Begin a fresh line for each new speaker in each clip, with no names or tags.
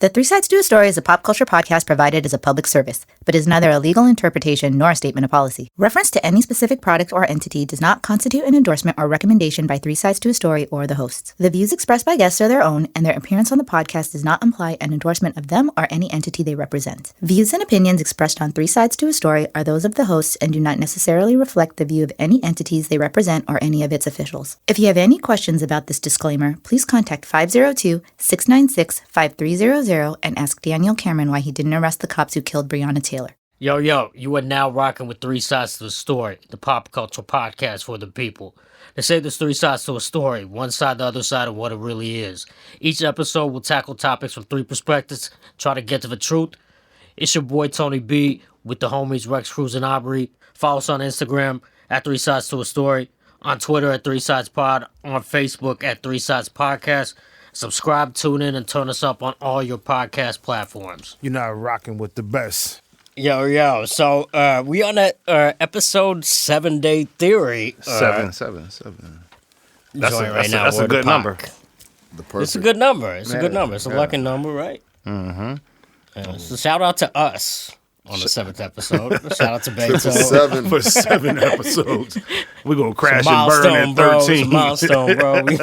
The Three Sides to a Story is a pop culture podcast provided as a public service, but is neither a legal interpretation nor a statement of policy. Reference to any specific product or entity does not constitute an endorsement or recommendation by Three Sides to a Story or the hosts. The views expressed by guests are their own, and their appearance on the podcast does not imply an endorsement of them or any entity they represent. Views and opinions expressed on Three Sides to a Story are those of the hosts and do not necessarily reflect the view of any entities they represent or any of its officials. If you have any questions about this disclaimer, please contact 502-696-5300 and ask Daniel Cameron why he didn't arrest the cops who killed Breonna Taylor.
Yo, you are now rocking with Three Sides to the Story, the pop culture podcast for the people. They say there's three sides to a story, one side, the other side of what it really is. Each episode will tackle topics from three perspectives, try to get to the truth. It's your boy Tony B with the homies Rex, Cruz, and Aubrey. Follow us on Instagram at Three Sides to a Story, on Twitter at Three Sides Pod, on Facebook at Three Sides Podcast. Subscribe, tune in, and turn us up on all your podcast platforms.
You're not rocking with the best.
Yo. So, we on that episode 7 Day Theory.
Seven. That's a good number.
It's a good number. It's a good number. It's a lucky number, right? Mm-hmm. So shout out to us on the 7th episode. Shout out to Beto.
For 7 episodes. We're going to crash and burn at 13.
Milestone, bro. We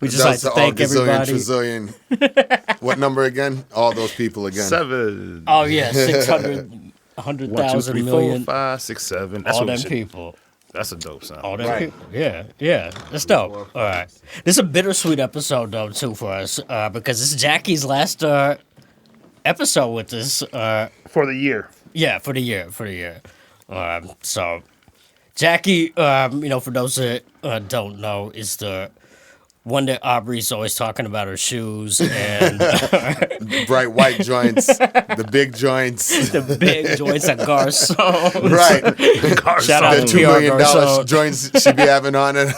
just like to thank everybody.
Trazillion. What number again? All those people again.
7.
Oh, yeah. 600, 100,000
1, 2, 3,
million.
4, 5, 6, 7. That's
all them people.
That's a dope sound.
All them people. Yeah. That's dope. All right. This is a bittersweet episode, though, too, for us, because this is Jackie's last episode with us.
For the year.
Yeah, for the year. So, Jackie, for those that don't know, is the one that Aubrey's always talking about her shoes and
bright white joints, the big joints.
The big joints at Garcon.
Right.
Shout out
the
to
$2 million
Garcon.
joints she be having on it.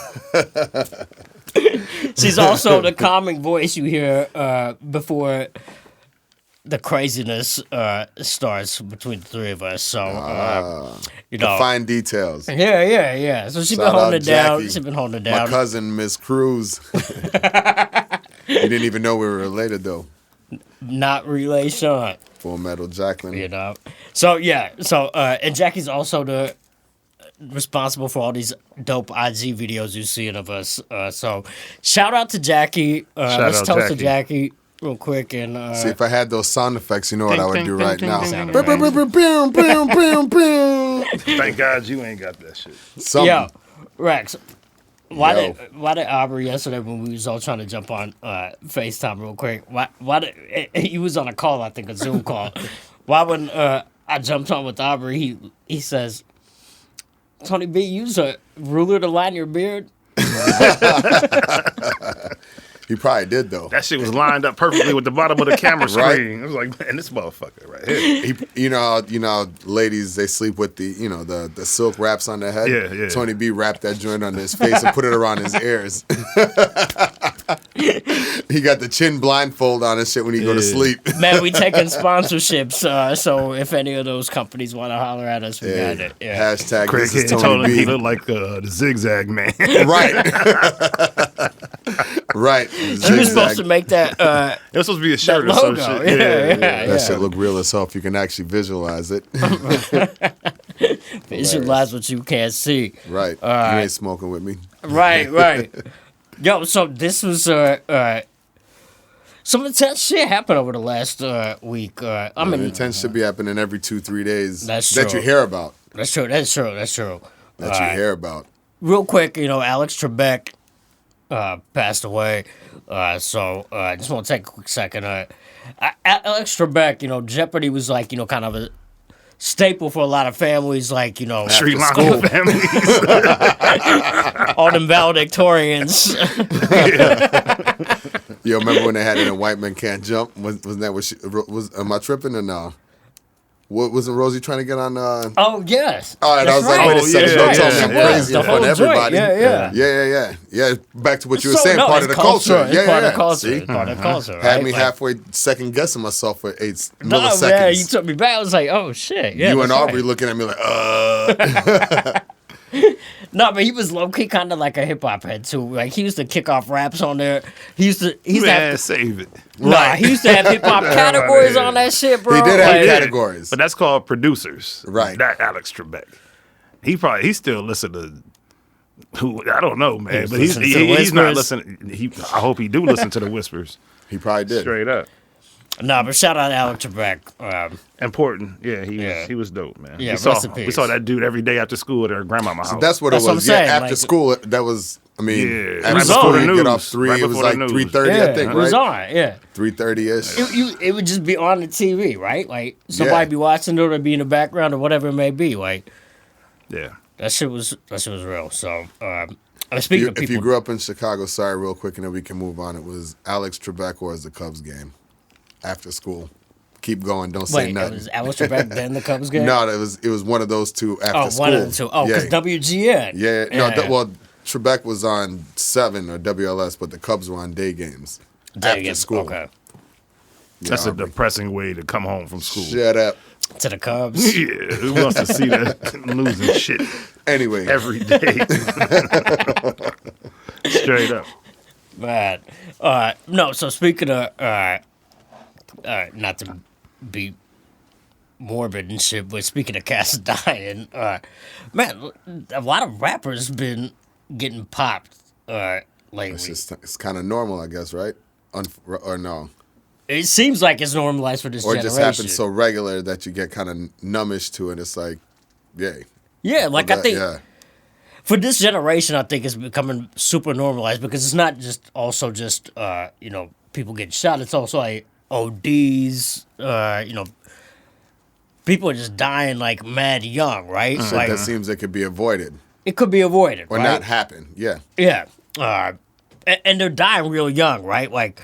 She's also the calming voice you hear before the craziness starts between the three of us. So,
The fine details.
Yeah. So she's been holding it down.
My cousin, Miss Cruz. You didn't even know we were related, though.
Not relation.
Full Metal Jacqueline.
So, and Jackie's also responsible for all these dope IG videos you're seeing of us. So, shout out to Jackie. Let's toast to Jackie real quick and
see, if I had those sound effects, you know what I would do right now.
Thank God you ain't got that shit.
Yo, Rex, why did Aubrey yesterday when we was all trying to jump on FaceTime real quick? Why did he was on a call, I think a Zoom call. Why when I jumped on with Aubrey, he says, Tony B, use a ruler to line your beard?
He probably did, though.
That shit was lined up perfectly with the bottom of the camera screen. Right? I was like, man, this motherfucker right here.
You know, ladies, they sleep with the silk wraps on their head.
Yeah.
Tony B wrapped that joint on his face and put it around his ears. He got the chin blindfold on and shit when he go to sleep.
Man, we taking sponsorships, so if any of those companies want to holler at us, we got it. Yeah.
Hashtag
Craig
this is Tony B.
He looked like the zigzag man.
Right.
He was supposed to make that.
It was supposed to be a shirt or some shit.
Yeah.
That shit look real as hell if you can actually visualize it.
Visualize what you can't see.
Right. You ain't smoking with me.
Right. Yo, so this was some intense shit happened over the last week.
Intense should be happening every 2-3 days.
That's true.
That you hear about.
That's true.
That you hear about.
Real quick, Alex Trebek passed away. So I just want to take a quick second. Alex Trebek, Jeopardy was like, kind of a staple for a lot of families, like,
Sri Lanka families.
All them valedictorians.
Yo, remember when they had it in White Men Can't Jump? Wasn't that what am I tripping or no? Wasn't Rosie trying to get on?
Oh, yes.
All right, I was like, wait a second. Don't tell me I'm crazy in front of everybody.
Yeah.
Back to what you were saying, part of the culture.
Part of the culture.
Had me halfway second guessing myself for 8 milliseconds.
No, man, you took me back. I was like, oh, shit. Yeah,
you and Aubrey looking at me like,
No, but he was low key kind of like a hip hop head too. Like he used to kick off raps on there. He used to have
save it.
Nah, he used to have hip hop categories on that shit, bro.
He did have
Like,
categories.
But that's called producers.
Right.
That Alex Trebek. He still listen to who I don't know, man. But he's not listening. I hope he do listen to the whispers.
He probably did.
Straight up.
Nah, but shout out Alex Trebek.
Important. Yeah, he was dope, man.
Yeah,
we saw
rest in peace.
that dude every day after school at her grandmama's house.
That's what
That's
it
what
was.
I'm
Yeah,
saying,
after
like-
school, that was. I mean,
Yeah,
after
right
school,
before the
you get
news.
off 3.
Right
It was
before
like
the news.
3:30,
Yeah,
I think,
it was
right?
on, yeah.
3:30ish.
It would just be on the TV, right? Like somebody
Yeah.
be watching it or be in the background or whatever it may be. Like
yeah.
that shit was real. So speaking of
If
people,
you grew up in Chicago, sorry, real quick, and then we can move on. It was Alex Trebek or the Cubs game after school. Keep going. Don't say
wait,
nothing.
was Alex Trebek then the Cubs game?
No, it was one of those two after school.
One of the two. Oh, because
yeah.
WGN.
Yeah, no, well, Trebek was on 7 or WLS, but the Cubs were on day games after school.
Okay.
That's a depressing way to come home from school.
Shut up.
To the Cubs.
Yeah, who wants to see that losing shit
Anyway,
every day? Straight up.
Man. No, so speaking of, not to be morbid and shit, but speaking of cats dying, man, a lot of rappers been getting popped lately.
it's kind of normal, I guess, right? Or no?
It seems like it's normalized for this
Or it
generation.
just happens so regular that you get kind of numbish to it. It's like, yay.
Yeah, like I think
Yeah.
for this generation, I think it's becoming super normalized because it's not just people getting shot. It's also like ODs, people are just dying like mad young, right?
So
Like
that seems it could be avoided
it could be avoided,
or
right?
not happen. Yeah.
Yeah, and they're dying real young, right? Like,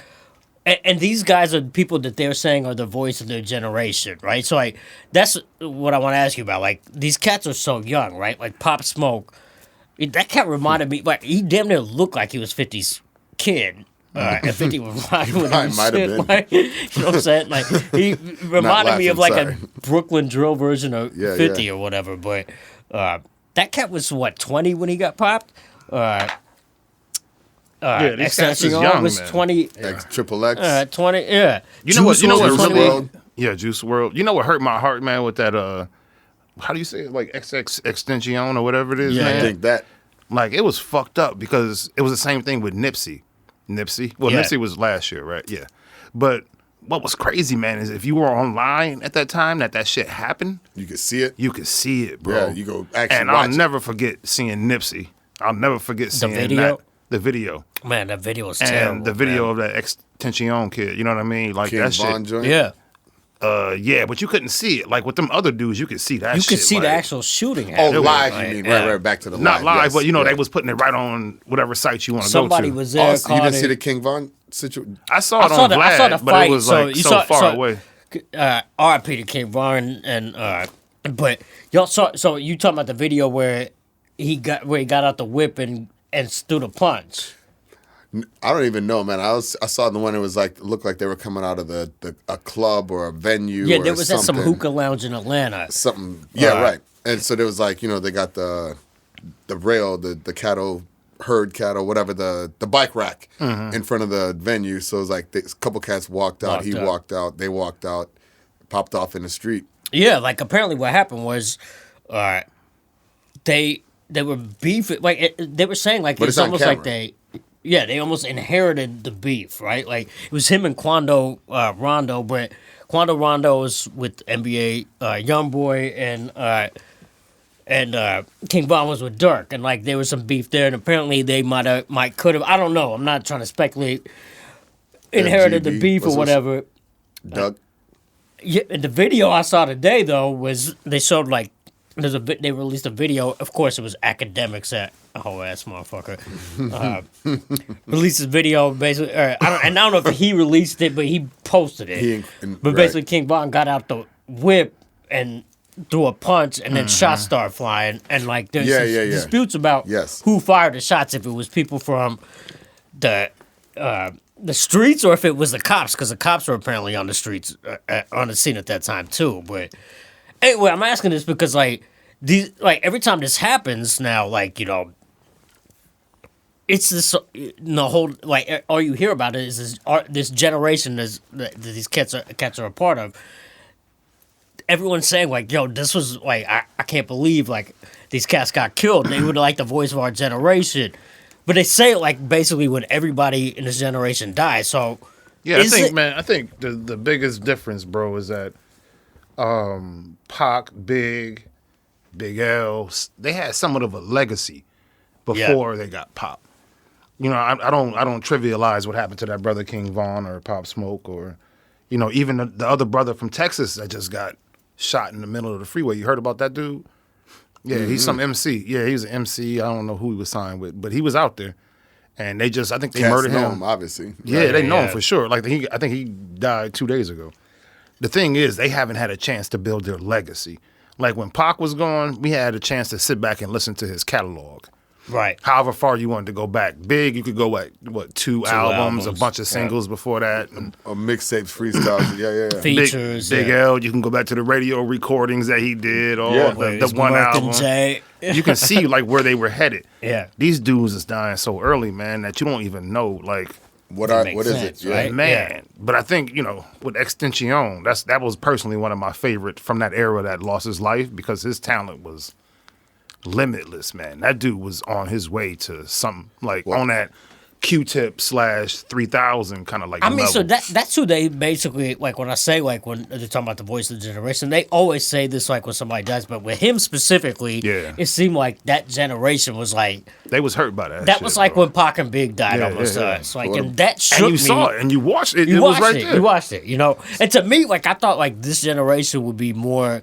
and these guys are people that they're saying are the voice of their generation, right? So like that's what I want to ask you about. Like these cats are so young, right? Like Pop Smoke, that cat reminded me like he damn near looked like he was 50's kid. And 50 was riding with him.
Probably might have been.
Like, you know what I'm saying? Like he reminded me of like
laughing,
a Brooklyn drill version of
Yeah,
50
yeah.
or whatever. But that cat was what 20 when he got popped.
Yeah, these cats is young,
was
man.
20.
Triple X.
20. Yeah.
You know what?
Juice WRLD was
Juice
20.
WRLD.
Yeah, Juice WRLD. You know what hurt my heart, man? With that, how do you say it? Like XX Extension or whatever it is,
Yeah.
man.
I think that.
Like it was fucked up because it was the same thing with Nipsey. Well,
Yeah.
Nipsey was last year, right? Yeah. But what was crazy, man, is if you were online at that time that shit happened,
You could see it.
you could see it, bro.
Yeah, you go actually
and
watch
I'll
it.
never forget seeing Nipsey. I'll never forget seeing
video?
the video.
Man, that video was terrible.
And the video
man.
of that Extension kid, you know what I mean? Like
King
that
Von
shit.
joint.
Yeah.
Yeah, but you couldn't see it. Like with them other dudes, you could see that
You
shit.
could see the
like,
actual shooting
Oh,
happen.
live,
Like,
you mean.
yeah.
Right, back to the
Not live,
yes,
but you know,
yeah.
they was putting it right on whatever site you want to go to.
Somebody was there.
Oh, so you
caught
didn't see
it.
the King Von situation?
I saw it on Vlad,
I saw the
but
fight.
it was
so
like
you
so
saw,
far away.
R.I.P. to King Von and but y'all saw. So you talking about the video where he got out the whip and stood a punch.
I don't even know, man. I saw the one that was like looked like they were coming out of a club or a venue.
Yeah,
or
there was at some
something.
hookah lounge in Atlanta.
Something. Yeah,
Right.
right. And so there was like, you know, they got the rail, the cattle herd cattle, whatever, the bike rack in front of the venue. So it was like a couple cats walked out. He walked out. They walked out. Popped off in the street.
Yeah, like apparently what happened was, they were beefing. Like they were saying, like
But
it's
it's on
almost like
camera.
they almost inherited the beef, right? Like it was him and Quando Rondo, but Quando Rondo was with NBA YoungBoy and King Von was with Dirk, and like there was some beef there, and apparently they could have. I don't know. I'm not trying to speculate. Inherited the
FGB,
beef or
what's
whatever.
Doug.
Yeah, the video I saw today though was they showed like they released a video. Of course, it was academics at a whole ass motherfucker. Released this video basically. I don't know if he released it, but he posted it. But basically, King Von got out the whip and threw a punch, and then shots started flying. And like there's disputes about who fired the shots. If it was people from the streets or if it was the cops, because the cops were apparently on the streets on the scene at that time too. But anyway, I'm asking this because like these like every time this happens now, like, you know, it's this the whole like all you hear about it is this generation that these cats are a part of. Everyone's saying like, yo, this was like I can't believe like these cats got killed. They were like the voice of our generation, but they say it like basically when everybody in this generation dies. So
yeah, I think the biggest difference, bro, is that Pac, Big L, they had somewhat of a legacy before they got popped. You know, I don't trivialize what happened to that brother King Von or Pop Smoke or, you know, even the other brother from Texas that just got shot in the middle of the freeway. You heard about that dude? Yeah, he's some MC. Yeah, he was an MC. I don't know who he was signed with, but he was out there. And I think they murdered him.
Obviously.
Yeah, right, they know him for sure. Like I think he died 2 days ago. The thing is, they haven't had a chance to build their legacy. Like when Pac was gone, we had a chance to sit back and listen to his catalog.
Right.
However far you wanted to go back. Big, you could go like two albums, a bunch of singles before that.
Or mixtapes, freestyles, yeah.
Features.
Big L, you can go back to the radio recordings that he did, or the one album. You can see like where they were headed.
Yeah.
These dudes is dying so early, man, that you don't even know like
what is it?
Right?
Man.
Yeah.
But I think, you know, with Extension, that was personally one of my favorite from that era that lost his life because his talent was limitless, man. That dude was on his way to something like on that Q-Tip /3000 kind of like
I mean,
level.
so that's who they basically, like when I say like when they're talking about the voice of the generation, they always say this like when somebody dies, but with him specifically, it seemed like that generation was like
they was hurt by that.
That was like when Pac and Big died almost. It's like, and that shook me.
And you saw it, and you watched it. It was right there.
You watched it, you know. And to me, like I thought, like this generation would be more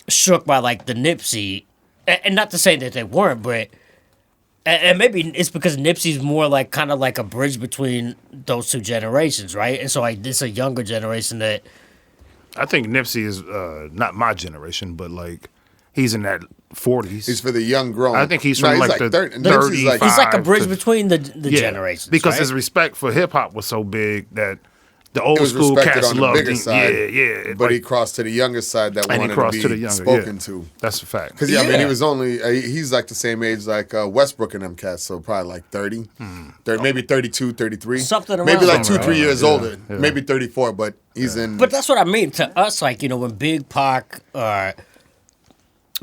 shook by like the Nipsey. And not to say that they weren't, but and maybe it's because Nipsey's more like kind of like a bridge between those two generations, right? And so like this a younger generation that
I think Nipsey is not my generation, but like he's in that 40s.
He's for the young grown.
I think he's from like the 30s.
He's like a bridge between the generations,
because his respect for hip hop was so big that the old school cats loved him. Yeah.
But he crossed to the younger side that wanted to be spoken to.
That's a fact.
Because, I mean, he was only, he's like the same age like Westbrook and them cats, so probably like 30, maybe 32, 33.
Something around
maybe like 2-3 years older, maybe 34, but he's in.
But that's what I mean. To us, like, you know, when Big Pac,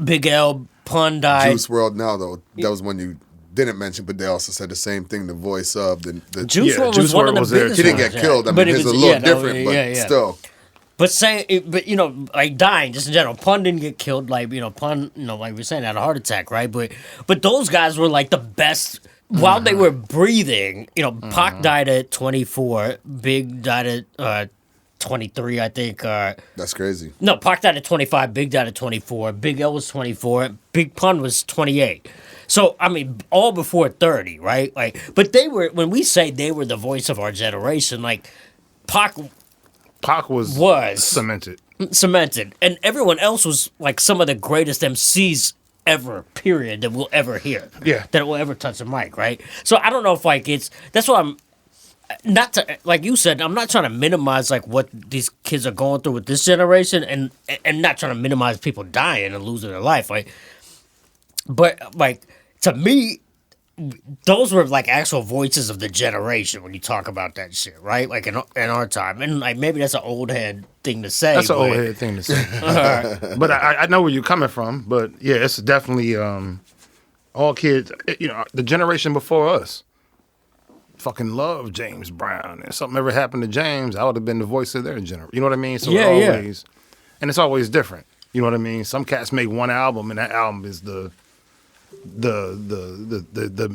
Big L, Pun died.
Juice WRLD now, though, that was one you didn't mention, but they also said the same thing. The voice of the
Juice WRLD was one of the biggest.
He didn't get killed. I mean, his a little different, but still.
But you know, like dying just in general. Pun didn't get killed. Like you know, Pun, you know, like we're saying, had a heart attack, right? But those guys were like the best while they were breathing. You know, Pac died at 24. Big died at 23, I think.
That's crazy.
No, Pac died at 25. Big died at 24. Big L was 24. Big Pun was 28. So, I mean, all before 30, right? Like, but they were, when we say they were the voice of our generation, like, Pac was
cemented.
And everyone else was, like, some of the greatest MCs ever, period, that we'll ever hear.
Yeah.
That will ever touch a mic, right? So, I don't know if, like, that's why I'm, not to, like you said, I'm not trying to minimize, like, what these kids are going through with this generation and not trying to minimize people dying and losing their life, like, but, like, to me, those were like actual voices of the generation when you talk about that shit, right? Like in our time, and like maybe that's an old head thing to say.
That's an old head thing to say. But I know where you're coming from. But yeah, it's definitely all kids. You know, the generation before us fucking loved James Brown. If something ever happened to James, I would have been the voice of their generation. You know what I mean? So and it's always different. You know what I mean? Some cats make one album, and that album is the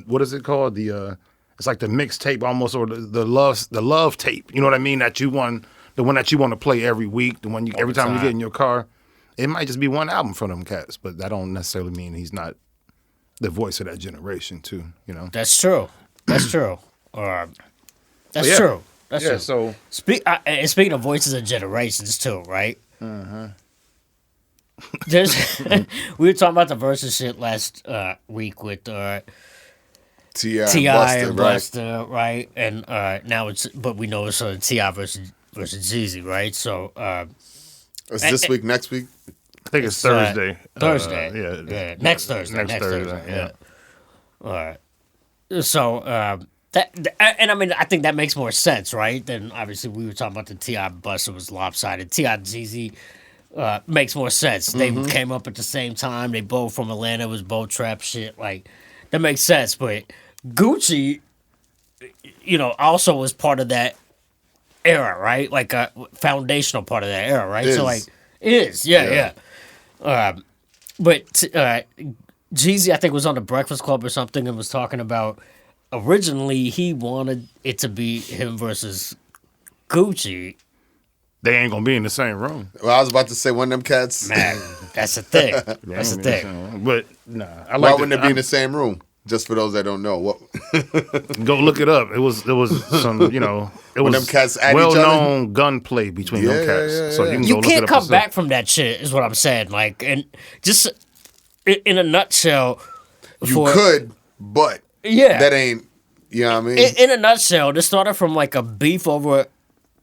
what is it called? It's like the mixtape almost, or the love tape. You know what I mean? That you want, the one that you want to play every week, the one you every time you get in your car. It might just be one album for them cats, but that don't necessarily mean he's not the voice of that generation too. You know?
That's true. That's true. That's true. That's true.
So
speaking of voices of generations too, right? We were talking about the Versus shit last week with T.I. and Busta, right? And now but we know it's T.I. versus Jeezy, right? So
it's this week, next week.
I think it's Thursday.
Thursday.
Yeah.
Next Thursday.
Next Thursday. Yeah.
All right. So and I mean, I think that makes more sense, right? Then obviously we were talking about the T.I. bus. It was lopsided. T.I. and Jeezy makes more sense. They came up at the same time. They both from Atlanta. It was both trap shit. Like that makes sense. But Gucci, also was part of that era, right? Like a foundational part of that era, right? So like it is, yeah. But Jeezy, I think, was on the Breakfast Club or something and was talking about originally he wanted it to be him versus Gucci.
They ain't gonna be in the same room.
Well, I was about to say one of them cats.
Man, that's the thing. That's the thing.
But nah,
Why wouldn't it be in the same room? Just for those that don't know, what?
Go look it up. It was some, it was
them cats at each
well-known gunplay between them cats.
Yeah.
So you can
You
go
can't
look it up
come back from that shit, is what I'm saying. Like, and just in a nutshell,
You could, but that ain't. You know what I mean?
In a nutshell, this started from like a beef over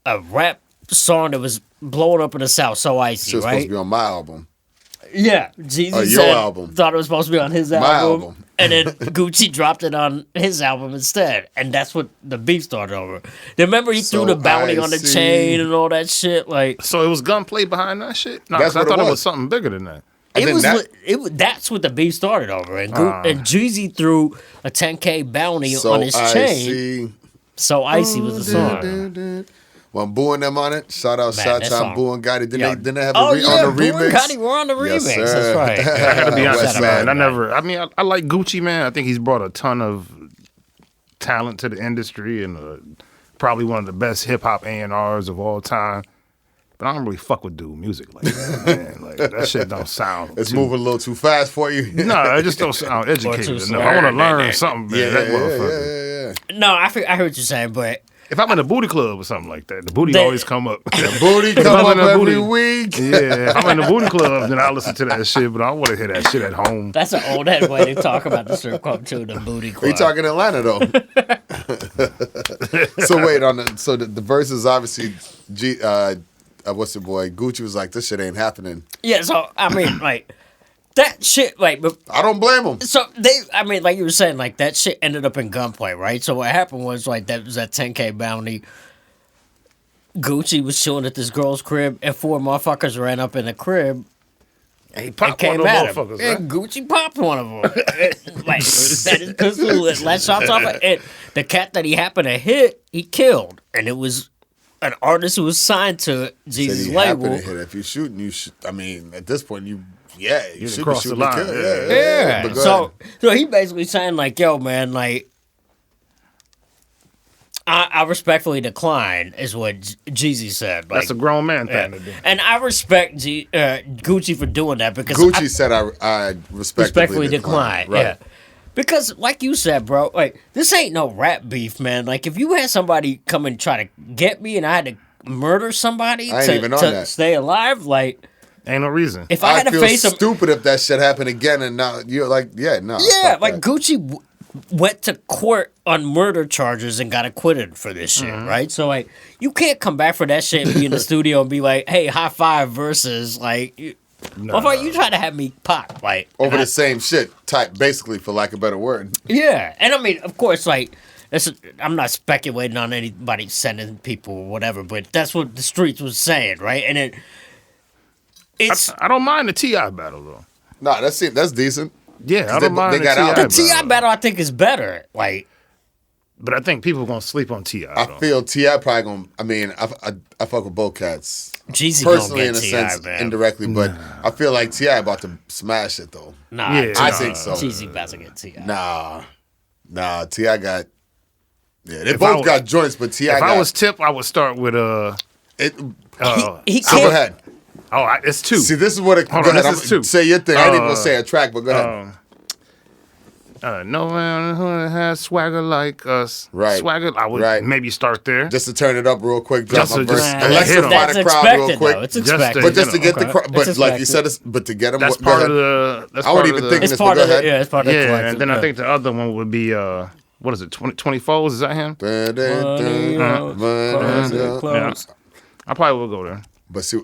a rap song that was blowing up in the South, So Icy,
It was
right?
supposed to be on my album.
Yeah, Jeezy
Your album.
thought it was supposed to be on his
My
album,
album.
and then Gucci dropped it on his album instead, and that's what the beef started over. Then remember he threw the bounty on the chain and all that shit, like.
So it was gunplay behind that shit? No,
That's
I
what
thought
it
it
was.
was something bigger than that.
That's what the beef started over, and Jeezy threw a 10K bounty on his chain. So Icy was the song.
When Boo and them on it, shout out Shot Boo and Gotti. Didn't they have
on
the remix?
Boo and Gotti were on the remix.
Yes,
That's right.
I gotta be honest,
West
man.
Side.
I like Gucci, man. I think he's brought a ton of talent to the industry and probably one of the best hip hop A&Rs of all time. But I don't really fuck with dude music like that, man. Like that shit don't sound.
It's moving a little too fast for you.
No, it just don't sound educated enough. I want to learn something, man. That motherfucker.
Yeah.
No, I heard what you're saying, but
If I'm in a booty club or something like that, the booty always come up.
The booty come up every week.
Yeah, if I'm in the booty club, then I'll listen to that shit, but I want to hear that shit at home.
that's an old head way to talk about the strip club too, the booty club.
We talking Atlanta though. So wait the verses obviously what's the boy Gucci was like, this shit ain't happening.
Yeah, so I mean, like that shit, like, but
I don't blame him.
so like you were saying, like that shit ended up in gunplay, right? So what happened was like that was that 10K bounty. Gucci was chilling at this girl's crib, and 4 motherfuckers ran up in the crib.
He
And
popped one
came
of them
at him.
motherfuckers,
And
right?
Gucci popped one of them. Like, that is pistol, let shots off it. And the cat that he happened to hit, he killed. And it was an artist who was signed to
Said
Jeezy's
he
label.
happened to hit. If you're shooting, you should. I mean, at this point, you should
cross
be
the
shooting
line.
to kill.
Yeah.
But go ahead.
So he basically saying, like, yo, man, like, I respectfully decline, is what Jeezy said. Like,
That's a grown man thing to do.
and I respect Gucci for doing that because
Gucci said I respectfully
decline.
Right.
Yeah. Because, like you said, bro, like, this ain't no rap beef, man. Like, if you had somebody come and try to get me and I had to murder somebody
I ain't even on
to
that.
stay alive, like,
Ain't no reason.
if I had to
feel
face him.
stupid if that shit happened again and now you're like,
Yeah,
fuck
like,
that.
Gucci went to court on murder charges and got acquitted for this shit, right? So, like, you can't come back for that shit and be in the studio and be like, hey, high five versus, like, motherfucker, you trying to have me pop, like.
Over the same shit type, basically, for lack of a better word.
Yeah, and I mean, of course, like, I'm not speculating on anybody sending people or whatever, but that's what the streets was saying, right? And it's
I don't mind the T.I. battle, though.
Nah, that's decent.
Yeah, I don't mind
they
the
got
T.I.
out.
the
battle.
T.I. battle. I think is better, like.
But I think people are going to sleep on T.I.
I
though.
feel T.I. probably gonna. I mean, I fuck with both cats.
Jeezy
Personally,
gonna
in
get
a
T.I.,
sense,
man.
indirectly, but I feel like T.I. about to smash it though.
Nah,
Yeah,
I think so.
Jeezy about to get T.I.
Nah, T.I. got. Yeah, they
If
both
I
got joints, but T.I.
If
got.
I was Tip, I would start with
He
So go
can't.
ahead.
it's 2.
See, this is what it.
Hold
go
on,
ahead.
this is 2.
Say your thing. I ain't even gonna say a track, but go ahead.
No man who has swagger like us.
Right.
Swagger. I would maybe start there.
Just to turn it up real quick, drop
Just
a
to-
verse,
just-
electrify
That's
the crowd real
expected,
quick.
though. It's
Just to-
expected.
But just to get
Okay.
the crowd, but
It's
like you
expected.
said, but to get them.
That's
go
part
ahead.
of the. That's
I
part
wasn't
of
even
the,
thinking
It's
this,
part
but
of
go
the.
ahead.
Yeah, it's part of the
Yeah,
collective.
and then I think the other one would be what is it? 24s? Is that him?
Close.
I probably will go there.
But see,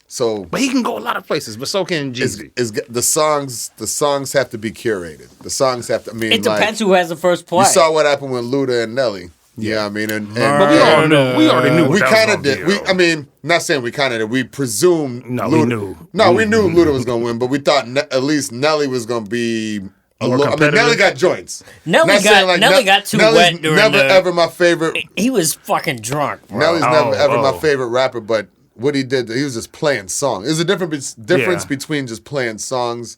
So,
But he can go a lot of places. But so can Jeezy.
the songs have to be curated. The songs have to. I mean,
It depends who has the first play.
You saw what happened with Luda and Nelly. Yeah, you know what I mean, and
But we all knew. We already knew.
We kind of did. I mean, not saying we kind of did. We presumed.
No,
Luda,
we knew.
No, we knew Luda was going to win, but we thought at least Nelly was going to be. I mean, Nelly got joints.
Nelly got too wet during
never ever my favorite.
He was fucking drunk, bro.
Nelly's never ever my favorite rapper, but what he did, he was just playing songs. There's a difference between just playing songs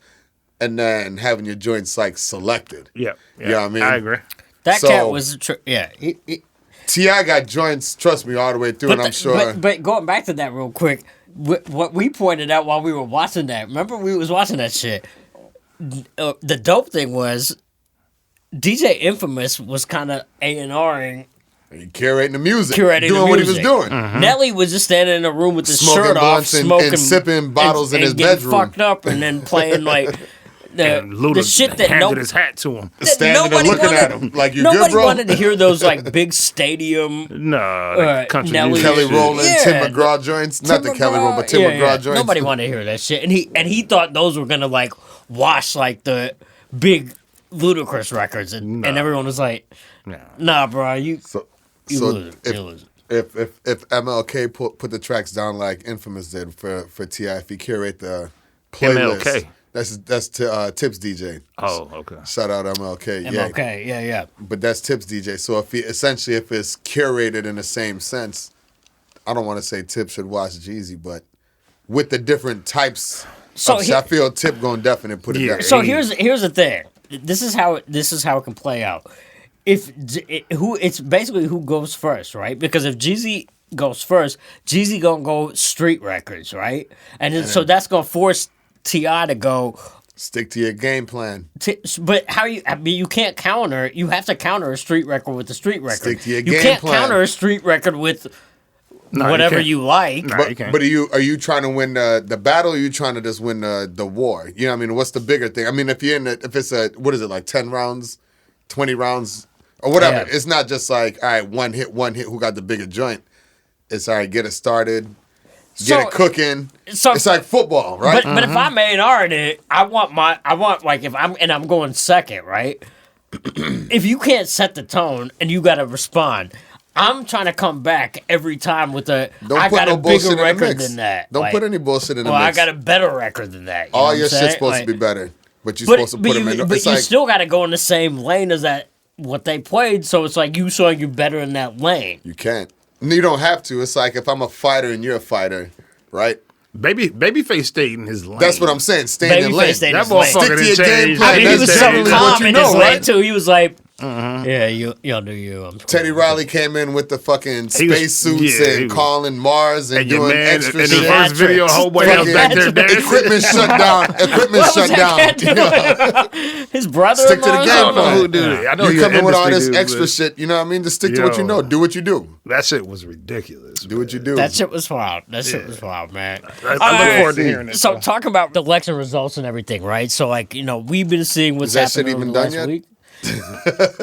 and then having your joints like selected.
Yeah.
You know what I mean?
I agree.
That cat was,
T.I. got joints, trust me, all the way through, and I'm sure.
But going back to that real quick, what we pointed out while we were watching that, remember we was watching that shit, the dope thing was DJ Infamous was kind of A&Ring.
Curating the music.
Doing
what he was doing.
Mm-hmm. Nelly was just standing in a room with his
smoking
shirt off,
smoking and sipping bottles in his bedroom.
Fucked up and then playing like... the shit that
handed his hat to him.
Standing there looking at him like, you good, bro?
Nobody wanted to hear those like big stadium.
Country
Nelly,
Kelly Rowland, Tim McGraw joints. Not the Kelly Rowland, but Tim McGraw joints.
Nobody wanted to hear that shit, and he thought those were gonna like wash like the big Ludacris records, and everyone was like, "Nah, bro, you lose it.
If MLK put the tracks down like Infamous did for T.I., if he curate the playlist.
MLK.
That's Tips DJ.
Oh, okay.
Shout out MLK.
MLK, yeah.
But that's Tips DJ. So if it's curated in the same sense, I don't want to say Tip should watch Jeezy, but with the different types, I feel Tip gonna definitely put it down.
So here's the thing. This is how it can play out. It's basically who goes first, right? Because if Jeezy goes first, Jeezy gonna go street records, right? And then, so that's gonna force T.I. to go
stick to your game plan.
But you can't counter. You have to counter a street record with a street record.
Stick to your game plan.
You can't counter a street record with whatever you like.
But are you trying to win the battle? Or are you trying to just win the war? You know what I mean? What's the bigger thing? I mean, if it's what is it, like 10 rounds, 20 rounds, or whatever. Yeah. It's not just like, all right, one hit, who got the bigger joint. It's all right, get it started. Get it cooking. So, it's like football, right?
But if I'm A&R, I want like if I'm going second, right? If you can't set the tone and you got to respond, I'm trying to come back every time with I got a bigger record than that.
Don't put any bullshit in the mix.
I got a better record than that.
All your shit's supposed to be better, but you're supposed to put them in.
But you still got to go in the same lane as that what they played. So it's like you showing you better in that lane.
You can't. You don't have to. It's like if I'm a fighter and you're a fighter, right?
Babyface stayed in his lane.
That's what I'm saying. Stay in your lane.
That motherfucker didn't change.
He was so calm in his lane too. He was like, yeah, y'all do you.
Teddy Riley came in with the fucking space suits and calling Mars and doing extra shit.
In the first video, whole boy was back there dancing.
Equipment shut down. You know?
His brother.
Stick to the game
plan. I know
you come in with all this extra shit. You know what I mean? Just stick to what you know. Do what you do.
That shit was ridiculous.
Do what you do.
That shit was wild. That shit was wild, man.
I look forward to hearing it.
So talk about the election results and everything, right? So like, we've been seeing what's happening over the last week.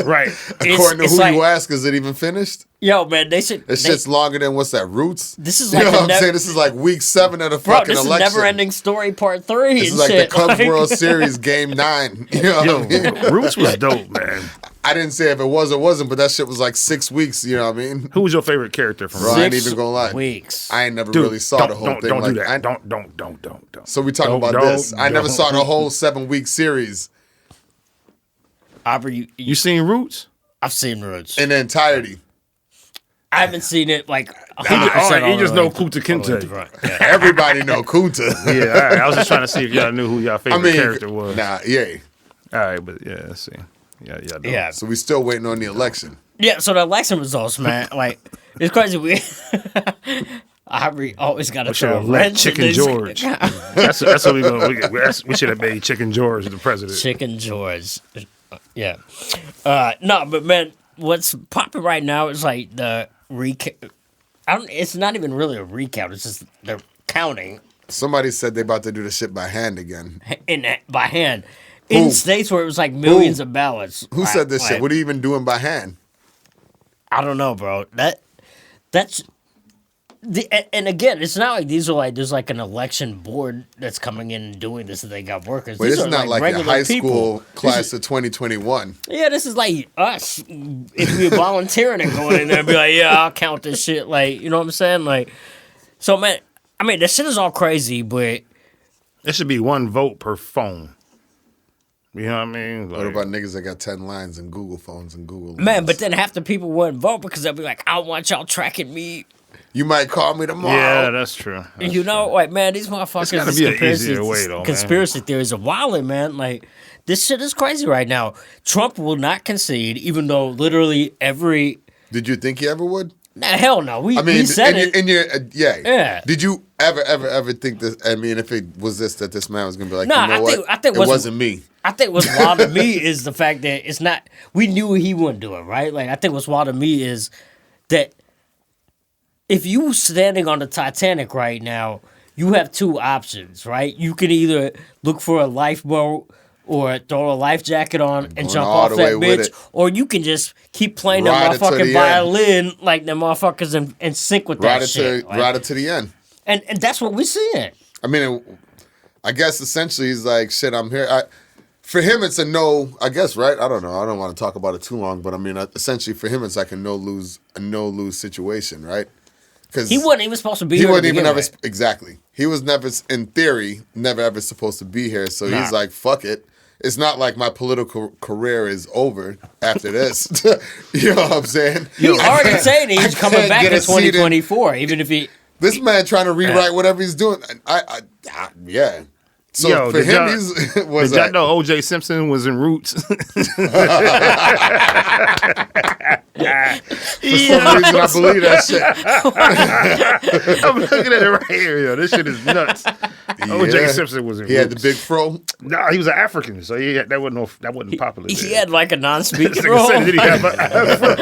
Right.
According to who you ask, is it even finished?
Yo, man, this
shit's longer than what's that, Roots?
This is like
what I'm saying? This is like week 7 of the fucking election.
This is Never Ending Story Part 3.
This is like the Cubs World Series Game 9. You know what I mean?
Roots was dope, man.
I didn't say if it was or wasn't, but that shit was like 6 weeks. You know what I mean?
Who was your favorite character from?
I ain't even gonna lie.
6 weeks.
I ain't never really saw the whole thing.
Don't do that. Don't.
So we talking about this. I never saw the whole 7-week series.
Aubrey,
you seen Roots?
I've seen Roots
in the entirety.
I haven't seen it like 100%.
You just know Kunta Kinte.
Yeah. Everybody know Kunta.
Yeah, all right. I was just trying to see if y'all knew who y'all favorite character was.
Nah, yeah.
All right, but yeah, let's see. Yeah, y'all know.
Yeah.
So we still waiting on the election.
Yeah, so the election results, man, like it's crazy. Aubrey always got to throw a wrench
Chicken George. That's what we going. We should have made Chicken George the president.
Chicken George. Yeah. No, but man, what's popping right now is like the recount. It's not even really a recount. It's just they're counting.
Somebody said they about to do the shit by hand again.
By hand. In states where it was like millions of ballots.
Who said this shit? What are you even doing by hand?
I don't know, bro. And again, it's not like these are like there's like an election board that's coming in and doing this, and they got workers.
But
These
it's
are
not like a
regular
high
people.
school class of 2021.
Yeah, this is like us if we were volunteering and going in there and be like, yeah, I'll count this shit. Like, you know what I'm saying? Like, so man, I mean, this shit is all crazy, but
There should be one vote per phone. You know what I mean?
What about niggas that got 10 lines and Google phones and Google lines?
man, but then half the people wouldn't vote because they'll be like, I don't want y'all tracking me.
You might call me tomorrow.
Yeah, that's true.
And you know, like, man, these motherfuckers,
gotta
these
be an easier way, though, man.
conspiracy theories are wilding, man. Like, this shit is crazy right now. Trump will not concede, even though literally every...
Did you think he ever would?
Nah, hell no. We said it.
Yeah. Did you ever think this? I mean, if it was that this man was gonna be like,
Nah,
you know
I think
it wasn't me.
I think what's wild to me is the fact that it's not. We knew he wouldn't do it, right? Like, I think what's wild to me is that if you standing on the Titanic right now, you have two options, right? You can either look for a lifeboat or throw a life jacket on and jump off that bitch, or you can just keep playing that motherfucking violin like the motherfuckers in sync with that shit.
Ride it to the end.
And that's what we're seeing.
I mean, I guess essentially he's like, shit, I'm here. For him, it's a no, I guess, right? I don't know. I don't want to talk about it too long, but I mean, essentially for him, it's like a no-lose situation, right? Because
he wasn't even supposed to be here.
He wasn't even ever, exactly. He was never, in theory, never ever supposed to be here. So he's like, fuck it. It's not like my political career is over after this. You know what I'm saying?
He's already saying he's coming back in 2024, even if he...
This man trying to rewrite whatever he's doing. Yeah. So for him,
did y'all know O.J. Simpson was in Roots? For some
reason, I believe that shit.
I'm looking at it right here. Yo. This shit is nuts. O.J. Simpson was in Roots.
He had the big fro?
No, he was an African, so that wasn't popular.
He had like a non-speaking role.
Did he have an afro?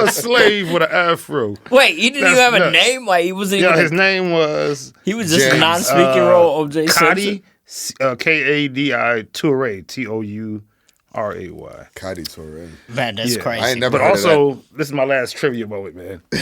A slave with an afro.
Wait, he didn't even have a name? Like, he wasn't even...
his name was...
He was just a non-speaking role, O.J. Simpson.
Kadi Toure, Touray.
Kadi Toure.
Man, that's crazy.
I ain't never
But also, this is my last trivia moment, man. You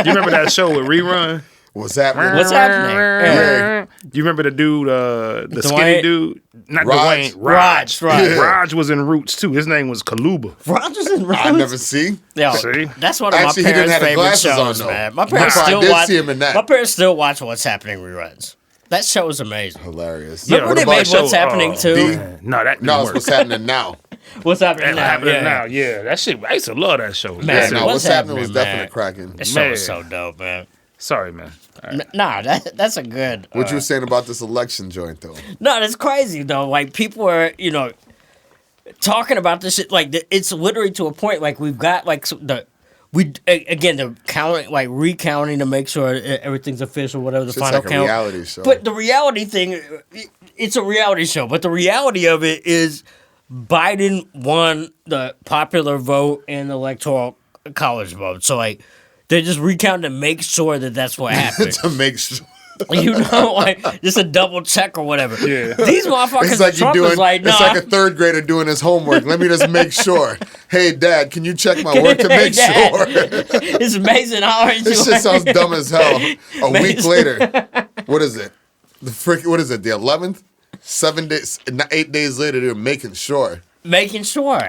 remember that show with Rerun?
What's happening?
What's happening?
Yeah.
You remember the dude, the skinny dude? Not
Raj.
Dwayne. Raj.
Right.
Yeah. Raj was in Roots, too. His name was Kaluba.
Raj was in Roots?
I never see.
Yo,
See?
That's one of
Actually,
my
he didn't
parents'
have the
favorite
glasses
shows,
on, though.
man. My parents
I
still
did
watch.
see him in that.
My parents still watch What's Happening reruns. That show is amazing.
Hilarious.
Remember when they made What's Happening too?
No, that didn't
No, it's
work.
What's Happening Now.
What's Happening Now?
Happening now, yeah. That shit, I used to love that show.
Man,
Yeah, no,
What's
What's Happening was
Happening,
definitely
man?
cracking.
That show is so dope, man.
Sorry, man. All right.
Nah, that's a good.
What you were saying about this election joint, though?
No, that's crazy though. Like people are, talking about this shit. Like it's literally to a point. Like we've got like the counting, like recounting to make sure everything's official, whatever the
It's
final
like a
count.
reality show.
But the reality thing, it's a reality show. But the reality of it is, Biden won the popular vote and the electoral college vote. So like, they just recounting to make sure that that's what happened.
To make sure.
Like just a double check or whatever.
Yeah.
These motherfuckers,
It's like
Trump
you're doing.
is like, nah.
It's like a third grader doing his homework. Let me just make sure. Hey, Dad, can you check my work to make
Dad,
sure?
It's amazing how hard
This
you
shit sounds dumb as hell. A
Man,
week later, what is it? What is it? The 11th? 7 days, 8 days later, they're making sure.
Making sure,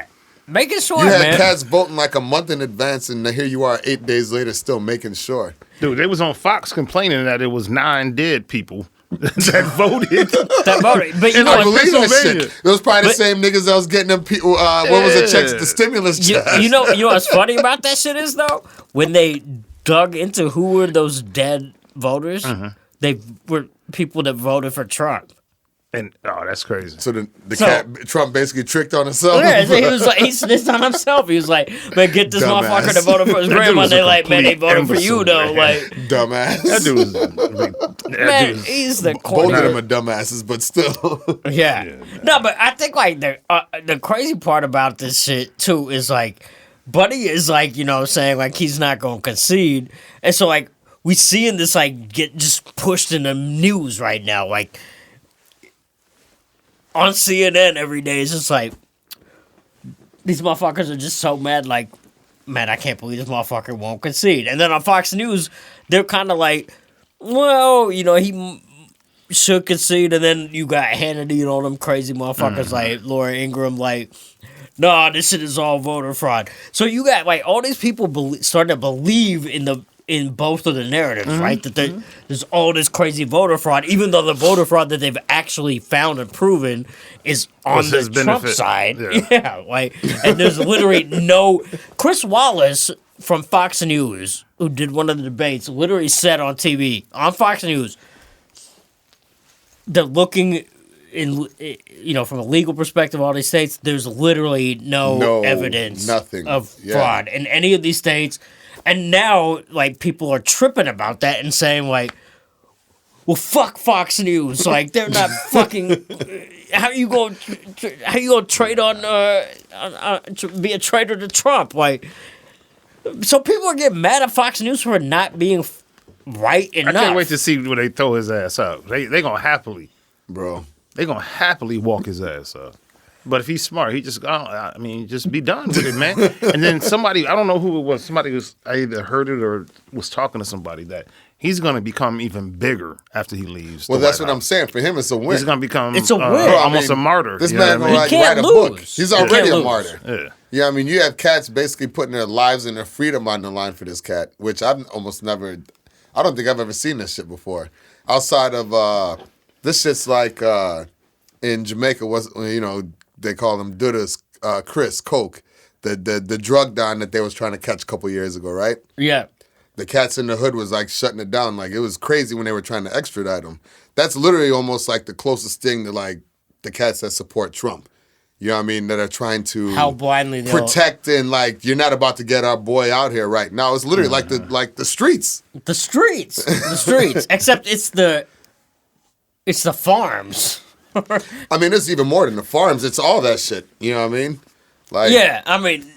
You had
man.
cats voting like a month in advance, and here you are 8 days later, still making sure.
Dude, they was on Fox complaining that it was 9 dead people that voted.
That voted. But you
And
know
I
what?
believe
That
Pennsylvania.
shit. It was probably the same niggas that was getting them people. What was the checks? The stimulus checks.
You know what's funny about that shit is though, when they dug into who were those dead voters, they were people that voted for Trump.
And that's crazy.
So Trump basically tricked on himself.
Yeah, so he was like, he snitched on himself. He was like, man, get this
Dumbass.
motherfucker to vote for his
That
grandma.
dude was
They
a
like, man, they
complete
voted for you
imbecile,
though.
man.
Like,
Dumbass.
That dude was.
man, he's the
Both
corner.
of them are dumbasses, but still.
Yeah. No, but I think like the crazy part about this shit too is like, Buddy is like, saying like he's not gonna concede, and so like we seeing this like get just pushed in the news right now, like on CNN every day. It's just like these motherfuckers are just so mad, like, man, I can't believe this motherfucker won't concede. And then on Fox News, they're kind of like, well, he should concede, and then you got Hannity and all them crazy motherfuckers like Laura Ingraham, like, nah, this shit is all voter fraud. So you got like all these people starting to believe in both of the narratives, right? That there's all this crazy voter fraud, even though the voter fraud that they've actually found and proven is on the Trump side. Yeah, like, and there's literally no. Chris Wallace from Fox News, who did one of the debates, literally said on TV on Fox News, they're looking in, from a legal perspective, all these states, there's literally no evidence,
nothing
of fraud in any of these states. And now, like, people are tripping about that and saying, like, well, fuck Fox News. Like, they're not fucking. How you going to trade on be a traitor to Trump? Like, so people are getting mad at Fox News for not being right enough.
I can't wait to see when they throw his ass up. They gonna happily,
bro.
They gonna happily walk his ass up. But if he's smart, he just just be done with it, man. And then somebody, I don't know who it was. Somebody I either heard it or was talking to somebody that he's gonna become even bigger after he leaves.
Well, that's what I'm saying. For him, it's a win.
He's gonna become
it's a win.
Almost a martyr.
This man gonna write a book. He's already a martyr.
Yeah.
Yeah, I mean, you have cats basically putting their lives and their freedom on the line for this cat, which I've almost never. I don't think I've ever seen this shit before. Outside of this shit's like in Jamaica was they call him Duda's Chris Coke, the drug don that they was trying to catch a couple years ago, right?
Yeah.
The cats in the hood was like shutting it down. Like it was crazy when they were trying to extradite him. That's literally almost like the closest thing to like the cats that support Trump. You know what I mean? That are trying to
how blindly
protect and like you're not about to get our boy out here right now. It's literally like the streets.
The streets. Except it's the farms.
I mean, it's even more than the farms. It's all that shit. You know what I mean? Like,
yeah, I mean,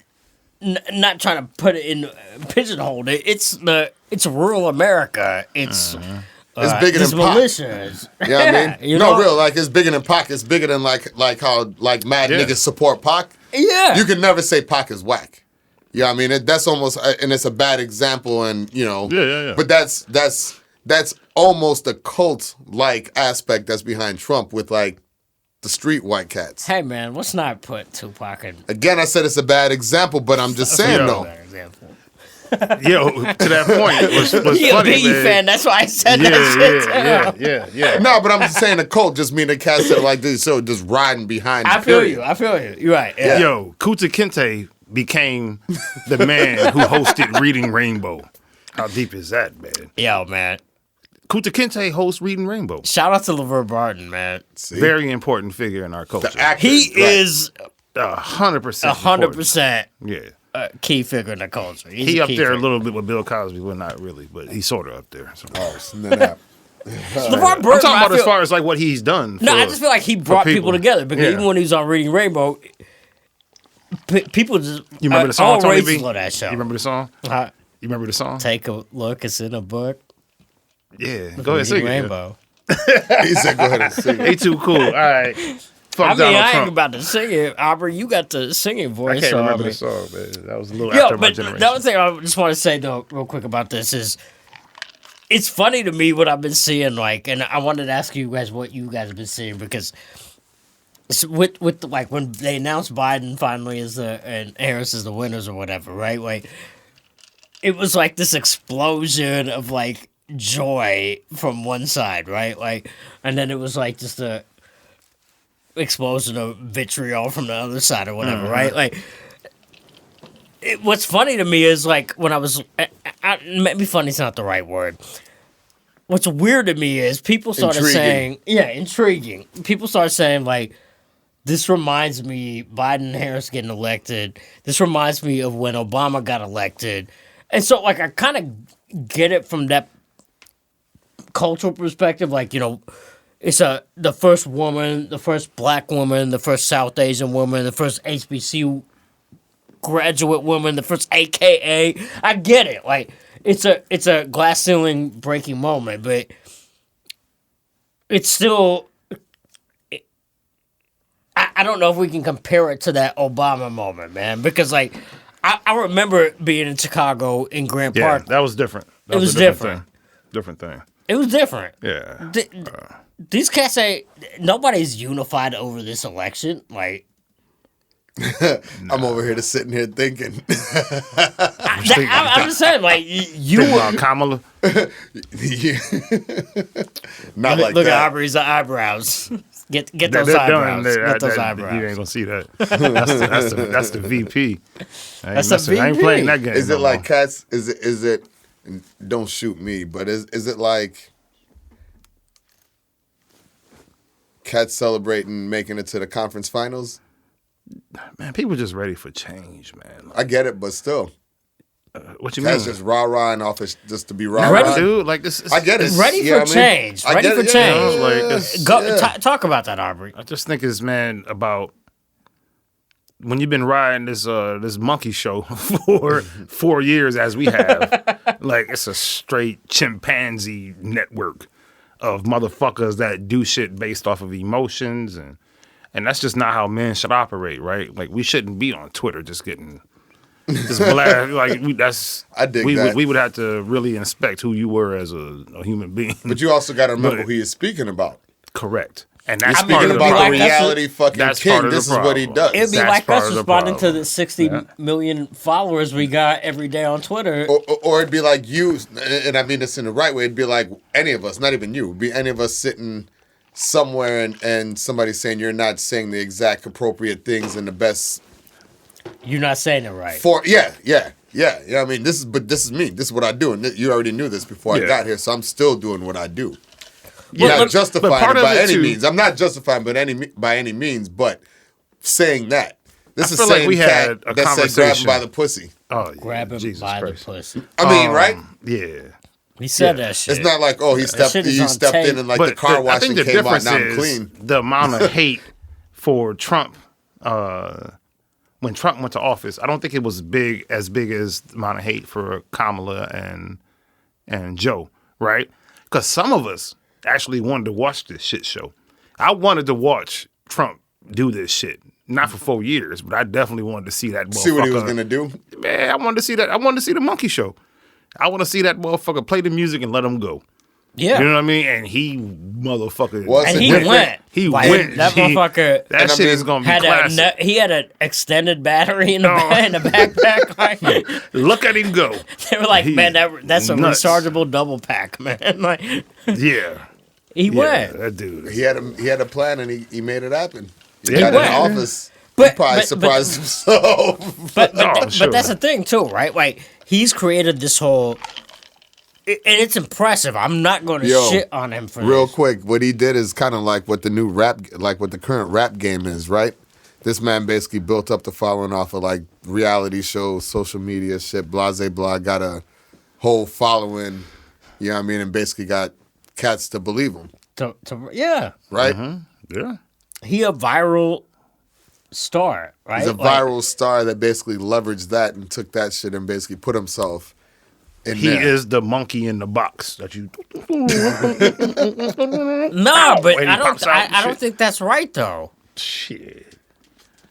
not trying to put it in pigeonhole it. It's rural America. It's
bigger than
militias.
You know what I mean? Real. Like it's bigger than Pac. It's bigger than like how like mad niggas support Pac.
Yeah.
You can never say Pac is whack. You know what I mean? That's almost, and it's a bad example, and
Yeah.
But that's almost a cult-like aspect that's behind Trump with like the street white cats.
Hey man, let's not put Tupac in.
Again, I said it's a bad example, but I'm just saying though.
Yo, to that point, was
You're
funny,
a Biggie
man.
fan, that's why I said that shit.
Yeah.
No, but I'm just saying a cult just mean the cats that are like this, so just riding behind.
I feel you. You're right. Yeah.
Yo, Kunta Kinte became the man who hosted Reading Rainbow. How deep is that, man?
Yo, man.
Kunta Kinte hosts Reading Rainbow.
Shout out to Levar Burton, man.
Very important figure in our culture.
He is
100%.
100%.
Yeah.
A key figure in the culture.
He up there a little bit with Bill Cosby, but not really. But he's sort of up there. So.
LeVar
I'm
Burton,
talking about as far as like what he's done.
I just feel like he brought people together because even when he was on Reading Rainbow, people just
you remember the song? Tony B?
Love that show.
You remember the song? You remember the song?
Take a look. It's in a book.
Yeah, go ahead, sing
Rainbow.
He said, "Go ahead and sing."
He too cool. All right. Fuck
I ain't about to sing it. Aubrey, you got the singing voice.
I can't remember the song, man. That was a little
after
my generation.
The other thing I just want to say, though, real quick about this is, it's funny to me what I've been seeing, like, and I wanted to ask you guys what you guys have been seeing, because with like, when they announced Biden finally and Harris is the winners or whatever, right? Like, it was like this explosion of, like, joy from one side, right? Like, and then it was like just a explosion of vitriol from the other side or whatever, right? Like, what's funny to me is like when I was, maybe funny's not the right word. What's weird to me is people started saying, intriguing. People started saying like, this reminds me, Biden and Harris getting elected. This reminds me of when Obama got elected. And so like, I kind of get it from that cultural perspective, like, it's the first woman, the first black woman, the first South Asian woman, the first HBCU graduate woman, the first AKA. I get it. Like, it's a glass ceiling breaking moment, but it's still. I don't know if we can compare it to that Obama moment, man, because like I remember being in Chicago in Grant Park.
That was different.
It was different.
Different thing.
It was different.
Yeah.
These cats say nobody's unified over this election. Like,
I'm over here just sitting here thinking.
I'm just saying, like, you
Think about Kamala.
Yeah. Not like
look
that.
at Aubrey's eyebrows. Get those
They're
eyebrows.
done.
Get those
You
eyebrows.
ain't gonna see that. That's the VP.
That's the
I ain't
VP.
playing that game.
Is
no
it like
more.
cats? Is it? Don't shoot me, but is it like cats celebrating making it to the conference finals?
Man, people just ready for change, man. Like,
I get it, but still,
what you mean?
cats just rah-rah in office just to be rah-rah.
Ready?
Dude, like this.
I get it.
Ready
Yeah,
for
I mean,
change.
I
Ready
get
for
it, yeah,
change.
You know, like, it's-
Go
Yeah.
talk about that, Aubrey.
I just think it's, man, about when you've been riding this monkey show for 4 years as we have, like it's a straight chimpanzee network of motherfuckers that do shit based off of emotions, and that's just not how men should operate, right? Like we shouldn't be on Twitter just getting just blast. Like
I dig
we
that.
we would have to really inspect who you were as a human being.
But you also got to remember
But-
who you're speaking about.
Correct. And
You're
that's part
speaking
of the
about
problem.
the
Like, that's
reality fucking
that's
king.
part of the
This is what he
problem.
does.
It'd be
That's
like
part
us
of the
responding to
problem.
the 60 million followers we got every day on Twitter.
Or it'd be like you, and I mean this in the right way. It'd be like any of us, not even you. It'd be any of us sitting somewhere and somebody saying you're not saying the exact appropriate things in the best.
You're not saying it right.
Yeah. I mean, this is me. This is what I do, and you already knew this before I
Yeah.
got here. So I'm still doing what I do.
Yeah,
Not
but
justifying
part
it
of
by
it
any
too-
means. I'm not justifying by any means, but saying that. This
I
is
feel like
same
we
cat
had a
that said grab him
conversation.
by the pussy.
Oh, yeah,
Grab him
Jesus
by
Christ.
the pussy.
I mean, right?
Yeah.
He said
Yeah.
that shit.
It's not like, oh, he stepped
shit is
in
on tape.
and like the car
I
washing
think the
came out,
difference
now I'm
is
clean.
the amount of hate for Trump when Trump went to office. I don't think it was as big as the amount of hate for Kamala and Joe, right? Because some of us actually wanted to watch this shit show. I wanted to watch Trump do this shit. Not for 4 years, but I definitely wanted to see that motherfucker.
See what he was gonna do.
Man, I wanted to see that. I wanted to see the monkey show. I want to see that motherfucker play the music and let him go.
yeah.
You know what I mean? And he motherfucker.
Was
And
it
he
different?
went.
He
Like,
went.
That motherfucker
That
And I
shit
mean,
is gonna be
had
classic.
he had an extended battery in the,
No.
in the backpack. Like,
Look at him go.
they were like,
He-
man, that's a
nuts.
rechargeable double pack, man. Like,
Yeah.
he
Yeah,
went.
that dude.
He had a plan and he made it happen. He
Yeah,
got
he
in
went.
office.
But-
he probably
but-
surprised himself.
But
Oh, sure.
but that's the thing too, right? Like he's created this whole, and it's impressive. I'm not going to
Yo,
shit on him for
Real
this.
quick, what he did is kind of like what the new rap, like what the current rap game is, right? This man basically built up the following off of like reality shows, social media shit, blase blah, got a whole following, you know what I mean, and basically got cats to believe him,
Yeah,
right?
Yeah.
he a viral star, right?
He's a
Like,
viral star that basically leveraged that and took that shit and basically put himself in
He
there.
is the monkey in the box that you.
No, but
and he
I don't.
pops out and
I don't
shit.
think that's right though.
Shit.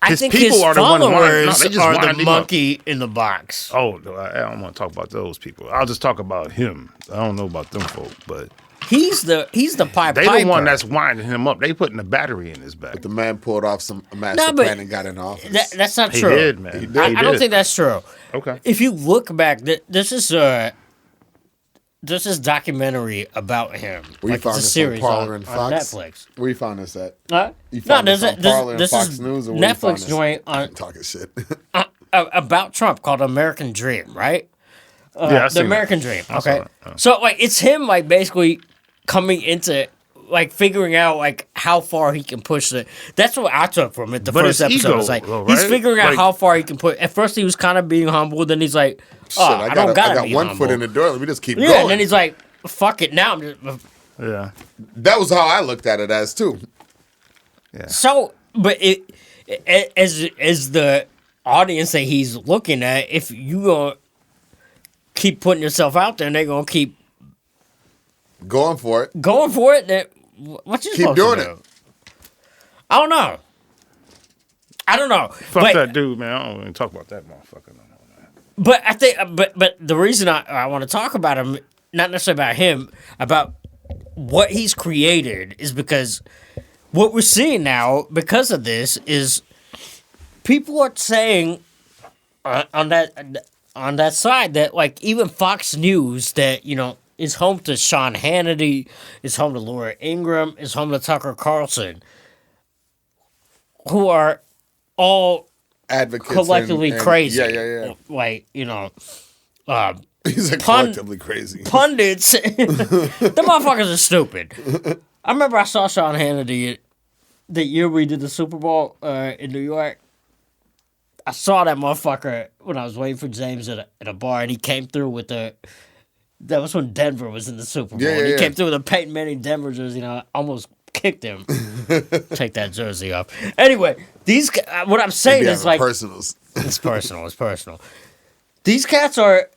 I
His
think
people
his
are the one winding- no,
followers
they just
are
wind
the
him up.
monkey in the box.
Oh, no, I don't want to talk about those people. I'll just talk about him. I don't know about them folk, but
He's the Pied
they
Piper.
the one that's winding him up. They putting the battery in his back.
The man pulled off a master
No, but
plan and got in office.
That's not
He
true.
did, man. He
I don't
did.
think that's true.
Okay.
If you look back, this is documentary about him.
Where you
Like,
found
it's a
this
series
on Parler
on,
and
on
Fox?
Netflix.
Where you found this at?
Huh?
You
No,
found
there's
this
a,
on Parler and
this
Fox
is
News, or where you found
Netflix
this?
joint on
Talking shit.
about Trump called American Dream, right?
Yeah, I
The
seen
American
that.
Dream.
I saw
Okay,
that.
so like it's him like basically coming into like figuring out like how far he can push it. That's what I took from it. The
But
first
it's
episode
ego,
was like
though,
he's
right?
figuring out
Like-
how far he can put. At first he was kind of being humble, then he's like, "Oh,
Shit,
I don't gotta
I got
be
one
humble."
foot in the door. Let me just keep
Yeah,
going.
and then he's like, "Fuck it, now I'm just."
Yeah.
That was how I looked at it as too.
So, but as the audience that he's looking at, if you gonna keep putting yourself out there, and they're gonna keep
Going for it.
going for it, then what you
Keep
supposed
doing
to do?
it.
I don't know.
Fuck
but,
that dude, man. I don't even talk about that motherfucker no more, man.
But I think, but the reason I want to talk about him not necessarily about him, about what he's created is because what we're seeing now because of this is people are saying on that side that like even Fox News that is home to Sean Hannity, is home to Laura Ingraham, is home to Tucker Carlson, who are all
advocates
collectively
and
crazy.
Yeah.
Like
He's like collectively crazy.
Pundits, the motherfuckers are stupid. I remember I saw Sean Hannity the year we did the Super Bowl in New York. I saw that motherfucker when I was waiting for James at a bar, and he came through with that was when Denver was in the Super Bowl.
Yeah.
He came through with a Peyton Manning Denver jersey, I almost kicked him. Take that jersey off. Anyway, what I'm saying is like
personals.
It's personal. These cats are,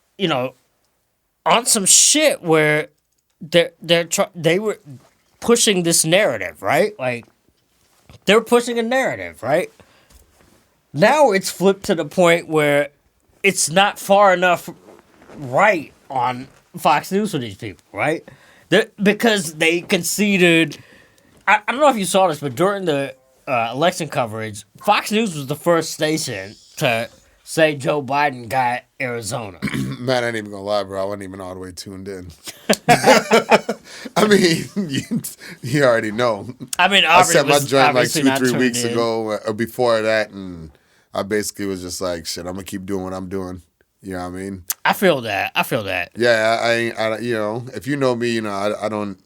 on some shit where they were pushing this narrative, right? Like they were pushing a narrative, right? Now it's flipped to the point where it's not far enough right on Fox News for these people, right? Because they conceded. I don't know if you saw this, but during the election coverage, Fox News was the first station to say Joe Biden got Arizona.
Man, I ain't even gonna lie, bro. I wasn't even all the way tuned in. I mean, you already know.
I mean,
I set my joint like 2-3 weeks
in.
ago or before that, and I basically was just like, shit, I'm gonna keep doing what I'm doing. You know what I mean?
I feel that.
Yeah, I if you know me, I'm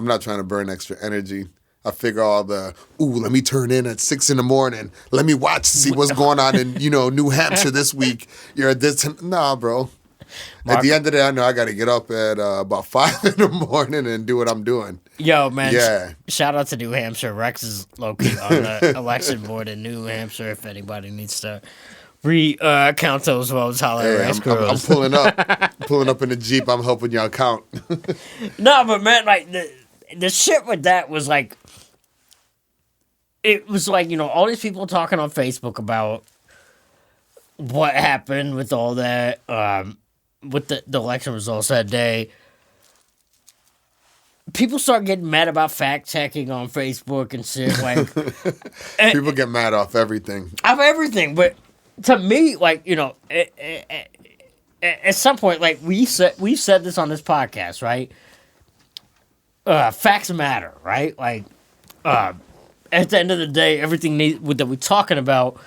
not trying to burn extra energy. I figure all let me turn in at 6 a.m. Let me watch, see what's going on in, New Hampshire this week. Nah, bro. At the end of the day, I know I got to get up at about 5 a.m. and do what I'm doing.
Yo, man.
Yeah.
Shout out to New Hampshire. Rex is low-key on the election board in New Hampshire if anybody needs to count those votes. Holler at Rex Cruz.
I'm pulling up in the Jeep. I'm helping y'all count.
No, but man, like the shit with that was like, it was like, all these people talking on Facebook about what happened with all that, with the election results that day. People start getting mad about fact checking on Facebook and shit. Like,
people get mad off everything.
But to me, like, at some point, like we've said this on this podcast, right? Facts matter, right? Like, at the end of the day, everything that we're talking about,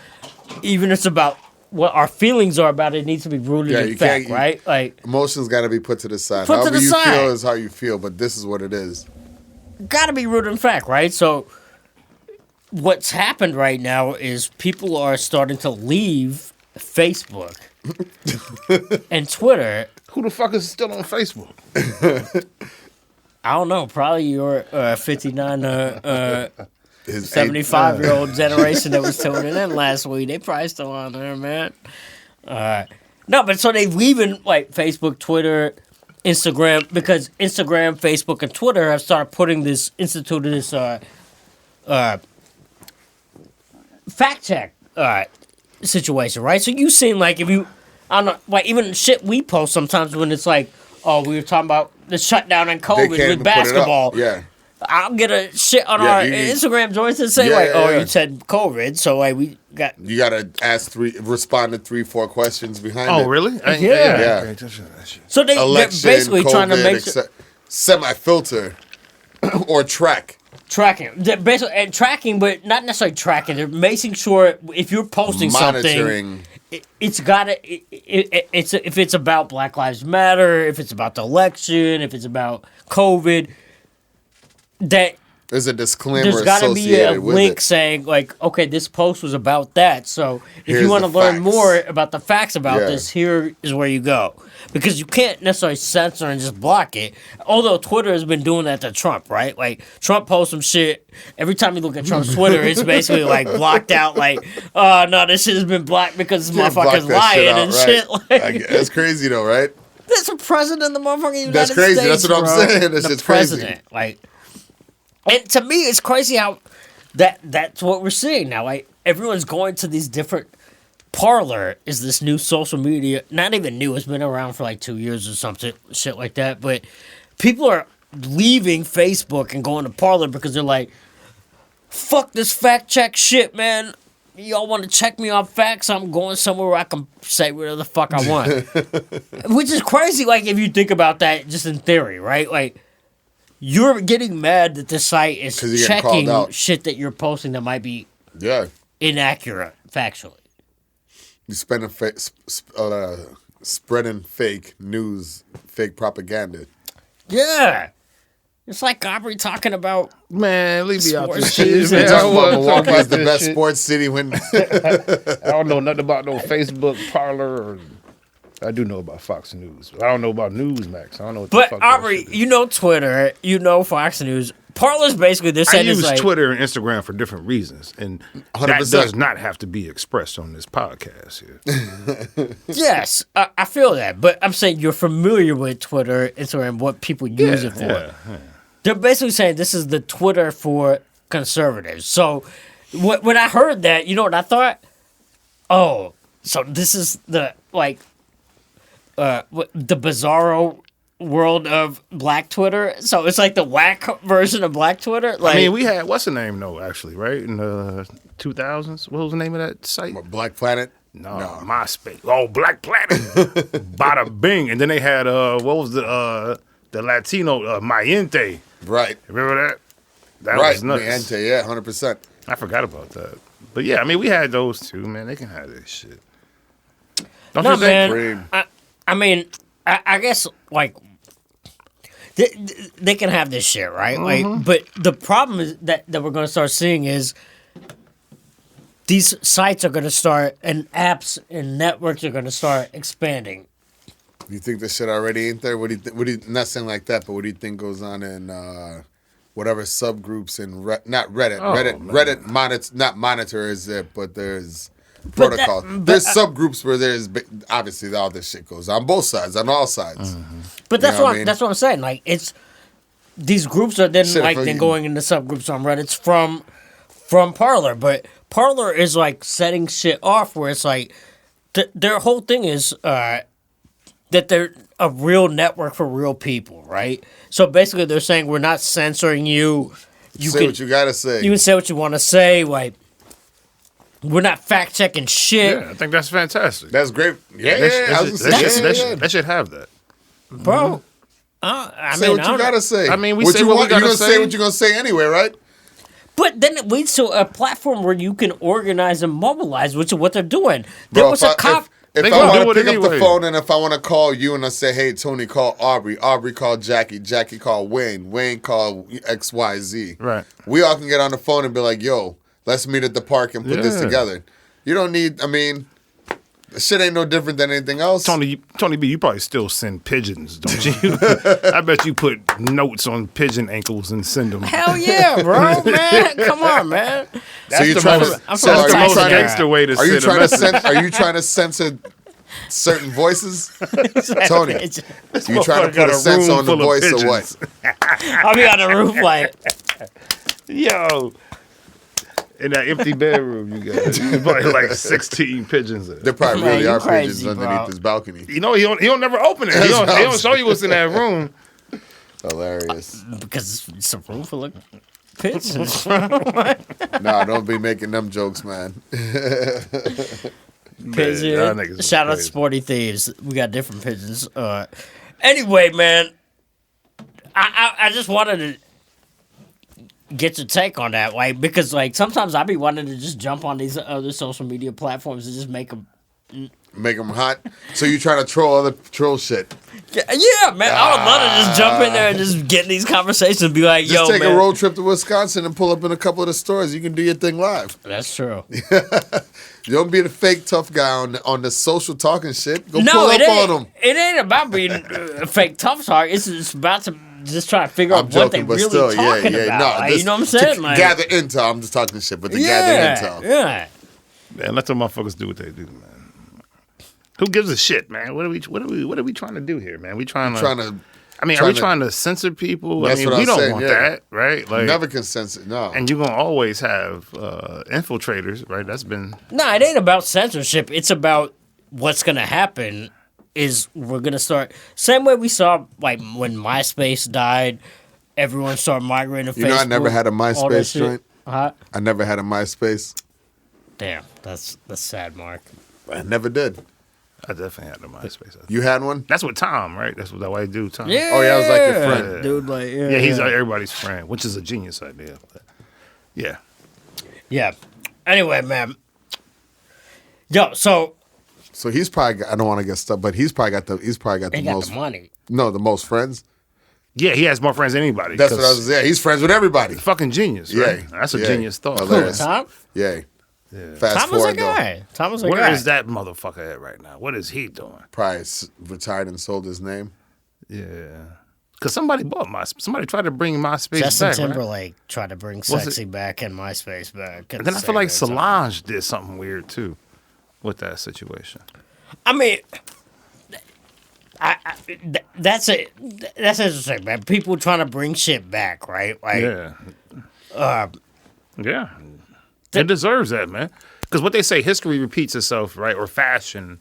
even if it's about what our feelings are about it, needs to be rooted in fact, right? Like,
emotions got to be put to the side. However you feel is how you feel, but this is what it is.
Got to be rooted in fact, right? So, what's happened right now is people are starting to leave Facebook and Twitter.
Who the fuck is still on Facebook?
I don't know. Probably your 59, 75-year-old generation that was tuning in last week. They probably still on there, man. No, but so they're leaving like Facebook, Twitter, Instagram, because Instagram, Facebook, and Twitter have started instituted this fact check situation, right? So you've seen like I don't know, like even shit we post sometimes when it's like, oh, we were talking about the shutdown and COVID with basketball.
Yeah.
I'll get a shit on our Instagram joints and say you said COVID, so like you
gotta respond to 3-4 questions behind it.
Oh, really?
Yeah.
So they're basically COVID, trying to make
semi-filter or tracking.
They're basically tracking, but not necessarily tracking. They're making sure if you're posting something, it's gotta. If it's about Black Lives Matter, if it's about the election, if it's about COVID. That
there's a disclaimer.
There's got to be a link saying like, okay, this post was about that. So if you want to learn more about the facts about this, here is where you go, because you can't necessarily censor and just block it. Although Twitter has been doing that to Trump, right? Like Trump posts some shit. Every time you look at Trump's Twitter, it's basically like blocked out. Like, oh no, this shit has been blocked because this motherfucker's lying and shit. Like,
that's crazy though, right?
That's a president of the motherfucking United
That's crazy.
States,
That's what I'm saying. That's just
president,
crazy.
Like. And to me, it's crazy how that's what we're seeing now. Like everyone's going to these different Parler is this new social media, not even new, it's been around for like 2 years or something, shit like that, but people are leaving Facebook and going to Parler because they're like, fuck this fact check shit, man. Y'all want to check me on facts? I'm going somewhere where I can say whatever the fuck I want. Which is crazy, like, if you think about that just in theory, right? Like, you're getting mad that the site is checking shit that you're posting that might be inaccurate, factually.
You spending spreading fake news, fake propaganda.
Yeah. It's like Aubrey talking about...
Man, leave me out this shit.
Milwaukee is the best sports city when...
I don't know nothing about no Facebook Parler or... I do know about Fox News. But I don't know about Newsmax. I don't know what the fuck.
But Aubrey, you know Twitter, you know Fox News. Parler's basically this.
I use Twitter and Instagram for different reasons, and 100%. That does not have to be expressed on this podcast here.
Yes, I feel that, but I'm saying you're familiar with Twitter, Instagram, what people use it for. Yeah. They're basically saying this is the Twitter for conservatives. So when I heard that, you know what I thought? Oh, so this is the the bizarro world of Black Twitter. So it's like the whack version of Black Twitter. Like,
I mean, we had what's the name though? Actually, right in the 2000s. What was the name of that site?
Black Planet.
No, MySpace. Oh, Black Planet. Bada bing. And then they had what was the Latino Mayente.
Right.
Remember that? That
right.
was nuts.
Mayente, yeah, 100%.
I forgot about that. But yeah, I mean, we had those too, man. They can have this shit. Don't you think?
Man, I mean, I guess like they can have this shit, right?
Mm-hmm.
Like, but the problem is that we're going to start seeing is these sites are going to start, and apps and networks are going to start expanding.
You think this shit already ain't there? What do you not saying like that, but what do you think goes on in whatever subgroups in not Reddit? Reddit not monitors it, but there's protocol. There's subgroups where there's obviously all this shit goes on both sides, on all sides.
Mm-hmm.
But that's what I'm saying. Like, it's these groups are then then going into subgroups on Reddit from Parler, but Parler is like setting shit off where it's like their whole thing is that they're a real network for real people, right? So basically, they're saying we're not censoring you. You
say what you gotta say.
You can say what you want to say, like. We're not fact checking shit.
Yeah, I think that's fantastic.
That's great. Yeah,
that should have that,
bro.
Say what you gotta say.
I mean, we say what we gotta say.
Say what you're gonna say anyway, right?
But then it leads to a platform where you can organize and mobilize, which is what they're doing. There was a cop.
If I want to pick up the phone and if I want to call you and I say, hey, Tony, call Aubrey. Aubrey call Jackie. Jackie call Wayne. Wayne call XYZ.
Right.
We all can get on the phone and be like, yo, let's meet at the park and put this together. You don't need, I mean, shit ain't no different than anything else.
Tony B, you probably still send pigeons, don't you? I bet you put notes on pigeon ankles and send them.
Hell yeah, bro, man. Come on, man.
So you're trying to,
that's the most gangster way to send a message.
Are you trying to censor certain voices? Tony, you trying to put a sense on the voice or what?
I'll be on the roof like,
yo. In that empty bedroom, you got probably like 16 pigeons there.
There probably really are pigeons underneath this balcony.
You know, he don't never open it. He don't show you what's in that room.
Hilarious.
Because it's a room full of pigeons.
Nah, don't be making them jokes, man.
Pigeon. Shout out to Sporty Thieves. We got different pigeons. Anyway, man, I just wanted to get your take on that, like, because like sometimes I be wanting to just jump on these other social media platforms and just make them
hot. So you trying to troll shit?
Yeah, man. I would love to just jump in there and just get in these conversations and be like,
just take a road trip to Wisconsin and pull up in a couple of the stores. You can do your thing live.
That's true.
Don't be the fake tough guy on the social talking shit. Go pull up on them.
It ain't about being a fake tough talk. It's about to just try to figure out what they really talking about. No, like, you know what I'm saying? Like,
gather intel. I'm just talking shit, but gather intel.
Yeah.
Man, let the motherfuckers do what they do, man. Who gives a shit, man? What are we trying to do here, man? We trying to. I mean, are we trying to censor people?
That's
I mean,
what
we
I'm
don't
saying,
want
yeah.
that, right? Like,
never can censor. No.
and you're gonna always have infiltrators, right? That's been
No, it ain't about censorship. It's about what's gonna happen. Is we're gonna start same way we saw like when MySpace died. Everyone started migrating to Facebook.
You know, I never had a
all that
MySpace
shit.
joint.
Huh?
I never had a MySpace.
Damn, that's sad, Mark.
I never did.
I definitely had the MySpace.
You had one?
That's what Tom, right? That's what that white dude, Tom.
Yeah.
Oh, yeah, I was like your friend.
Dude, like, yeah.
Yeah, he's like everybody's friend, which is a genius idea. But yeah.
Yeah. Anyway, man. Yo, so
So he's probably got, I don't want to get stuck, but he's probably got the
he got
most
the money.
No, the most friends.
Yeah, he has more friends than anybody.
That's what I was saying. He's friends with everybody.
Fucking genius, right?
Yeah.
That's a
Yeah.
genius thought.
Hilarious.
Tom?
Yeah. Fast
Tom was a
forward though.
guy. Tom was a
Where
guy.
is that motherfucker at right now? What is he doing?
Probably retired and sold his name.
Yeah. Because somebody bought somebody tried to bring MySpace
Justin
back, right?
Timberlake tried to bring sexy back and MySpace back.
And then I feel like Solange did something weird too with that situation.
I mean, that's interesting, man. People trying to bring shit back, right? Like,
Yeah. Yeah. It deserves that, man. Because what they say, history repeats itself, right? Or fashion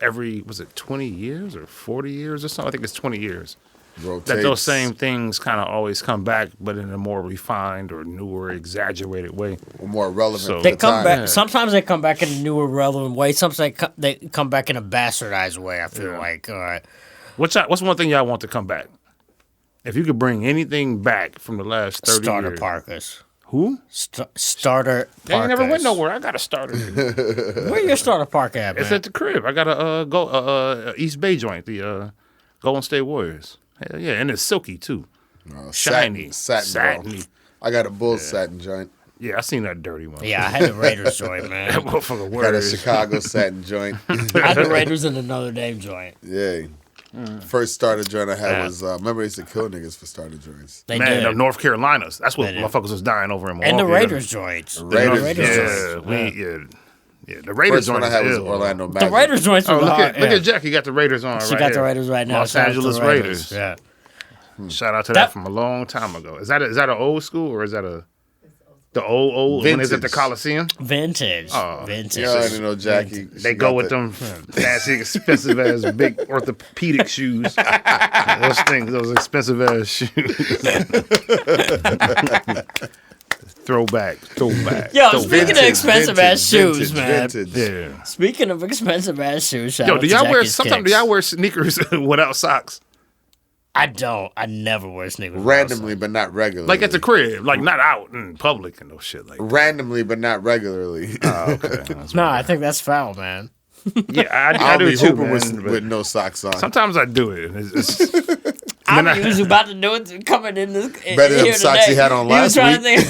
every, was it 20 years or 40 years or something? I think it's 20 years.
Rotates.
That those same things kind of always come back, but in a more refined or newer, exaggerated way.
Or more relevant.
So-
at
they
the
come
time.
back. Sometimes they come back in a newer, relevant way. Sometimes they come back in a bastardized way. I feel like, all right.
What's one thing y'all want to come back? If you could bring anything back from the last 30
Starter
years.
Parkas.
Who?
Starter
They ain't never went
Parkas.
nowhere. I got a starter.
Where your starter parka at, man?
It's at the crib. I got a East Bay joint, the Golden State Warriors. Hell yeah, and it's silky too. Shiny.
Satin, bro.
Satiny.
I got a Bulls satin joint.
Yeah, I seen that dirty one.
Yeah, I had the Raiders joint,
That
man.
motherfucker
Got a
Warriors.
Chicago satin joint.
I had the Raiders in the Notre Dame joint.
Yeah. First starter joint I had was, remember they used to kill niggas for starter joints.
They
Man,
did.
of North Carolinas. That's what
They did.
motherfuckers was dying over in Milwaukee.
And the Raiders joints.
The Raiders
Yeah, yeah. The Raiders
First one
joint
I had
is
was
ill.
Orlando
The
Magic.
Raiders joints
Oh,
were
look
hard.
at Jack. He got the Raiders on
She
right
got
here.
the Raiders right now.
Los
Shout out to the
Angeles Raiders.
Yeah.
Shout out to
That-
that from a long time ago. Is that an old school or is that the old when is at the
Vintage.
Coliseum?
Vintage.
Oh,
Vintage.
You already know Jackie.
They go with them fancy, expensive ass big orthopedic shoes. Those expensive ass shoes. Throwback.
Yo, speaking of expensive ass shoes,
vintage,
man.
Vintage.
Yeah.
Speaking of expensive ass shoes, shout
Yo,
out
do
to
y'all wear
Jackie's
sometimes?
Kicks.
Do y'all wear sneakers without socks?
I don't. I never wear sneakers.
Randomly, but not regularly.
Like at the crib, like not out in public and no shit like that.
Randomly, but not regularly.
Oh, okay.
No, I think that's foul, man.
Yeah, I
I'll
do
be
too,
hooping
man, but
with no socks on.
sometimes I do it. It's
I'm usually about to do it coming in this.
Better than
here
socks
today.
he had on
You was
last
trying to think-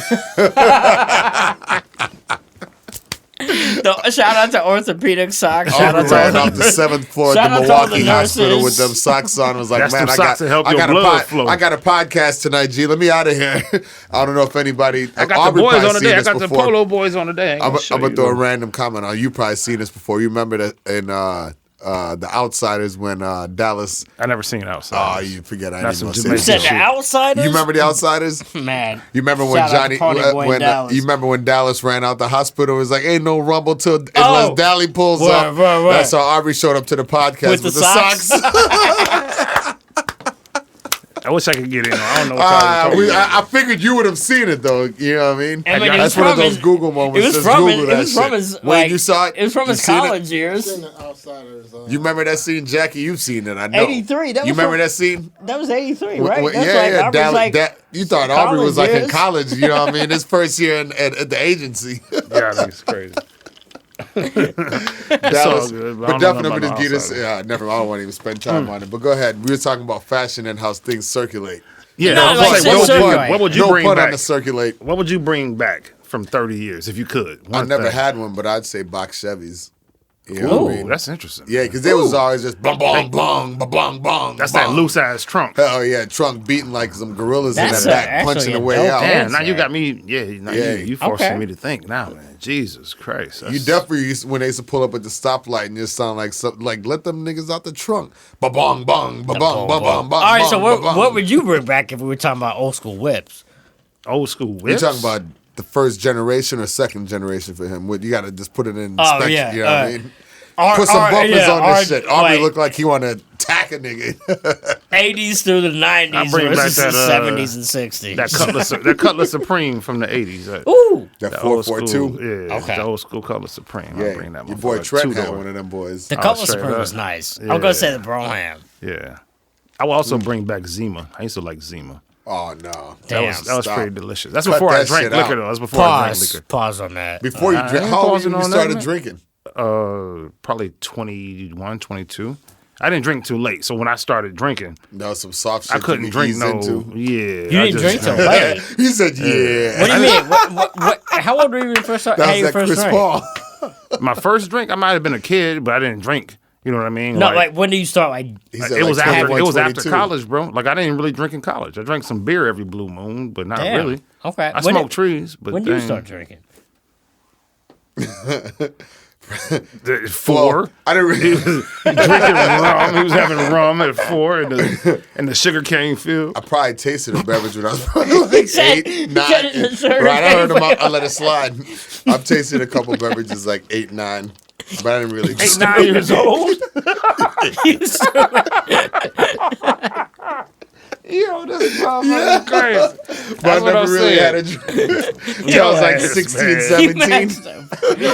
No, shout out to orthopedic socks. Shout out
Aubrey
to
ran
all
off the 7th floor
Shout
at
out
the
to all the
Milwaukee hospital
nurses.
with them socks on. Was like,
That's
man,
them
I
socks
got,
that help
I
your
got
blood
a
flow.
I got a podcast tonight, G. Let me out of here. I don't know if anybody.
I got
Aubrey
the boys
probably
on the
seen
day. I
this
got the
before.
polo boys on the day.
I'm gonna throw a random comment on. You probably seen this before. You remember that in The Outsiders when Dallas.
I never seen it outside.
Oh, you forget I
That's
didn't
some
say
You
Jamaican
said
this
the
shit.
shit.
outsiders.
You remember The Outsiders?
Man.
You remember when
Shout out to
Johnny
Pony Boy in
when
Dallas.
you remember when Dallas ran out the hospital? It was like ain't no rumble till unless
Oh.
Dally pulls
Word,
up.
word, word.
That's how Aubrey showed up to the podcast
With
with,
the
the
socks?
socks.
I wish I could get in. I don't know what y'all talking about.
I figured you would have seen it though. You know what I mean?
I mean, it
That's
was
one of
from
those
his-
Google moments.
It was
Just
from
Google
his.
that
It was from
shit.
his.
Wait,
Like,
you saw it?
It was from
You
his
seen it?
college years.
In the Outsiders.
You remember that scene, Jackie? You've seen it. I know.
83, that
You
was
remember
from-
that scene?
That was 83, right?
Well,
That's
yeah,
like,
yeah.
I was like,
You thought Aubrey was like in
years.
college. You know what I mean? His first year at the agency.
Yeah, I think it's crazy.
Dallas,
good, but I
but
don't
definitely
know
just
about
get
the
us. Yeah, never. I don't want to even spend time on it. But go ahead. We were talking about fashion and how things circulate.
Yeah,
No,
I was
like,
like,
censor-
what would you
no
bring
pun on
back?
the circulate.
What would you bring back from 30 years if you could?
I
One
never
thing.
had one, but I'd say box Chevys. You know what I
Ooh,
mean?
that's interesting.
Yeah, because they was always just bong, bong, bong, bong, bong.
That's that loose ass trunk.
Hell yeah, trunk beating like some gorillas in
That's
the back,
actually
punching
a
the way
dope
out.
dance.
Damn, now you
right.
got me. Yeah, now
Yeah.
you forcing
Okay.
me to think now, man. Jesus Christ.
You definitely used, when they used to pull up at the stoplight and just sound like something like let them niggas out the trunk. Ba bong bong, ba bong, ba bong, bong.
All right, so
bong, ba,
what
bong.
would you bring back if we were talking about old school whips?
old school
You
whips.
talking about the first generation or second generation for him? You got to just put it in
Oh,
inspection.
yeah,
You know what I mean?
Or-
Put some
or-
bumpers
yeah,
on this
or,
shit. Aubrey
like-
looked like he want to attack a nigga.
80s through the 90s
bring back
versus the
that,
70s and 60s.
that Cutlass Supreme from the 80s.
Ooh.
That
The old
442.
school, yeah,
Okay.
the old school Cutlass Supreme. I'll
Yeah,
bring that
your
motherfucker.
boy Trent had
two-door.
one of them boys.
The Cutlass
straight
Supreme
up.
was nice. I was
Yeah.
going to say the Broham.
Yeah. I will also bring back Zima. I used to like Zima.
Oh no!
Damn.
That was
Stop.
pretty delicious. That's
Cut
before I
that
drank
shit
liquor,
out.
though. That's before I drank
Pause.
liquor.
Pause on that.
Before you
I
drink,
ain't
how old
pausing
you
on that,
started
man.
drinking?
Probably 21, 22. I didn't drink too late, so when I started drinking,
That was some soft shit.
I couldn't
to
drink
ease
no.
into.
Yeah,
You didn't drink till late.
He said, "Yeah."
What do you mean? What, how old were you when you first started?
That
how
was
you
that
first
Chris
drank?
Paul.
My first drink, I might have been a kid, but I didn't drink. You know what I mean?
No, like when did you start? Like,
He said
it was
like
after
21,
it was after
22.
college, bro. Like I didn't really drink in college. I drank some beer every blue moon, but not
damn.
really.
Okay.
I
When
smoked
did-
trees, but
When did you
then-
start drinking?
Four.
Well, I didn't really.
Drinking rum. He was having rum at 4 in the sugar cane field.
I probably tasted a beverage when I was probably like
said-
8, 9.
he said it's a sugar
Right, I heard
cane
him. I let it slide. I've tasted a couple beverages like 8, 9, but I didn't really.
8, 9 years old. Yo, this motherfucker crazy.
But I
That's what
never
I'm
really
saying.
had a drink. Until I was like
ass,
16,
man.
17.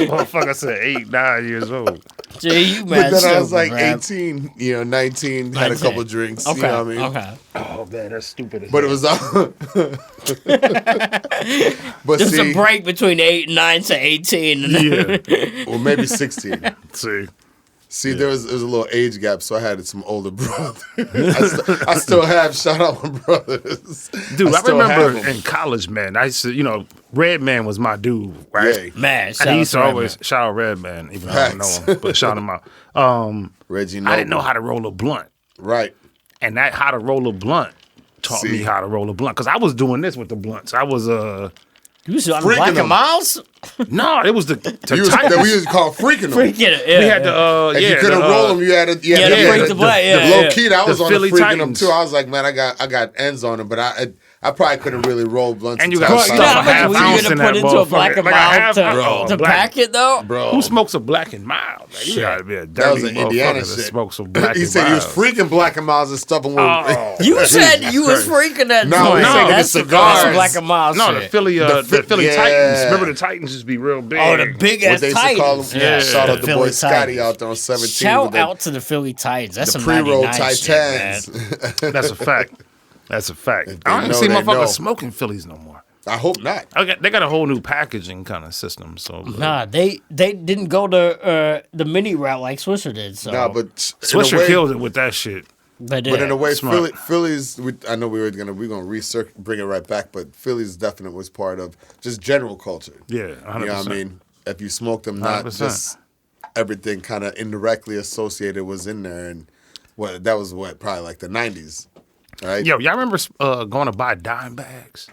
Motherfucker said 8, 9 years old.
Gee, you
But
mad
then I was
stupid,
like
man.
18, 19, had a
19.
couple drinks.
Okay.
You know what I mean?
Okay.
Oh man, that's stupid. As
But it was but
There's
see,
a break between 8 and 9 to 18. And
yeah.
well, maybe 16.
See,
There was a little age gap, so I had some older brothers. I still have shout out my brothers.
dude, I
still have
remember
'em.
in college, man. I used to, Red Man was my dude, right?
Yeah.
Man,
And
shout
he
out
used to
Red
always
Man.
shout out Red Man, even though I don't
Facts.
know him, but shout him out.
Reggie
I
Noble.
didn't know how to roll a blunt,
Right.
and that how to roll a blunt taught
See.
me how to roll a blunt because I was doing this with the blunts. I was
You was on
Freaking
Black
them.
and Miles?
no, it was the
You was,
Titans.
that we used to call freaking them.
Freaking it. Yeah,
We had the
If
yeah,
you couldn't
the,
roll them, you had to
Yeah, the freak
the-
the black.
the
Yeah,
Low
yeah.
key, I was
The
on
Philly
the freaking them
Titans.
too. I was like, man, I got ends on them, but I probably couldn't really roll blunts.
And you
until
got
I
Bro, you
stuff
know
a
how much
half
weed
ounce
you
in
gonna
that
put into a Black
motherfucker.
and
Like a
Miles
half-
to
black-
pack it, though?
bro.
Who smokes a Black and Mild? Man, you gotta be a dirty
That was an Indiana
motherfucker that
shit.
smokes a Black
He
and
said he was
Mild.
freaking Black and Miles and stuff. And
Oh.
You said you was
Christ.
freaking that
No,
joint.
we
said
That's
the
the That's
cigars.
Black and Miles
No,
shit.
the Philly
yeah.
Titans. Remember the Titans used to be real big.
Oh, the big
what
ass
they used to call
Titans.
them.
Yeah.
Shout out the
Philly
boy Scotty
Titans.
out there on 17.
Shout
with the-
out to the Philly Titans. That's
the
some
pre-roll
99 shit, man.
Titans.
That's a fact. That's a fact.
they
I don't
know,
see
they
motherfuckers
know.
smoking Phillies no more.
I hope not.
They got a whole new packaging kind of system. So
Nah, they didn't go to the mini route like Swisher did. So
Nah, but
Swisher killed it with that shit.
But
in a way,
Smart.
Phillies. I know we're gonna bring it right back, but Phillies definitely was part of just general culture.
Yeah, 100%.
You know what I mean? If you smoked them, not
100%.
just everything kind of indirectly associated was in there, and that was probably like the 90s, right?
Yo, y'all remember going to buy dime bags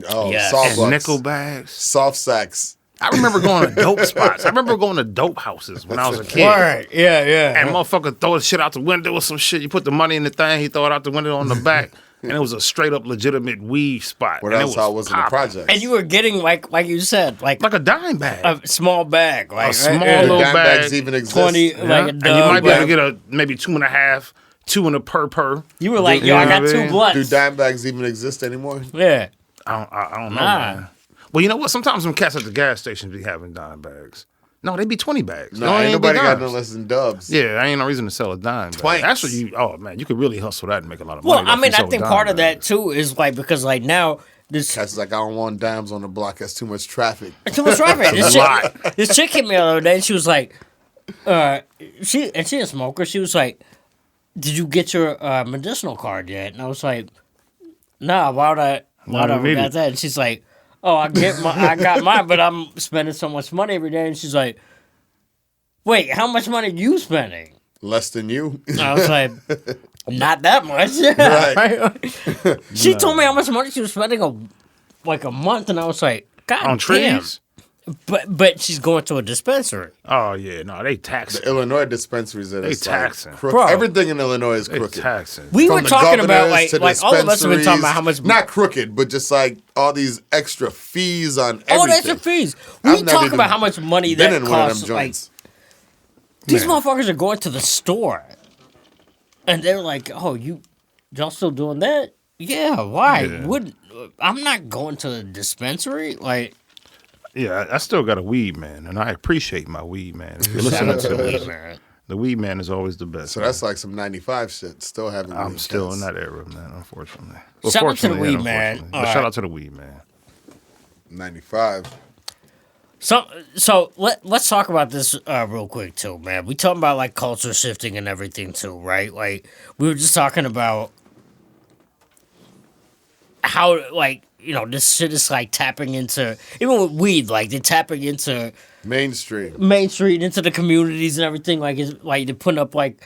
Oh,
Yes.
soft
and
bucks,
nickel bags?
soft sacks.
I remember going to dope spots. I remember going to dope houses when I was a kid.
Word. Yeah.
And motherfucker throw the shit out the window or some shit. You put the money in the thing, he throw it out the window on the back. And it was a straight up legitimate weed spot.
What
and
else? How it was in the
popping.
project?
And you were getting like you said, like
Like a dime bag.
a small bag, like
A small
right?
little
dime
bag,
bags even exist.
20
Yeah.
like a
And
dub,
you might be able to
like-
get maybe 2.5, 2 in a per.
You were like,
You
yo,
know
I
what
got
I
2
mean?
blunts.
Do dime bags even exist anymore?
Yeah.
I don't know,
Nah.
man. Well, you know what? Sometimes them cats at the gas stations be having dime bags. No, they be 20 bags.
No,
They
ain't
be
nobody got
dimes.
no less than dubs.
Yeah, I ain't no reason to sell a dime bag.
Twanks.
That's what you. Oh man, you could really hustle that and make a lot of
Well,
money.
I
if you
mean, I
sold
think
dime
part of that
bags.
too is like because like now this
Cats like, I don't want dimes on the block. That's too much traffic.
too much traffic.
It's a lot.
This chick hit me the other day and she was like, she a smoker. She was like, "Did you get your medicinal card yet?" And I was like, "Nah, why would I
need
got
it.
that?" And she's like, "Oh, I got mine, but I'm spending so much money every day." And she's like, Wait, how much money are you spending?
Less than you.
I was like, not that much.
Right.
She told me how much money she was spending a month, and I was like, God
On
damn.
trees?
But she's going to a dispensary.
Oh, yeah. No, they taxing.
The Illinois dispensaries are
They taxing.
Bro.
Everything in Illinois is
They
crooked.
taxing.
We
From
were
the
talking about
governors to
like all of us have been talking about how much.
dispensaries. Not crooked, but just like all these extra fees on everything.
Oh, that's your fees. We
I've never
talk
even
about how much money
been
that
in one of
costs.
them
Like
joints.
these
Man.
motherfuckers are going to the store, and they're like, "Oh, y'all still doing that? Yeah. Why?
Yeah.
I'm not going to the dispensary? Like,
Yeah, I still got a weed man, and I appreciate my weed man. If you're
shout
listening
out
to
to the
this,
weed man.
the weed man is always the best.
So
man.
that's like some 95 shit. Still having
I'm
weed
still
cats.
in that era, man, unfortunately.
Shout out to the
Fortunately and
weed man.
unfortunately.
All
But shout
right.
out to the weed man.
95.
So let's talk about this real quick too, man. We talking about like culture shifting and everything too, right? Like we were just talking about how like this shit is like tapping into even with weed, like they're tapping into
Mainstream.
Main Street, into the communities and everything. Like it's like they're putting up like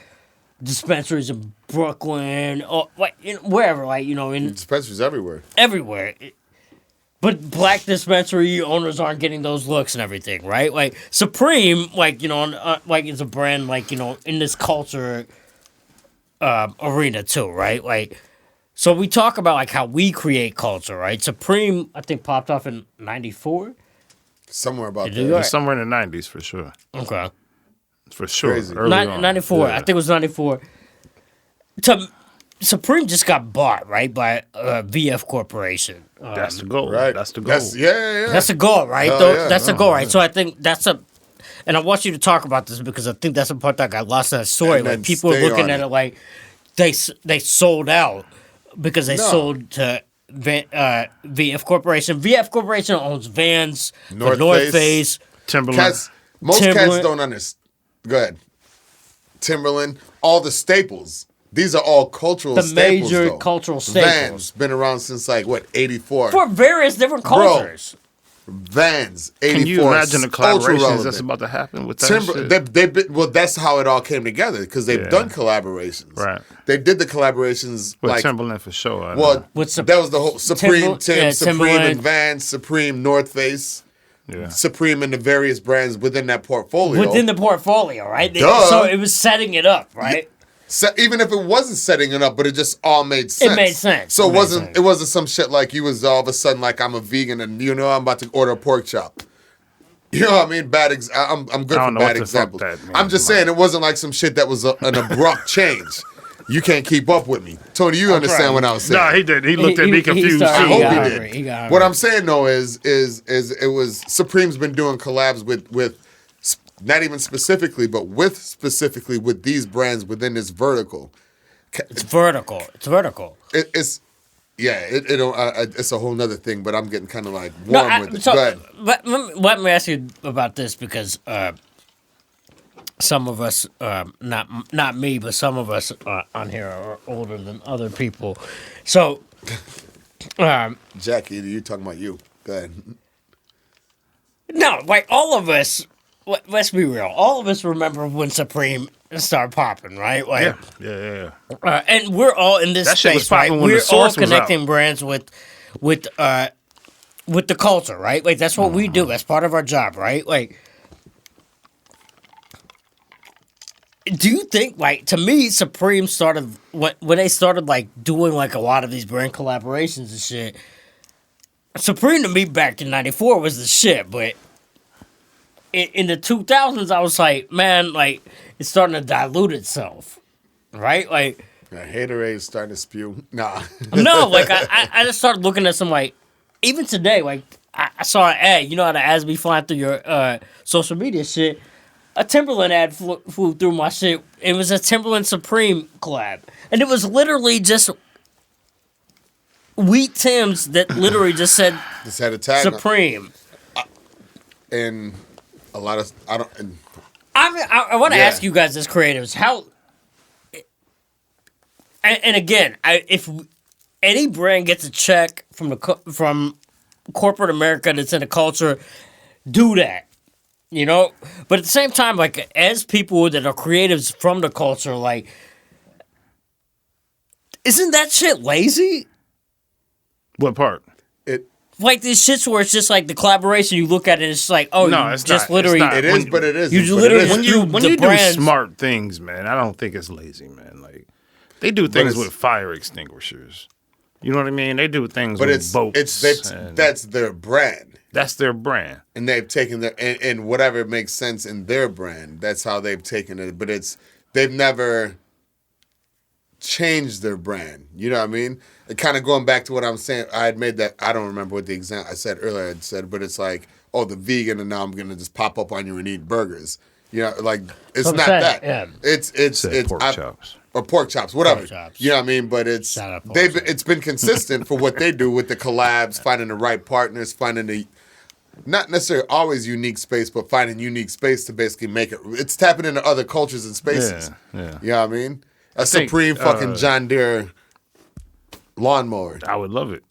dispensaries in Brooklyn or like wherever, like in
Dispensaries everywhere.
everywhere. But black dispensary owners aren't getting those looks and everything, right? Like Supreme, like like it's a brand, like in this culture arena too, right? Like, so we talk about like how we create culture, right? Supreme, I think, popped off in '94.
Somewhere about
Did you
that.
go-
It's somewhere in the 90s for sure.
Okay,
For sure.
Crazy.
Early on.
94.
Yeah.
I think it was '94. Supreme just got bought, right, by VF Corporation.
That's the goal.
Right.
That's the goal.
Yeah.
That's a goal, right?
Hell
Though
yeah.
that's a goal, right? So I think that's and I want you to talk about this because I think that's the part that got lost in that story.
And
Like
then
people are
stay
looking
on
at
it.
it like they sold out because they
No.
sold to VF Corporation. VF Corporation owns Vans,
North
the North
Face.
Face.
Timberland.
Most
Timberland.
cats don't understand. Go ahead. Timberland, all the staples. These are all cultural
The
staples.
major
though.
cultural staples.
Vans, been around since like, what, 84?
For various different
Bro,
cultures.
Vans, 84.
Can you imagine the
ultra
collaborations
relevant.
that's about to happen with that shit?
Well, that's how it all came together because they've
Yeah.
done collaborations.
Right.
They did the collaborations
With
like
Timberland for sure. I know.
well,
With
that was the whole Supreme, Supreme
Timberland.
and Vans, Supreme North Face,
Yeah.
Supreme and the various brands within that portfolio.
Within the portfolio, right?
Duh.
So it was setting it up, right?
Even if it wasn't setting it up, but it just all made sense.
made sense.
So
It made
wasn't
sense.
it wasn't some shit like you was all of a sudden like I'm a vegan and I'm about to order a pork chop. You know what I mean? I'm good
I
for
don't know
bad
what the fuck
examples.
that means,
I'm just
man.
saying it wasn't like some shit that was an abrupt change. You can't keep up with me, Tony. You understand what I was saying?
No, he did. He looked at me confused
started-
I
too.
hope
got
he
hungry.
did.
He got
What
hungry.
I'm saying though is it was Supreme's been doing collabs with not even specifically, but specifically with these brands within this vertical.
It's vertical. It's vertical.
It's a whole nother thing, but I'm getting kind of like warm with it.
So,
Go ahead.
let me ask you about this because some of us, not me, but some of us on here are older than other people. So,
Jackie, you talking about you? Go ahead.
no, like all of us. Let's be real. All of us remember when Supreme started popping, right? Like,
Yeah.
and we're all in this
That shit was
space, right?
popping when the
We're all
Source was
connecting
out.
brands with the culture, right? Like that's what we do. That's part of our job, right? Like, do you think, like, to me, Supreme started when they started like doing like a lot of these brand collaborations and shit. Supreme to me back in '94 was the shit, but in the 2000s, I was like, man, like it's starting to dilute itself, right? Like.
Haterade starting to spew. Nah.
No, like I just started looking at some like even today, like I saw an ad. You know how the ads be flying through your social media shit. A Timberland ad flew through my shit. It was a Timberland Supreme collab, and it was literally just wheat Tims that literally just said
Just had a tag.
Supreme.
And a lot of
I want to
Yeah.
ask you guys as creatives how. And again, if any brand gets a check from corporate America that's in the culture, do that. You know, but at the same time, like as people that are creatives from the culture, like, isn't that shit lazy?
What part?
Like these shits where it's just like the collaboration. You look at it, it's like, oh,
No,
you
it's
just
not.
literally.
It's not.
It is, but it is.
You literally
when you do
brands,
smart things, man, I don't think it's lazy, man. Like they do things with fire extinguishers. You know what I mean? They do things with boats.
That's their brand.
That's their brand.
And they've taken their and whatever makes sense in their brand. That's how they've taken it. But they've never changed their brand. You know what I mean? And kind of going back to what I'm saying, I had made that. I don't remember what the example I said earlier. I said, but it's like, oh, the vegan, and now I'm gonna just pop up on you and eat burgers. You know, like it's not that. Yeah. It's
pork chops.
Or pork chops, whatever.
Pork chops.
You know what I mean? But it's been consistent for what they do with the collabs, finding the right partners, finding the not necessarily always unique space, but finding unique space to basically make it. It's tapping into other cultures and spaces.
Yeah.
You know what I mean? A Supreme fucking John Deere lawnmower.
I would love it.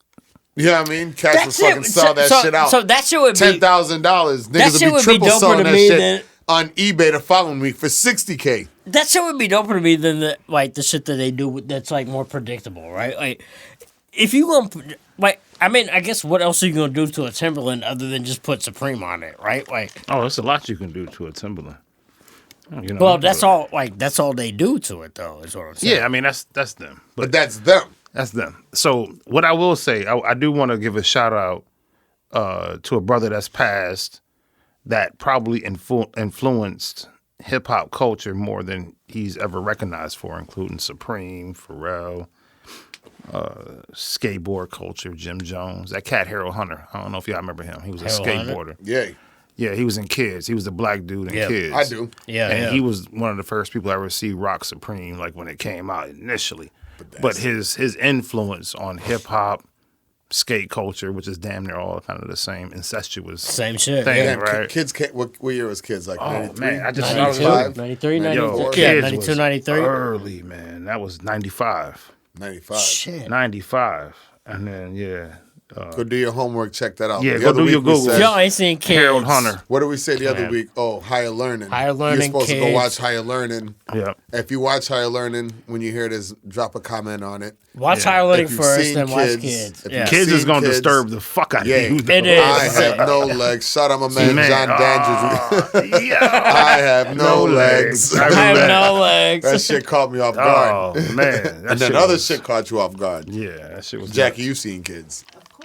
You know what I mean? Cats would fucking sell that shit out.
So that shit would be
$10,000. Niggas would be triple selling that shit on eBay the following week for $60K.
That shit would be doper to me than the shit that they do that's like more predictable, right? Like if you gonna I mean, I guess what else are you gonna do to a Timberland other than just put Supreme on it, right? Like,
oh, there's a lot you can do to a Timberland. You know,
well, that's all. Like, that's all they do to it, though. Is what I'm saying.
Yeah, I mean that's them.
But that's them.
That's them. So what I will say, I do want to give a shout out to a brother that's passed that probably influenced hip hop culture more than he's ever recognized for, including Supreme, Pharrell, skateboard culture, Jim Jones, that cat Harold Hunter. I don't know if y'all remember him. He was a skateboarder. Yeah, he was in Kids. He was the black dude in Kids.
I do.
And he was one of the first people I ever see rock Supreme, like when it came out initially. But his influence on hip hop, skate culture, which is damn near all kind of the same incestuous
same shit
thing, right?
Kids, what year was Kids? Like 93?
Man, I just
93, 92, 93.
Early, man. That was 95.
95.
Shit.
95. And then,
go do your homework. Check that out.
Yeah, go do your Google.
Y'all ain't seen Kids.
Harold Hunter.
What did we say the other week? Oh, Higher Learning.
Higher Learning.
You're supposed
Kids.
to go watch Higher Learning.
Yeah.
If you watch Higher Learning, when you hear this, drop a comment on it.
Watch Higher Learning first, then watch Kids.
Kids is going to disturb the fuck out of you.
It is.
I have no legs. Shout out my man John Dandridge. I have no legs.
I have no legs.
That shit caught me off guard.
Oh, man.
And then other shit caught you off guard.
Yeah, that shit was
Jackie, you seen Kids.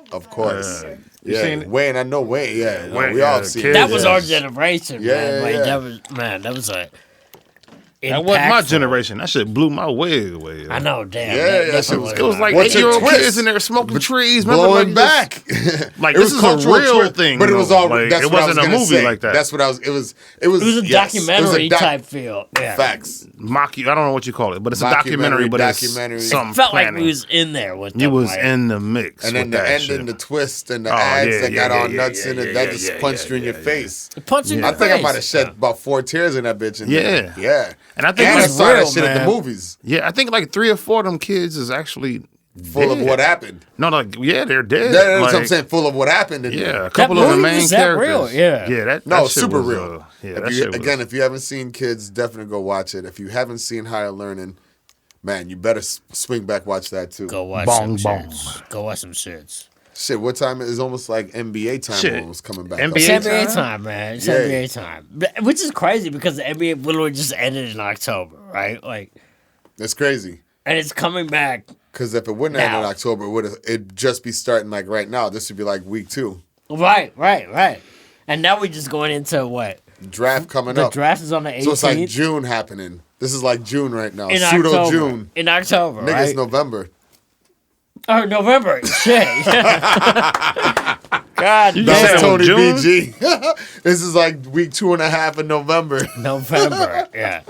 Of course.
You seen it?
Wayne, I know Wayne. Yeah, we all seen it.
That was our generation,
Yeah,
man. Like,
yeah.
that was a.
That wasn't my generation. That shit blew my way away.
I know, damn.
Yeah,
that
shit was.
It was like
What's
8-year-old
your twist?
kids in there smoking trees,
blowing back.
Like
It
this
was
is a
cultural
real
twist,
thing,
but it was all.
Like,
That's
it
what I
wasn't
was
a
gonna
movie
say.
like that.
That's what I was. It was
a documentary type feel. Yeah.
Facts.
I don't know what you call it, but it's a documentary. But it's some
it felt
planning.
like we was in there with them.
You was in the mix,
and then
with
the
that
ending,
shit.
the twist, and the ads that got all nuts in it. That just punched you in your face.
Punching
I think I might have shed about 4 tears in that bitch. Yeah.
And I think
I
it's
saw
real,
that shit at the
man.
movies.
Yeah, I think like 3 or 4 of them kids is actually
Full of what happened.
No, like they're dead.
That's
like,
what I'm saying. Full of what happened.
Yeah, a couple of the main characters.
Real? Yeah,
yeah.
That
shit
super
was,
real. If you haven't seen Kids, definitely go watch it. If you haven't seen Higher Learning, man, you better swing back watch that too.
Go watch
some
shits. Go watch some shits.
Shit, what time is almost like NBA time when it was coming back?
It's NBA time, man. It's NBA time, which is crazy because the NBA literally just ended in October, right? Like,
that's crazy.
And it's coming back.
Because if it wouldn't end in October, it'd just be starting like right now. This would be like week 2.
Right. And now we're just going into what?
Draft coming up.
The draft is on the 18th.
So it's like June happening. This is like June right now.
In
Pseudo
October.
June.
In October,
Nigga,
right?
it's November.
Oh, November. Shit. God damn.
That's Tony BG. This is like week 2.5 in November.
November, yeah.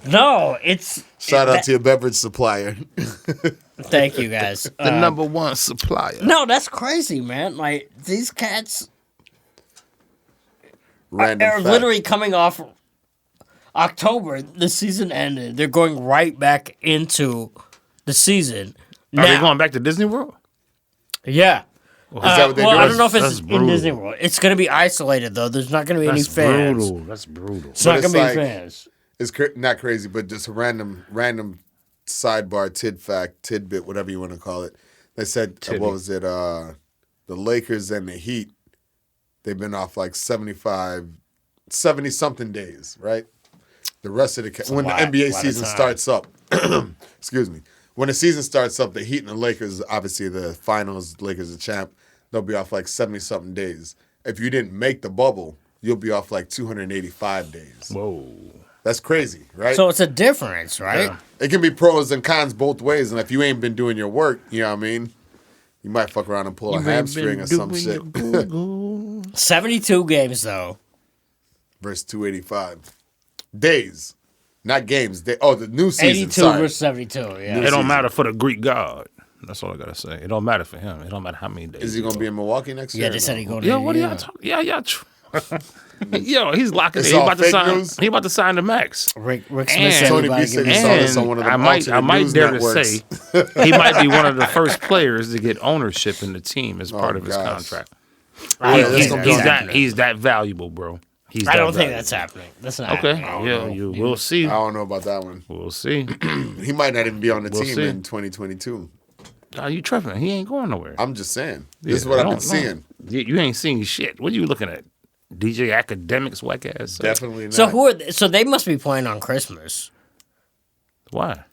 No, it's...
Shout out to your beverage supplier.
Thank you, guys.
The number 1 supplier.
No, that's crazy, man. Like, these cats
Random
are literally coming off October. The season ended. They're going right back into the season.
Are they going back to Disney World?
Yeah.
Is that what they do?
I don't know if it's
That's
in
brutal.
Disney World. It's going to be isolated, though. There's not going to be any fans.
That's brutal.
It's not
But
going to
it's
be
like-
fans.
It's not crazy, but just a random sidebar, tidbit, whatever you want to call it. They said, what was it? The Lakers and the Heat, they've been off like 70-something days, right? The rest of when the NBA season starts up, excuse me, when the season starts up, the Heat and the Lakers, obviously the finals, Lakers are champ, they'll be off like 70-something days. If you didn't make the bubble, you'll be off like 285 days.
Whoa.
That's crazy, right?
So it's a difference, right?
Yeah.
It can be pros and cons both ways, and if you ain't been doing your work, you know what I mean? You might fuck around and pull a hamstring or some shit.
72 games, though.
Versus 285. Days. Not games. The new season.
82
sorry.
versus 72, yeah.
It don't matter for the Greek god. That's all I gotta say. It don't matter for him. It don't matter how many days.
Is he going to be in Milwaukee next year?
Yeah, they said he going to
Yo, what are y'all talking? Yeah. Yo, he's locking.
It's
He
all
about to
fake
sign.
news?
He about to sign the max.
Rick
And
Smith said
Tony
everybody
B said
give
he
me-
saw this on one of the
I might
alternate news
dare
networks.
to say he might be one of the first players to get ownership in the team as part of his
gosh.
contract.
I don't
that's
think
gonna
that's
be
happening.
He's that valuable, bro. He's
I
that
don't think
valuable.
that's happening. That's not
Okay.
happening.
We'll see.
I don't know about that one.
We'll see.
He might not even be on the
We'll
team
see.
in 2022.
Are you tripping? He ain't going nowhere.
I'm just saying.
Yeah,
This is what I've
don't-
been seeing.
You ain't seeing shit. What are you looking at? DJ Academics, whack ass.
Definitely not.
So so they must be playing on Christmas.
Why?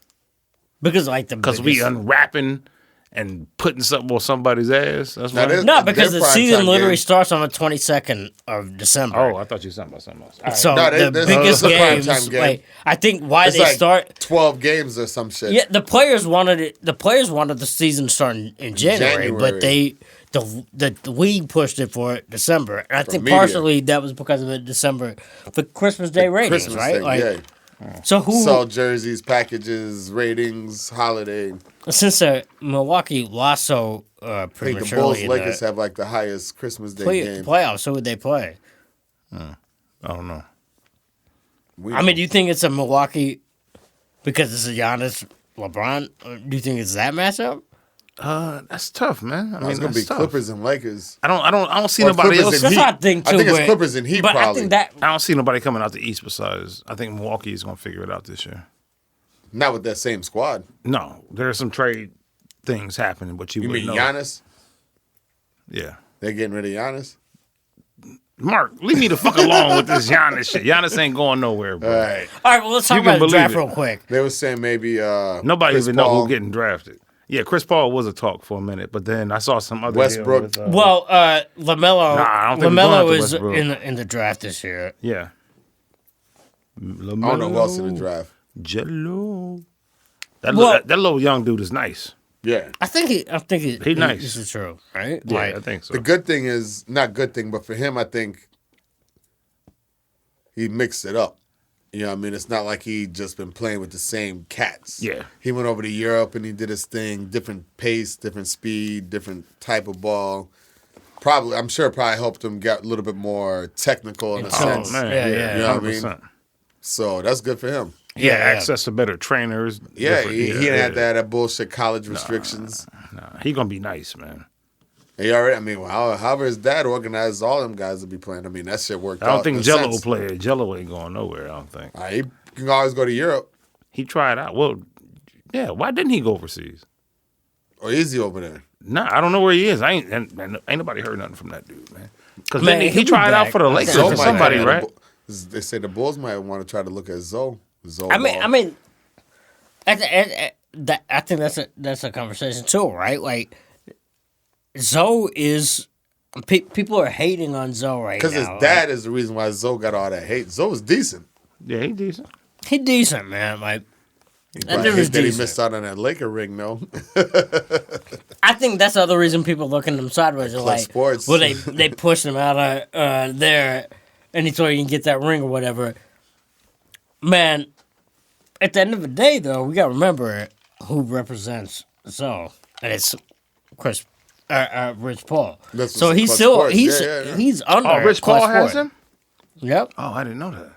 Because like the
Because we
biggest-
unwrapping and putting something on somebody's ass. That's
Now,
why.
this-
No, because the
Their
season
primetime
literally
game.
starts on the 22nd of December.
Oh, I thought you were talking about something else. All right.
So
No,
the
this
biggest
is a primetime
games,
game.
like I think why
It's
they
like
start.
12 games or some shit.
Yeah, the players wanted it. The players wanted the season to start in January, but
January.
the league pushed it for December, and I think
media.
partially that was because of the December, the Christmas Day ratings,
Christmas
right?
thing,
Like,
yeah.
so who
Sell jerseys, packages, ratings, holiday.
since Milwaukee lost so
I think the
prematurely
Bulls,
in
Lakers
the
have like the highest Christmas Day game.
playoffs, who would they play?
I don't know.
I mean, do you think it's a Milwaukee because it's a Giannis LeBron? Or do you think it's that matchup?
That's tough, man. I mean,
it's gonna
that's
be
tough.
Clippers and Lakers.
I don't see
Or
nobody
Clippers
else.
and
That's
Heat.
what I think too.
I think it's
but-
Clippers and Heat
but I
probably.
think that
I don't see nobody coming out the East besides. I think Milwaukee is gonna figure it out this year.
Not with that same squad.
No, there are some trade things happening, but you
You
would
mean
know.
Giannis?
Yeah.
They're getting rid of Giannis?
Mark, leave me the fuck alone with this Giannis shit. Giannis ain't going nowhere, bro.
All right.
All right, well, let's talk
You can
about the draft
believe it.
real quick.
They were saying maybe
Nobody
Chris
even know
Paul,
who's getting drafted. Yeah, Chris Paul was a talk for a minute, but then I saw some other deal
Westbrook.
with,
Well, LaMelo,
Nah, I don't think we're
LaMelo
going
is
to Westbrook.
in the draft this year.
yeah.
I don't know who else in the draft.
Jello. That,
Well-
that little young dude is nice.
Yeah.
I think
He nice.
This is true, right?
Yeah,
Like,
I think so.
The good thing is, not good thing, but for him, I think he mixed it up. You know what I mean? It's not like he just been playing with the same cats.
Yeah.
He went over to Europe and he did his thing, different pace, different speed, different type of ball. Probably, I'm sure it probably helped him get a little bit more technical in a
Oh,
sense.
man,
Yeah,
You know what I mean?
100%.
So that's good for him.
Yeah,
Yeah.
access to better trainers.
Yeah,
different-
he didn't have that bullshit college restrictions.
Nah, he gonna be nice, man.
He already, I mean, however his dad organized all them guys to be playing, I mean, that shit worked
I
out.
don't think
in a
Jello
sense.
will play it. Jello ain't going nowhere. I don't think
He can always go to Europe.
he tried out. Well, yeah. Why didn't he go overseas?
Or is he over there?
Nah, I don't know where he is. Ain't nobody heard nothing from that dude, man. Because
Man,
he
he'll be
tried out
back.
for the Lakers
Zoe
or
might
somebody,
have
right?
They say the Bulls might want to try to look at Zoe.
I mean, I think that's a conversation too, right? Like, Zoe is people are hating on Zoe right now.
because his dad is the reason why Zoe got all that hate. Zoe was decent.
Yeah, he decent.
He decent, man. Like, that
But
dude
he
is
that he
decent.
missed out on that Laker ring, though.
I think that's the other reason people looking at him sideways. Are
Clutch
like,
Sports.
well, they pushed him out of there, and he thought he can get that ring or whatever. Man, at the end of the day, though, we gotta remember who represents Zoe, and it's Rich Paul.
That's
So
what's
he's
Clutch
still
Sports.
he's
Yeah.
he's under.
Oh, Rich
Clutch
Paul has
Sports.
him?
Yep,
Oh, I didn't know that.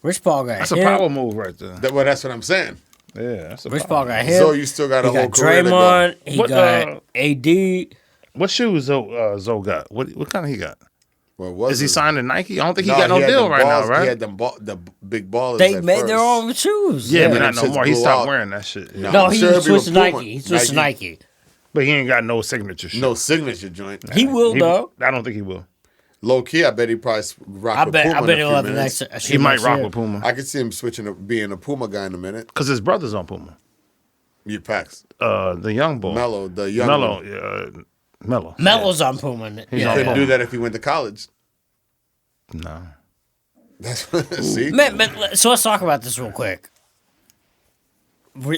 Rich Paul got
That's
him.
a power move right there.
Well, that's what I'm saying.
Yeah, that's a
Rich
power
Paul got
move.
him.
Zoe, you still got a
He
whole
got
career to go.
Draymond. He
What,
got AD.
What shoes Zoe got? What kind of he got?
Well, was
Is he
it?
signed to Nike? I don't think he
No,
got no
had
deal
them
right now,
balls-
right?
He had them the big ballers.
They
at
made
first.
their own shoes.
Yeah, but
them
not no
shits
more. He
blew
stopped
out.
wearing that shit. Yeah.
No,
I'm
he
sure if he
switched to
was Puma,
Nike. He switched to Nike.
But he ain't got no signature shit.
No signature joint.
He will, though.
I don't think he will.
Low key, I bet he probably rock
I
with
bet
Puma in a
he'll
few
have the
minutes.
next.
He might rock with Puma.
I could see him switching to being a Puma guy in a minute.
Because his brother's on Puma.
You packs.
The young boy.
Mello, the young
Mello.
one.
Mello.
Melo's on Puma.
He's
Yeah.
on
Couldn't
Puma.
do that if he went to college.
No.
That's see.
Man, so let's talk about this real quick.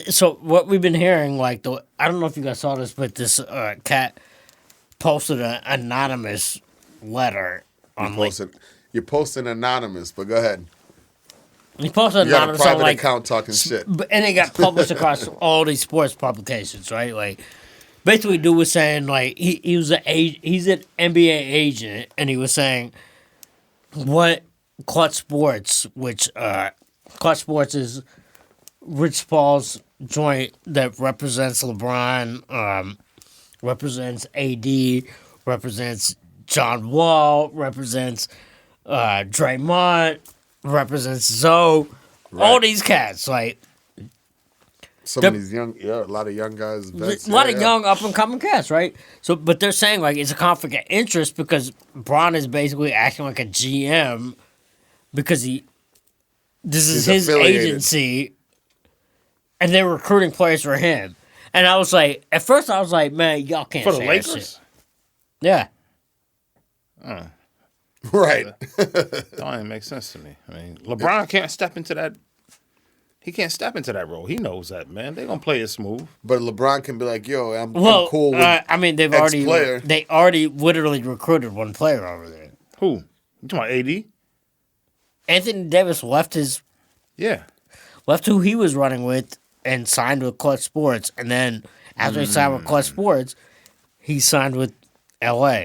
So what we've been hearing, like I don't know if you guys saw this, but this cat posted an anonymous letter on
You're posting anonymous, but go ahead.
he posted
You got a
anonymous on
private
like,
account talking shit.
and it got published across all these sports publications, right? Like basically, dude was saying like he's an NBA agent, and he was saying what Klutch Sports, which Klutch Sports is Rich Paul's joint that represents LeBron, represents AD, represents John Wall, represents Draymond, represents Zoe, all these cats, like
Some of these young, a lot of young guys. Vets,
a lot of young up and coming cats, right? So, but they're saying like it's a conflict of interest because Bron is basically acting like a GM because this is
He's
his
affiliated.
agency, and they're recruiting players for him. And I was like, at first I was like, man, y'all can't
For the
say that
Lakers?
shit. Yeah.
Right.
That don't even make sense to me. I mean, LeBron can't step into that. He can't step into that role. He knows that, man. They're going to play it smooth.
But LeBron can be like, yo, I'm
Well,
cool with
I mean, they
ex-player.
already literally recruited one player over there.
Who? You talking about AD?
Anthony Davis left
Yeah.
who he was running with and signed with Klutch Sports. And then after he signed with Klutch Sports, he signed with LA.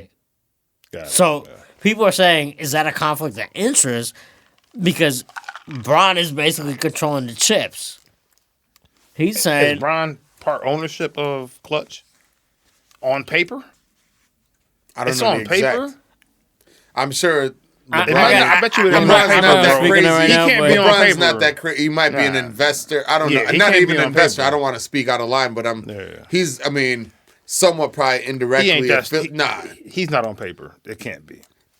Got it.
So people are saying, is that a conflict of interest? Because Bron is basically controlling the chips. He's
Is
saying,
Bron part ownership of Klutch? On paper?
I don't
It's
know
on
the exact.
paper?
I'm sure.
I
bet you it ain't
LeBron's
on
not
paper,
that
bro.
crazy.
Right
He
now,
can't
but-
be on
LeBron's
paper.
not that crazy. He might be an
Nah.
investor. I don't
Yeah,
know.
he
Not
can't
even
be
an
on
investor.
paper.
I don't want to speak out of line, but
Yeah.
he's, I mean, somewhat probably
He
indirectly.
ain't that.
Nah.
He's not on paper. It can't be.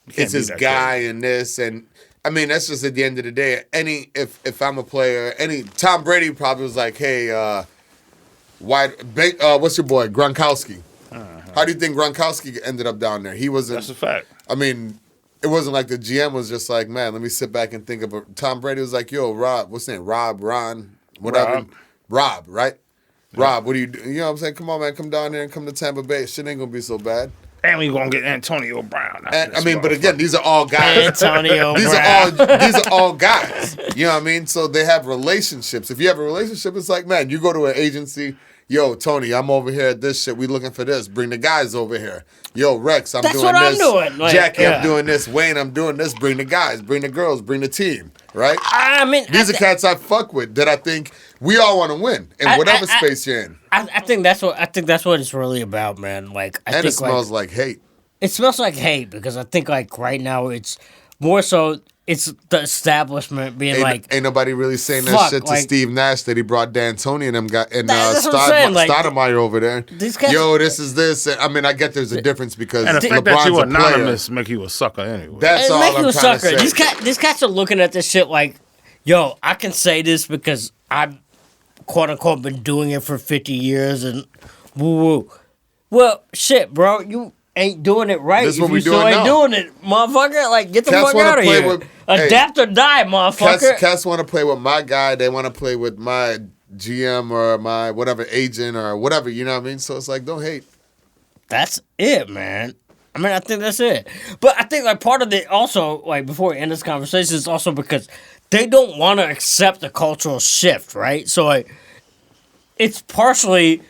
He can't
It's
be
his
that
guy
crazy.
and this and I mean that's just at the end of the day. If I'm a player, Tom Brady probably was like, hey, what's your boy Gronkowski? How do you think Gronkowski ended up down there? He wasn't.
That's a fact.
I mean, it wasn't like the GM was just like, man, let me sit back and think of it. Tom Brady was like, yo, Rob, what's his name? Ron, whatever. Rob, right? Yeah. Rob, what do you do? You know what I'm saying? Come on, man, come down there and come to Tampa Bay. Shit ain't gonna be so bad.
And we gonna get Antonio Brown.
And, I mean, but again, these are all guys.
Antonio
these
Brown.
are all guys. You know what I mean? So they have relationships. If you have a relationship, it's like, man, you go to an agency. Yo, Tony, I'm over here at this shit. We looking for this. Bring the guys over here. Yo, Rex, I'm
That's
doing
what I'm
this.
doing. Like,
Jackie,
yeah.
I'm doing this. Wayne, I'm doing this. Bring the guys. Bring the girls. Bring the team. Right?
I mean,
These are cats I fuck with that I think we all want to win in whatever space you're in.
I think that's what it's really about, man. Like, I
And
think
it smells like hate.
It smells like hate because I think like right now it's more so it's the establishment being like
Ain't nobody really saying that
fuck,
shit to
like-
Steve Nash that he brought D'Antoni and them guy and
That's what I'm saying, like,
Stoudemire over there.
these guys-
Yo, this is this. I mean, I get there's a difference because
And the fact that
LeBron's
you
a player.
anonymous make you a sucker anyway.
That's
it
all
make
I'm
you a
trying
sucker.
to say.
These cats are looking at this shit like, yo, I can say this because I've quote unquote been doing it for 50 years and woo woo. Well, shit, bro, you ain't doing it right.
This
if
what
you
we
still
doing
ain't
now.
doing it, motherfucker. Like, get the
Cats
fuck
wanna
out of
play
here.
with- hey.
Adapt or die, motherfucker.
Cats want to play with my guy. They want to play with my GM or my whatever agent or whatever. You know what I mean? So it's like, don't hate.
That's it, man. I mean, I think that's it. But I think like part of it also, like before we end this conversation, is also because they don't want to accept the cultural shift, right? So like, it's partially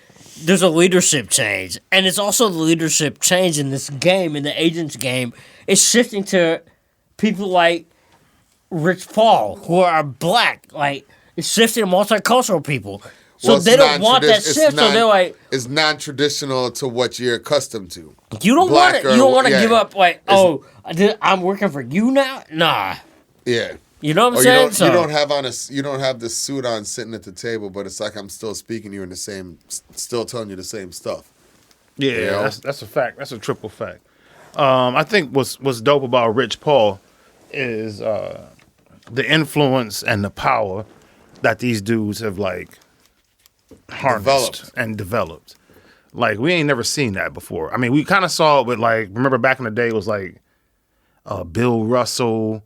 there's a leadership change, and it's also the leadership change in this game, in the agents game, is shifting to people like Rich Paul who are black. Like it's shifting to multicultural people. So
it's
they don't want that shift. So they're like,
it's non-traditional to what you're accustomed to.
you don't want it. You don't want to give up. Like,
It's-
I'm working for you now. Nah.
Yeah.
You know what I'm
Or
saying?
you don't have the suit on sitting at the table, but it's like I'm still speaking to you in the same, still telling you the same stuff.
Yeah,
You know?
that's a fact. That's a triple fact. I think what's dope about Rich Paul is the influence and the power that these dudes have like harnessed and developed. Like we ain't never seen that before. I mean, we kind of saw it with like, remember back in the day it was like Bill Russell,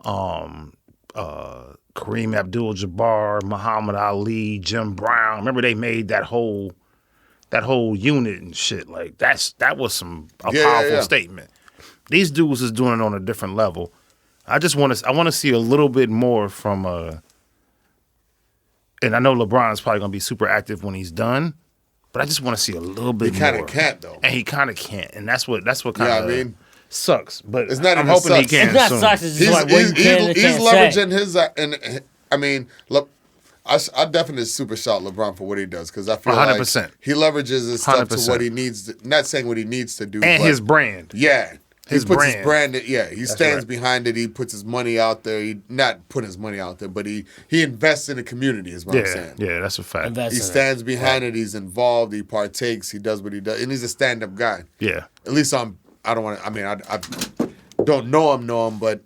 Kareem Abdul-Jabbar, Muhammad Ali, Jim Brown. Remember they made that whole unit and shit. Like that was a powerful statement. These dudes is doing it on a different level. I want to see a little bit more from and I know LeBron's probably gonna be super active when he's done, but I just want to see a little bit more.
He kind of can't though,
and he kind of can't, and that's what kind of sucks. But
it's not.
I'm hoping
sucks.
he can.
It's not
soon.
sucks. It's just like what you can and
he's
can't
leveraging
say.
his. And I mean, look, I definitely super shout LeBron for what he does because I feel
100%.
like he leverages his stuff
100%.
to what he needs. Not saying what he needs to do,
And
but
his brand.
Yeah. He puts his brand. Yeah, he stands
right.
behind it. He puts his money out there. He not putting his money out there, but he invests in the community. Is what I'm saying.
Yeah, that's a fact.
He stands behind it. He's involved. He partakes. He does what he does, and he's a stand-up guy.
Yeah.
At least I don't want to. I mean, I don't know him, but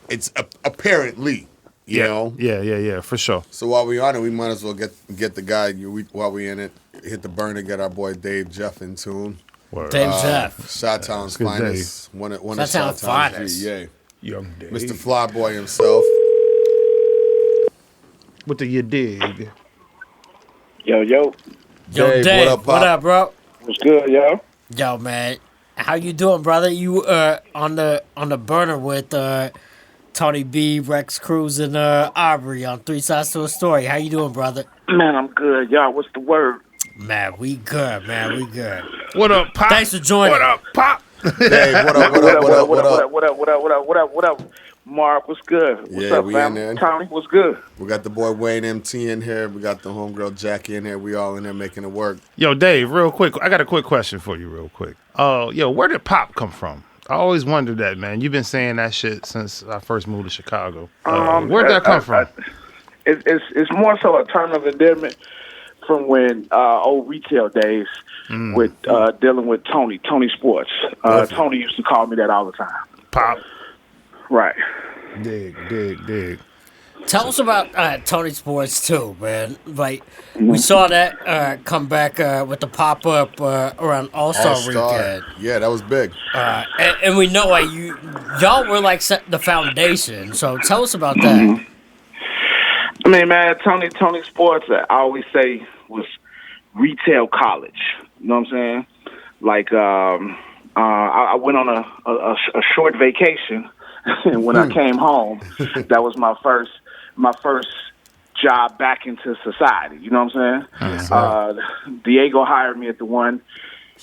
it's apparently. You know.
Yeah, for sure.
So while we on it, we might as well get the guy. While we in it, hit the burner. Get our boy Dave Jeff in tune.
Word.
Dave Jeff.
Shot-Town's finest. One of
Shot-Town's finest.
Yeah.
Young Dave.
Mr. Flyboy himself.
What do you dig?
Yo.
Yo,
Dave,
Dave,
what up, Pop?
what up, bro?
What's good, yo?
Yo, man, how you doing, brother? You on the burner with Tony B, Rex Cruz, and Aubrey on Three Sides to a Story. How you doing, brother?
Man, I'm good, y'all. What's the word?
Man, we good, man. We good.
What up, Pop?
Thanks for joining.
What up, Pop?
Dave, what
up? Mark, what's good? What's up,
we
fam?
in there.
Tommy, what's good?
We got the boy Wayne MT in here. We got the homegirl Jackie in here. We all in there making it work.
Yo, Dave, real quick. I got a quick question for you real quick. Where did Pop come from? I always wondered that, man. You've been saying that shit since I first moved to Chicago. Where'd that come from?
It's more so a term of endearment from when old retail days with dealing with Tony Sports. Tony used to call me that all the time.
Pop.
Right.
Dig.
Tell us about Tony Sports too, man. Like we saw that come back with the pop up around All-Star weekend.
Yeah, that was big.
And we know like y'all were like the foundation. So tell us about that.
I mean, man, Tony Sports, I always say, was retail college. You know what I'm saying? Like, I went on a short vacation, and when I came home, that was my first job back into society. You know what I'm saying? Diego hired me at the one.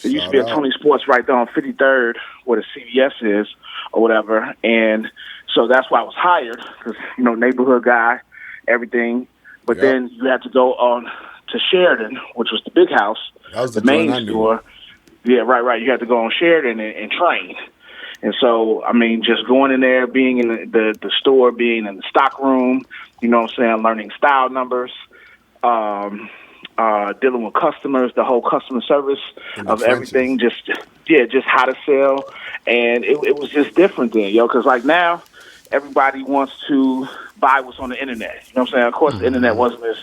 There used to be a Tony Sports right there on 53rd, where the CVS is, or whatever. And so that's why I was hired, because, neighborhood guy, everything. But then you had to go on to Sheridan, which was the big house,
that was
the main store. Yeah, right. You had to go on Sheridan and train. And so, I mean, just going in there, being in the store, being in the stock room, you know what I'm saying, learning style numbers, dealing with customers, the whole customer service of everything, just how to sell. And it was just different then, because like now, everybody wants to buy what's on the internet. You know what I'm saying? Of course, the internet wasn't as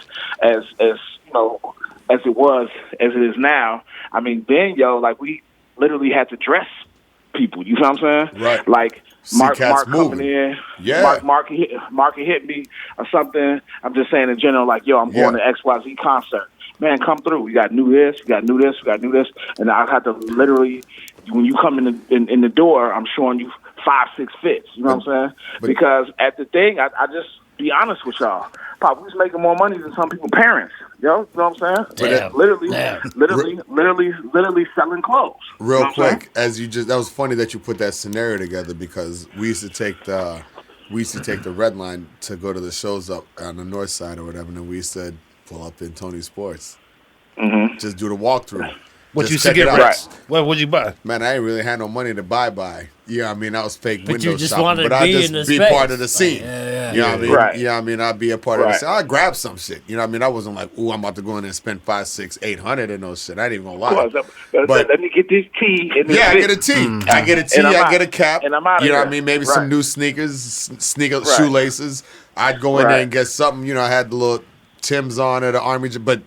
as it is now. I mean, then, like we literally had to dress people. You know what I'm saying?
Right.
Like Mark coming in.
Yeah.
Mark hit me or something. I'm just saying in general, like, I'm going to XYZ concert. Man, come through. We got new this. We got new this. We got new this. And I had to literally, when you come in the door, I'm showing you 5-6 fits. You know what I'm saying? Because at the thing, I just be honest with y'all. Pop, we was making more money than some people's parents. You know what I'm saying? Literally selling clothes.
Real quick, that was funny that you put that scenario together, because we used to take the red line to go to the shows up on the north side or whatever, and we used to pull up in Tony Sports.
Mm-hmm.
Just do the walkthrough.
What
Just
you
check it out.
cigarettes? What would you buy?
Man, I ain't really had no money to buy. You know what I mean? I was fake
But
window
you just
shopping.
wanted
But
to
I
be
just
in the
be
space.
part of the scene.
Yeah.
You know what I mean?
Right.
You know what I mean? I'd be a part of the
Right.
scene. I'd grab some shit. You know what I mean? I wasn't like, ooh, I'm about to go in and spend $500, $600, $800 and no shit. I ain't even gonna lie.
Of course, but let me get this tea. And this
I
bit.
get a tee. I get a tee.
And I'm
I
out.
get a cap.
And I'm out of
You know what I
there.
mean? Maybe
Right.
some new sneakers,
Right.
shoelaces. I'd go in there
Right.
and get something. You know, I had the little Timbs on at the Army. But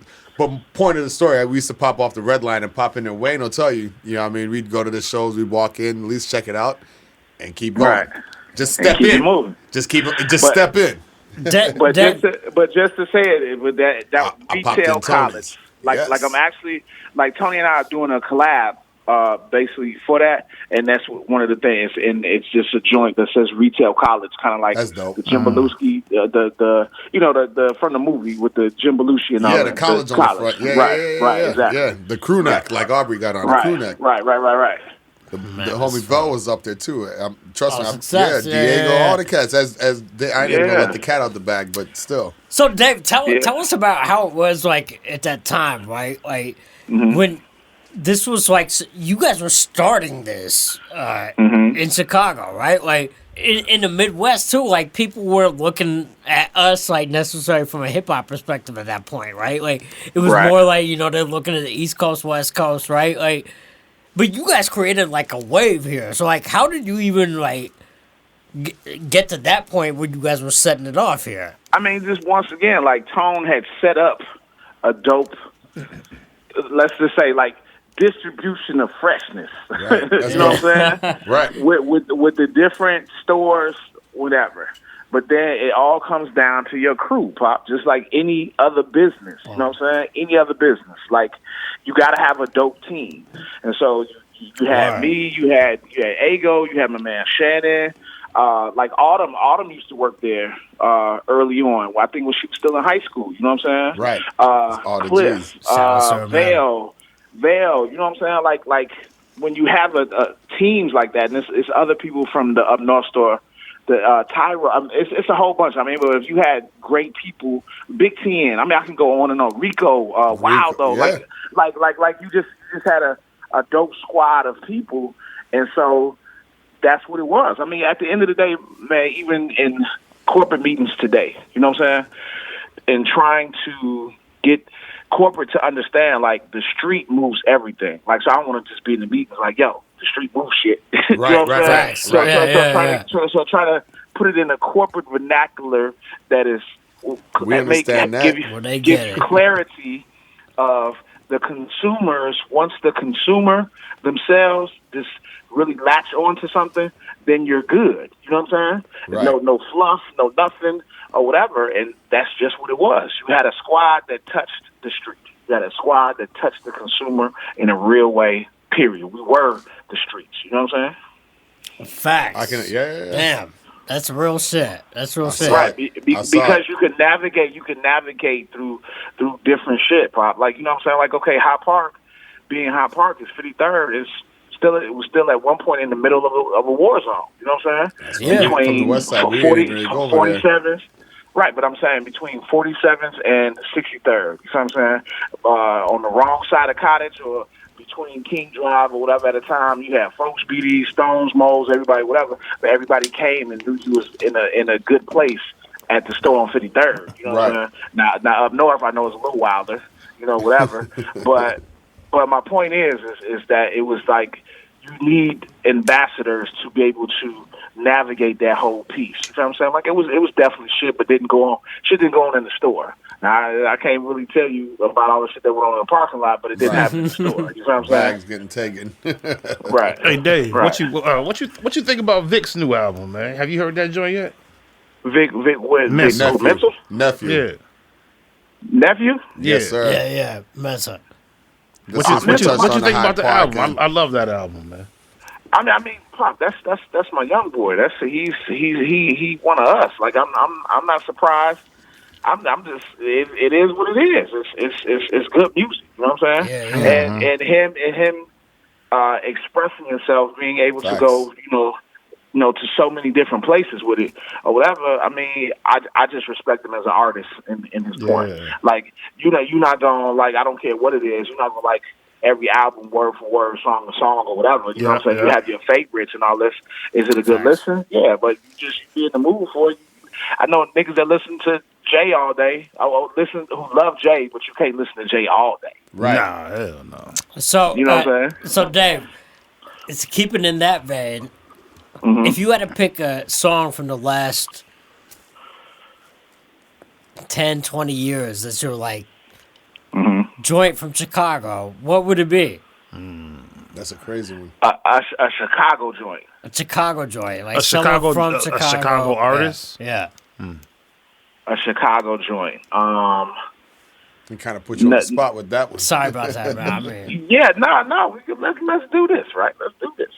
point of the story, we used to pop off the red line and pop in there. Wayne will tell you. You know what I mean? We'd go to the shows. We'd walk in, at least check it out, and keep going.
Right.
Just
And
step
keep it
in.
moving.
Just
But-
step in.
But just to say it with that
I popped in
retail
Tony's.
college, like I'm actually like Tony and I are doing a collab, basically for that, and that's one of the things. And it's just a joint that says retail college, kind of like
That's dope.
the Jim Belushi, the from the movie with the Jim Belushi and all
Yeah,
that.
the college on the front. Yeah,
right,
yeah,
exactly.
Yeah, the crew neck, like Aubrey got on the crew neck.
Right.
The homie Bell was up there too. Trust me,
success.
Diego,
Yeah.
all the cats. I didn't even let the cat out the bag, but still.
So, Dave, tell us about how it was like at that time, right? Like when this was like you guys were starting this in Chicago, right? Like in the Midwest too. Like people were looking at us like necessary from a hip hop perspective at that point, right? Like it was more like they're looking at the East Coast, West Coast, right? Like. But you guys created like a wave here. So like, how did you even like get to that point where you guys were setting it off here?
I mean, just once again, like Tone had set up a dope, let's just say like distribution of freshness.
Right.
You know what I'm saying?
Right.
With the different stores, whatever. But then it all comes down to your crew, Pop, just like any other business. You know what I'm saying? Any other business. Like, you got to have a dope team. And so you had me, you had Ego, you had my man Shannon. Like Autumn used to work there early on. Well, I think when she was still in high school. You know what I'm saying?
Right. All the
Cliff,
G's.
Vale. You know what I'm saying? Like when you have a teams like that, and it's other people from the Up North store. The Tyra, it's a whole bunch. I mean, but if you had great people, Big Ten. I mean, I can go on and on. Rico, Wildo,
yeah.
like you just had a dope squad of people, and so that's what it was. I mean, at the end of the day, man, even in corporate meetings today, you know what I'm saying, and trying to get corporate to understand, like the street moves everything. Like, so I don't want to just be in the meetings like, yo, the street moves shit. You know what I'm saying? So try to put it in a corporate vernacular that is give clarity of the consumers. Once the consumer themselves just really latch onto something, then you're good. You know what I'm saying?
Right.
No fluff, no nothing or whatever, and that's just what it was. You had a squad that touched the street. You had a squad that touched the consumer in a real way. Period. We were the streets. You know what I'm saying?
Facts.
Yeah.
Damn, that's real shit. That's real shit.
Right, because you can navigate through different shit, Pop. Like, you know what I'm saying? Like, okay, High Park is 53rd it was still at one point in the middle of a war zone. You know what I'm saying?
Yeah.
Between
From the west side,
47s. Right, but I'm saying between 47th and 63rd. You know what I'm saying? On the wrong side of Cottage or between King Drive or whatever at the time, you had folks, BD, Stones, Moles, everybody, whatever. But everybody came and knew you was in a good place at the store on 53rd. You know what I'm saying? Now up north, I know it's a little wilder, you know, whatever. but my point is that it was like you need ambassadors to be able to navigate that whole piece. You know what I'm saying? Like it was definitely shit, but didn't go on in the store. Now, I can't really tell you about all the shit that went on in the parking lot, but it didn't happen in the store. You know what I'm saying?
Bags getting taken.
Right.
Hey Dave,
Right.
what you think about Vic's new album, man? Have you heard that joint yet?
Vic, what?
Mental.
Vic Mental?
Nephew.
Yeah.
Nephew?
Yes, sir.
Yeah, Mesa.
What you think about the album? I love that album, man.
I mean, Pop, that's my young boy. He one of us. Like I'm not surprised. I'm just it is what it is. It's good music. You know what I'm saying? Yeah. And him expressing himself, being able to go, you know, to so many different places with it or whatever. I mean, I just respect him as an artist in his point. Like, you're not gonna like, I don't care what it is, you're not gonna like every album word for word, song to song or whatever. You know what I'm saying? You have your favorites and all this. Is it a good listen? Yeah, but you just be in the mood for it. I know niggas that listen to Jay all day. Who love Jay, but you can't listen to Jay all day.
Right. Nah, hell no.
So,
you know what I'm saying?
So, Dave, it's keeping in that vein. If you had to pick a song from the last 10, 20 years that's your, like, joint from Chicago, what would it be?
That's a crazy one.
A Chicago joint.
A Chicago joint. Like
a Chicago,
from Chicago.
A Chicago artist?
Yeah.
A Chicago joint.
We kind of put you on the spot with that one.
Sorry about that, man. I mean,
yeah, no. Let's do this, right? Let's do this.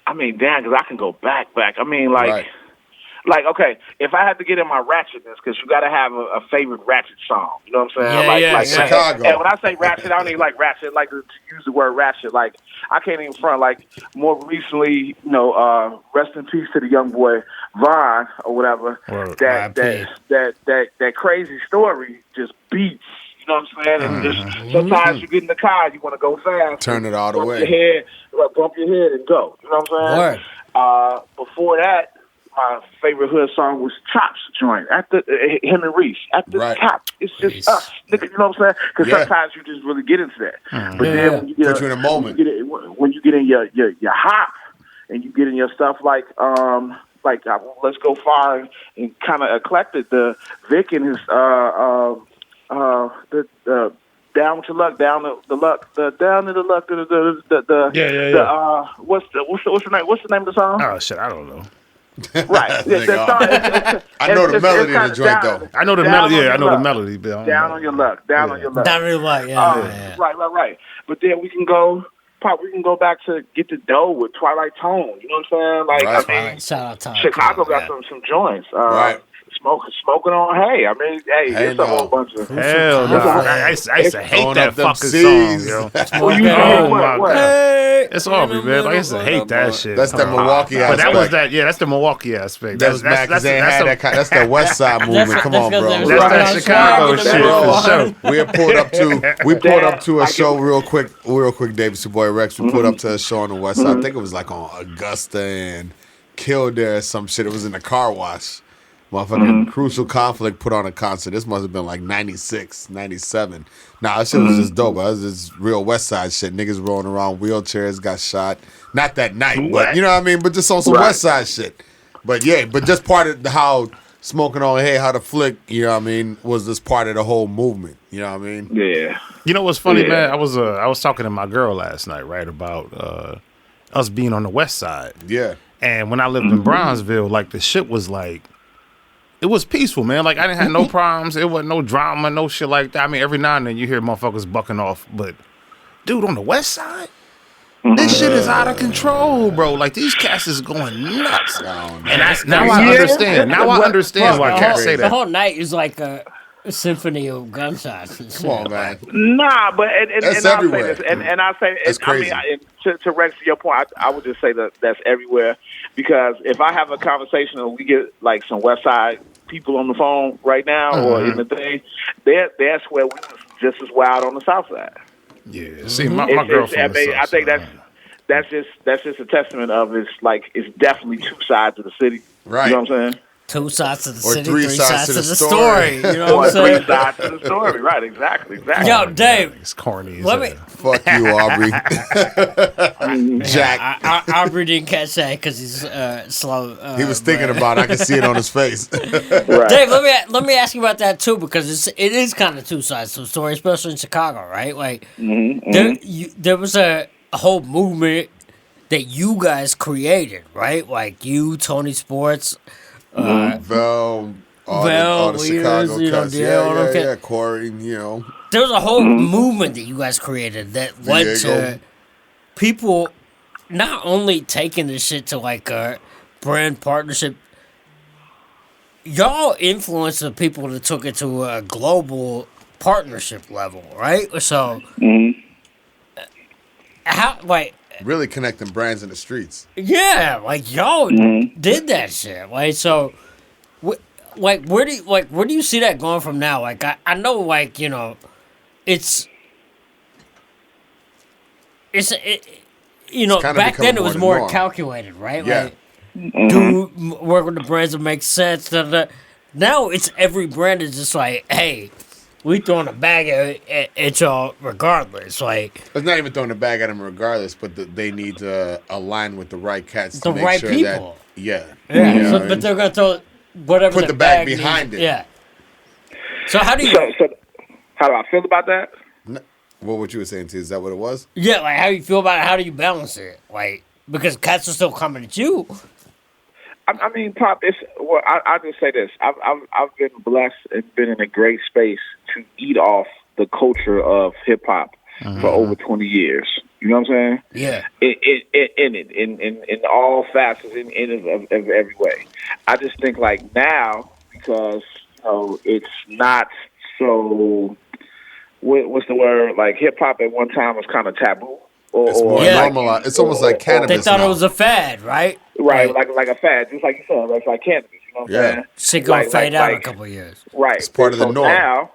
I mean, damn, because I can go back. I mean, like, okay, if I had to get in my ratchetness, because you got to have a favorite ratchet song. You know what I'm saying? Like
Chicago.
And when I say ratchet, I don't even like ratchet. Like to use the word ratchet. Like, I can't even front. Like, more recently, rest in peace to the young boy Vaughn or whatever. That crazy story just beats. You know what I'm saying? And just sometimes you get in the car, you want to go fast.
Turn it all the way.
Bump your head and go. You know what I'm saying? Before that, my favorite hood song was Chop's joint after him and Reese. At the top, it's just us. You know what I'm saying? Because sometimes you just really get into that. But then when you get
put you in a moment,
when you get in your hop and you get in your stuff like Let's Go Far and kind of eclectic, the Vic and his the down to luck, down to the luck, what's the name of the song?
Oh shit, I don't know.
Right.
I know the melody of the joint though.
I know the melody. Yeah, I know the melody.
Down on your luck. Down on your luck.
Down on your luck. Yeah.
Right. But then we can go back to Get the Dough with Twilight Tone. You know what I'm saying? Like, I mean,
shout out Twilight
Chicago got some joints. Smoking on Hay. I mean, it's a whole bunch of
hell no. I used to hate that fucking song, yo. It's all me, man. I used to hate that shit.
That's the Milwaukee aspect.
But that's the Milwaukee aspect.
That's the West Side movement. Come on, bro.
That's that Chicago shit for sure.
We pulled up to a show real quick, Dave. It's your boy Rex. We pulled up to a show on the West Side. I think it was like on Augusta and Kildare or some shit. It was in the car wash. Motherfucking Crucial Conflict put on a concert. This must have been like 96, 97. Nah, that shit was just dope. It was just real West Side shit. Niggas rolling around, wheelchairs, got shot. Not that night, but you know what I mean? But just on some West Side shit. But yeah, but just part of how Smoking on Hay, how the flick, you know what I mean, was this part of the whole movement. You know what I mean?
Yeah.
You know what's funny, man? I was talking to my girl last night, right, about us being on the West Side.
Yeah.
And when I lived in Bronzeville, like the shit was like, it was peaceful, man. Like, I didn't have no problems. It wasn't no drama, no shit like that. I mean, every now and then you hear motherfuckers bucking off. But, dude, on the West Side, this shit is out of control, bro. Like, these cats is going nuts. And I understand. Now I understand why cats say that.
The whole night is like a symphony of gunshots. And shit.
Come on, man.
Nah, but and
that's
I'll
everywhere.
say this, and I say,
that's crazy.
I mean, to Rex, to your point, I would just say that's everywhere. Because if I have a conversation and we get like some West Side people on the phone right now or in the thing, that's where we was just as wild on the South Side.
Yeah, see, my girlfriend.
I think that's just a testament of it's definitely two sides of the city.
Right.
You know what I'm saying?
Two sides to the
or
city,
three sides to the story.
You know what I'm saying?
3 sides to the story. Right, exactly.
Yo, Dave.
It's corny.
Fuck you, Aubrey. Jack.
Aubrey didn't catch that because he's slow.
He was thinking about it. I can see it on his face.
Right.
Dave, let me ask you about that too, because it is kind of two sides to the story, especially in Chicago, right? Like there was a whole movement that you guys created, right? Like you, Tony Sports.
Val, all the Chicago cats. Yeah, Corey, you know.
There was a whole movement that you guys created that led to people not only taking this shit to like a brand partnership, y'all influenced the people that took it to a global partnership level, right? So,
really connecting brands in the streets.
Yeah, like y'all did that shit. Like so, like where do you see that going from now? Like I know, like it's back then it was more calculated, right?
Yeah.
Like, do work with the brands that make sense. Now it's every brand is just like, hey, we throwing a bag at y'all regardless. Like
it's not even throwing a bag at them regardless, but they need to align with the right cats
the
to make
right
sure
people.
that yeah.
But they're gonna throw whatever.
Put the bag behind it.
Yeah. So how do you?
So how do I feel about that?
What you were saying, T? Is that what it was?
Yeah, like how you feel about it? How do you balance it? Like because cats are still coming at you.
I mean, Pop. I just say this. I've been blessed and been in a great space to eat off the culture of hip hop for over 20 years. You know what I'm saying?
Yeah.
In all facets, in every way. I just think like now because it's not so. What's the word? Like hip hop at one time was kind of taboo.
It's more normalized. It's almost like cannabis.
They thought
now.
it was a fad, right?
Right, like a fad, just like you said, it's like cannabis. You know what I'm saying?
Shit gonna fade out in a couple of years.
Right,
it's part of the norm.
Now,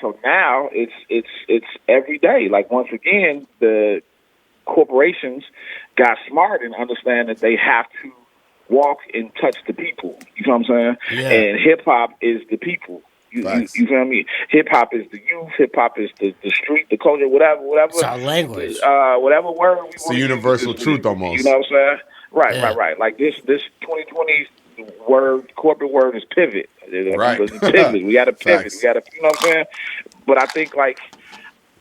so now it's every day. Like once again, the corporations got smart and understand that they have to walk and touch the people. You know what I'm saying?
Yeah.
And hip hop is the people. You feel me? Hip hop is the youth. Hip hop is the street, the culture, whatever.
It's our language.
Whatever word.
It's a universal truth, almost.
You know what I'm saying? Right. Like this 2020 word, corporate word is pivot.
Right.
Pivot. We got to pivot.
Facts.
We got to, you know what I'm saying? But I think like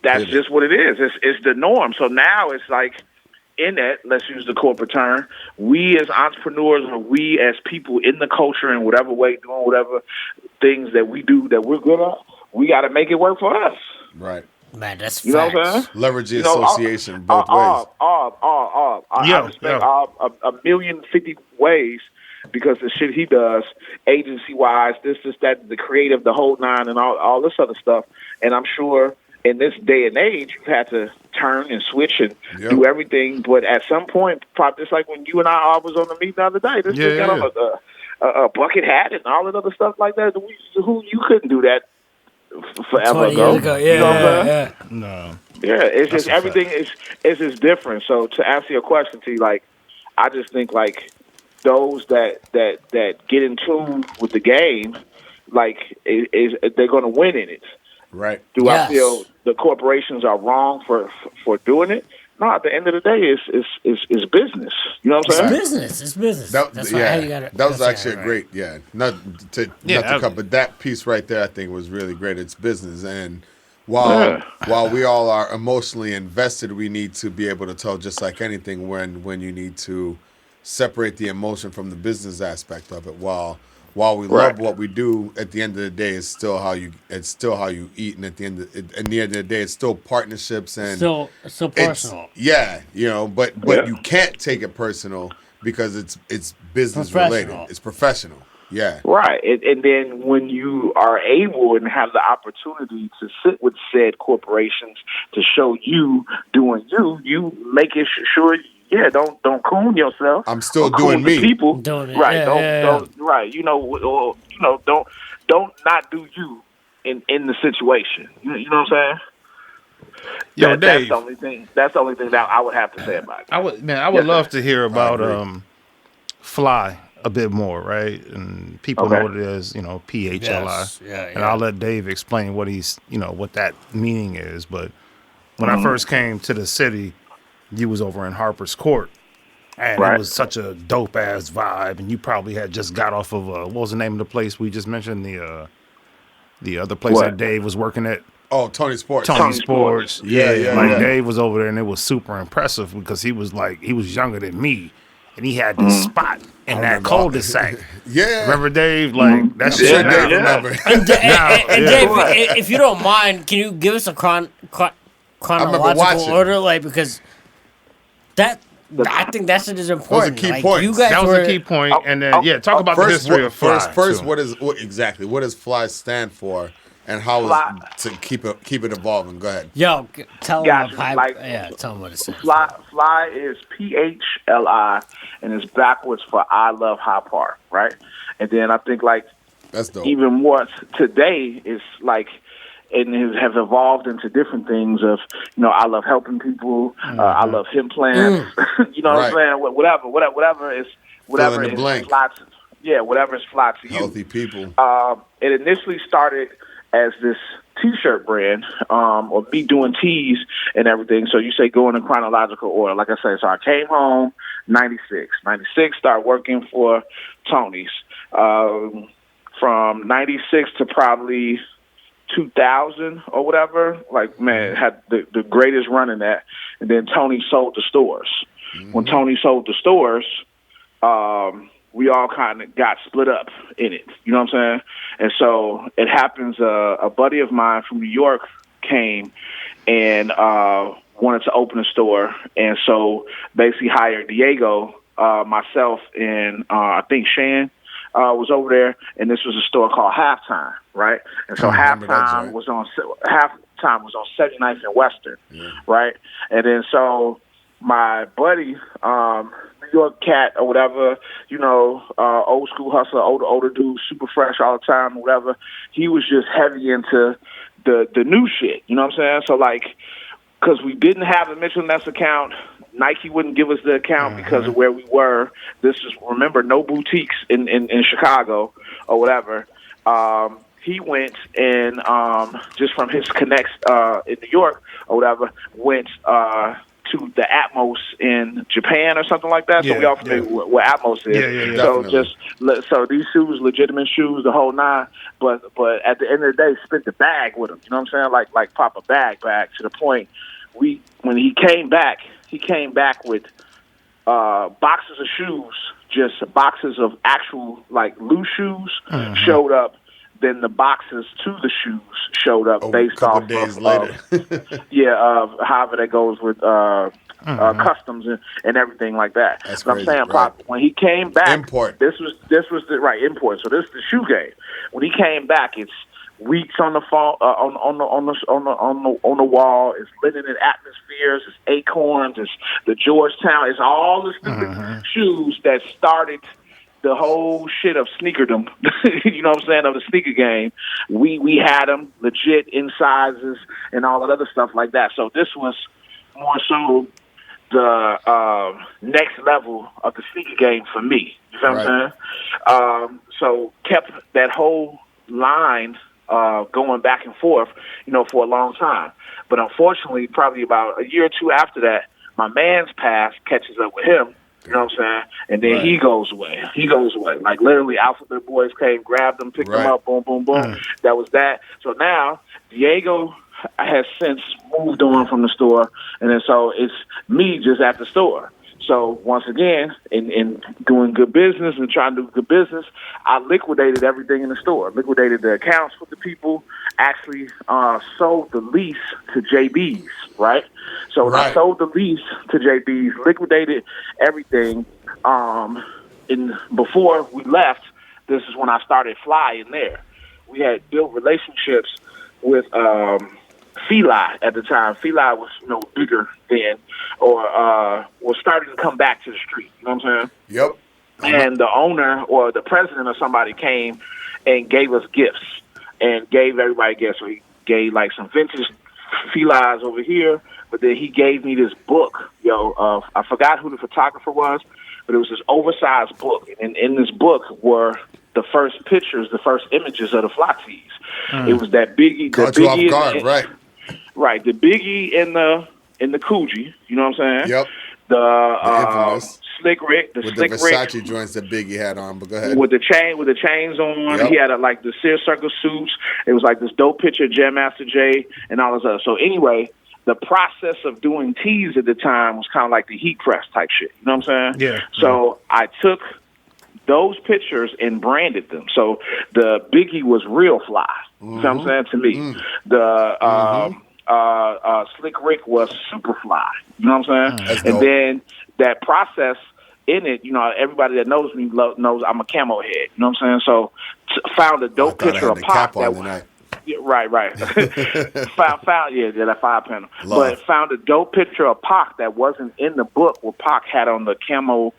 that's just what it is. It's the norm. So now it's like in that, let's use the corporate term, we as entrepreneurs or we as people in the culture in whatever way, doing whatever things that we do that we're good at, we got to make it work for us.
Right.
Man, that's
you
facts.
know what I'm saying?
Leverage the association both ways.
I respect a million 50 ways because the shit he does, agency wise, this, that, the creative, the whole nine, and all this other stuff. And I'm sure in this day and age, you've had to turn and switch and do everything. But at some point, probably just like when you and I was on the meet the other day, this got on a bucket hat and all that other stuff like that. Who you couldn't do that forever ago.
Yeah,
you know what I'm saying?
No.
Yeah, it's just everything is just different. So to answer your question, T, like I just think like those that get in tune with the game, like they're going to win in it.
Right.
Do I feel the corporations are wrong for doing it? No, at the end of the day, it's business. You know what I'm saying?
It's business. That's how you got it.
That was actually a great, not to cut, but that piece right there, I think, was really great. It's business, and while we all are emotionally invested, we need to be able to tell, just like anything, when you need to separate the emotion from the business aspect of it. While we love what we do, at the end of the day, it's still how you eat, and at the end of the day, it's still partnerships and
still personal.
But you can't take it personal because it's business related. It's professional. Yeah.
Right. And then when you are able and have the opportunity to sit with said corporations to show you doing you make it sure. Yeah, don't coon yourself.
I'm still doing me.
People,
right?
Don't right. Don't not do you in the situation. You know what I'm saying?
Yo, Dave.
That's the only thing. That's the only thing that I would have to say about it.
I would love to hear about Fly a bit more, right? And people know what it is, PHLI.
Yes.
And I'll let Dave explain what what that meaning is. But when I first came to the city, you was over in Harper's Court, and it was such a dope ass vibe. And you probably had just got off of what was the name of the place we just mentioned? The other place that Dave was working at.
Oh, Tony Sports.
Tony Sports.
Yeah.
Dave was over there, and it was super impressive because he was younger than me, and he had this spot in that cul-de-sac.
Yeah.
Remember Dave? Like that's shit.
Dave remember.
And Dave, if you don't mind, can you give us a chronological order, like because. I think that shit is important.
That was a key point.
That was a key point. And then, talk about the history of Fly.
First, what does Fly stand for? And how
Fly,
was to keep it evolving? Go ahead.
Yo, tell
gotcha.
them
Like,
tell them what it says.
Fly is PHLI, and it's backwards for I Love High Park, right? And then I think like
That's dope.
even more today is like, and it has evolved into different things of, I love helping people. I love hemp plants. You know what I'm saying? Whatever is fly to, whatever is fly to you.
Healthy people.
It initially started as this T-shirt brand, or me doing tees and everything. So you say go in a chronological order. Like I said, so I came home 96. 96, started working for Tony's. From 96 to probably 2000 or whatever, like, man, had the greatest run in that. And then Tony sold the stores. When Tony sold the stores, we all kind of got split up in it. You know what I'm saying? And so it happens, a buddy of mine from New York came and wanted to open a store. And so basically hired Diego, myself, and I think Shan was over there. And this was a store called Halftime, right? And so Halftime was on 79th and Western, right? And then so my buddy, New York cat or whatever, old school hustler, older dude, super fresh all the time, whatever. He was just heavy into the new shit. You know what I'm saying? So like, because we didn't have a Mitchell Ness account, Nike wouldn't give us the account because of where we were. This is, remember, no boutiques in Chicago or whatever. He went and just from his connects in New York or whatever, went to the Atmos in Japan or something like that. So we all familiar with what Atmos is. So these shoes, legitimate shoes, the whole nine. But at the end of the day, spent the bag with them. You know what I'm saying? Like pop a bag back to the point. When he came back with boxes of shoes, just boxes of actual like loose shoes showed up. Then the boxes to the shoes showed up based off
days later.
However that goes with customs and everything like that.
That's
so
crazy,
I'm saying, Pop, when he came back,
import.
This was the right import. So this is the shoe game. When he came back, it's weeks on the phone, on the wall. It's linen and atmospheres. It's acorns. It's the Georgetown. It's all the stupid shoes that started the whole shit of sneakerdom, you know what I'm saying, of the sneaker game. We had them legit in sizes and all that other stuff like that. So this was more so the next level of the sneaker game for me. You know what I'm saying? So kept that whole line going back and forth, for a long time. But unfortunately, probably about a year or two after that, my man's past catches up with him. You know what I'm saying? And then he goes away. Like literally, Alphabet Boys came, grabbed him, picked him up, boom, boom, boom. That was that. So now Diego has since moved on from the store, and then so it's me just at the store. So once again, in doing good business and trying to do good business, I liquidated everything in the store. Liquidated the accounts with the people. Actually sold the lease to JB's, right? So when I sold the lease to JB's, liquidated everything. And before we left, this is when I started flying there. We had built relationships with PHLI at the time. PHLI was bigger then, or was starting to come back to the street. You know what I'm saying?
Yep.
And the owner or the president or somebody came and gave us gifts and gave everybody gifts. So he gave like some vintage PHLIs over here, but then he gave me this book, I forgot who the photographer was, but it was this oversized book. And in this book were the first pictures, the first images of the fly tees. It was that Biggie.
Caught you off guard, right?
Right, the Biggie in the Coogee, you know what I'm saying?
Yep.
The Slick Rick,
with
Slick
the
Rick
Versace joints that Biggie had on. But go ahead.
with the chains on.
Yep.
He had like the Sears Circle suits. It was like this dope picture of Jam Master Jay and all this other. So anyway, the process of doing tees at the time was kind of like the heat press type shit. You know what I'm saying?
Yeah.
So I took those pictures and branded them. So the Biggie was real fly. You know what I'm saying? To me, the Slick Rick was super fly. You know what I'm saying?
That's
and
dope.
then that process in it, everybody that knows me knows I'm a camo head. You know what I'm saying? So found a dope picture of Pop that was. Yeah, right. found yeah, that 5 panel.
Love.
But found a dope picture of Pac that wasn't in the book. Where Pac had on the camo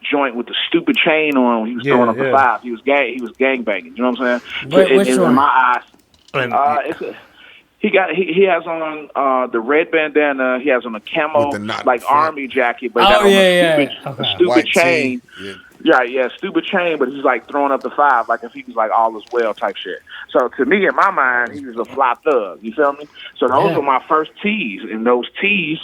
joint with the stupid chain on when he was throwing up the 5. He was gang banging. You know what I'm saying?
Which one?
In my eyes,
And,
he has on the red bandana. He has on a camo
With the knot
like
in front.
army jacket, but he got on a stupid
White
chain.
tee.
Yeah, stupid chain, but he's like throwing up the 5 like if he was like all is well type shit. So to me, in my mind, he was a fly thug. You feel me? So those were my first tees, and those tees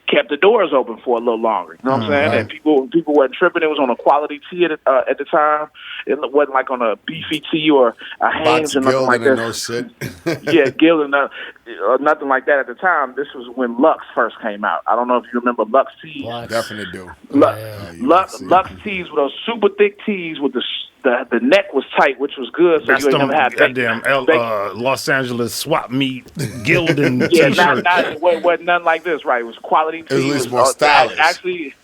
kept the doors open for a little longer. You know what I'm saying?
Right.
And people weren't tripping. It was on a quality tee at the time. It wasn't like on a beefy tee or a Hanes or nothing like that.
No shit.
Yeah, Gildan, nothing like that at the time. This was when Lux first came out. I don't know if you remember Lux tees.
Definitely do.
Lux tees with those super thick tees with the neck was tight, which was good. So
that's
you ain't never had
goddamn Los Angeles swap meet Gildan
yeah,
t-shirt.
it wasn't nothing like this, right? It was quality tees.
It was at least more stylish.
Actually,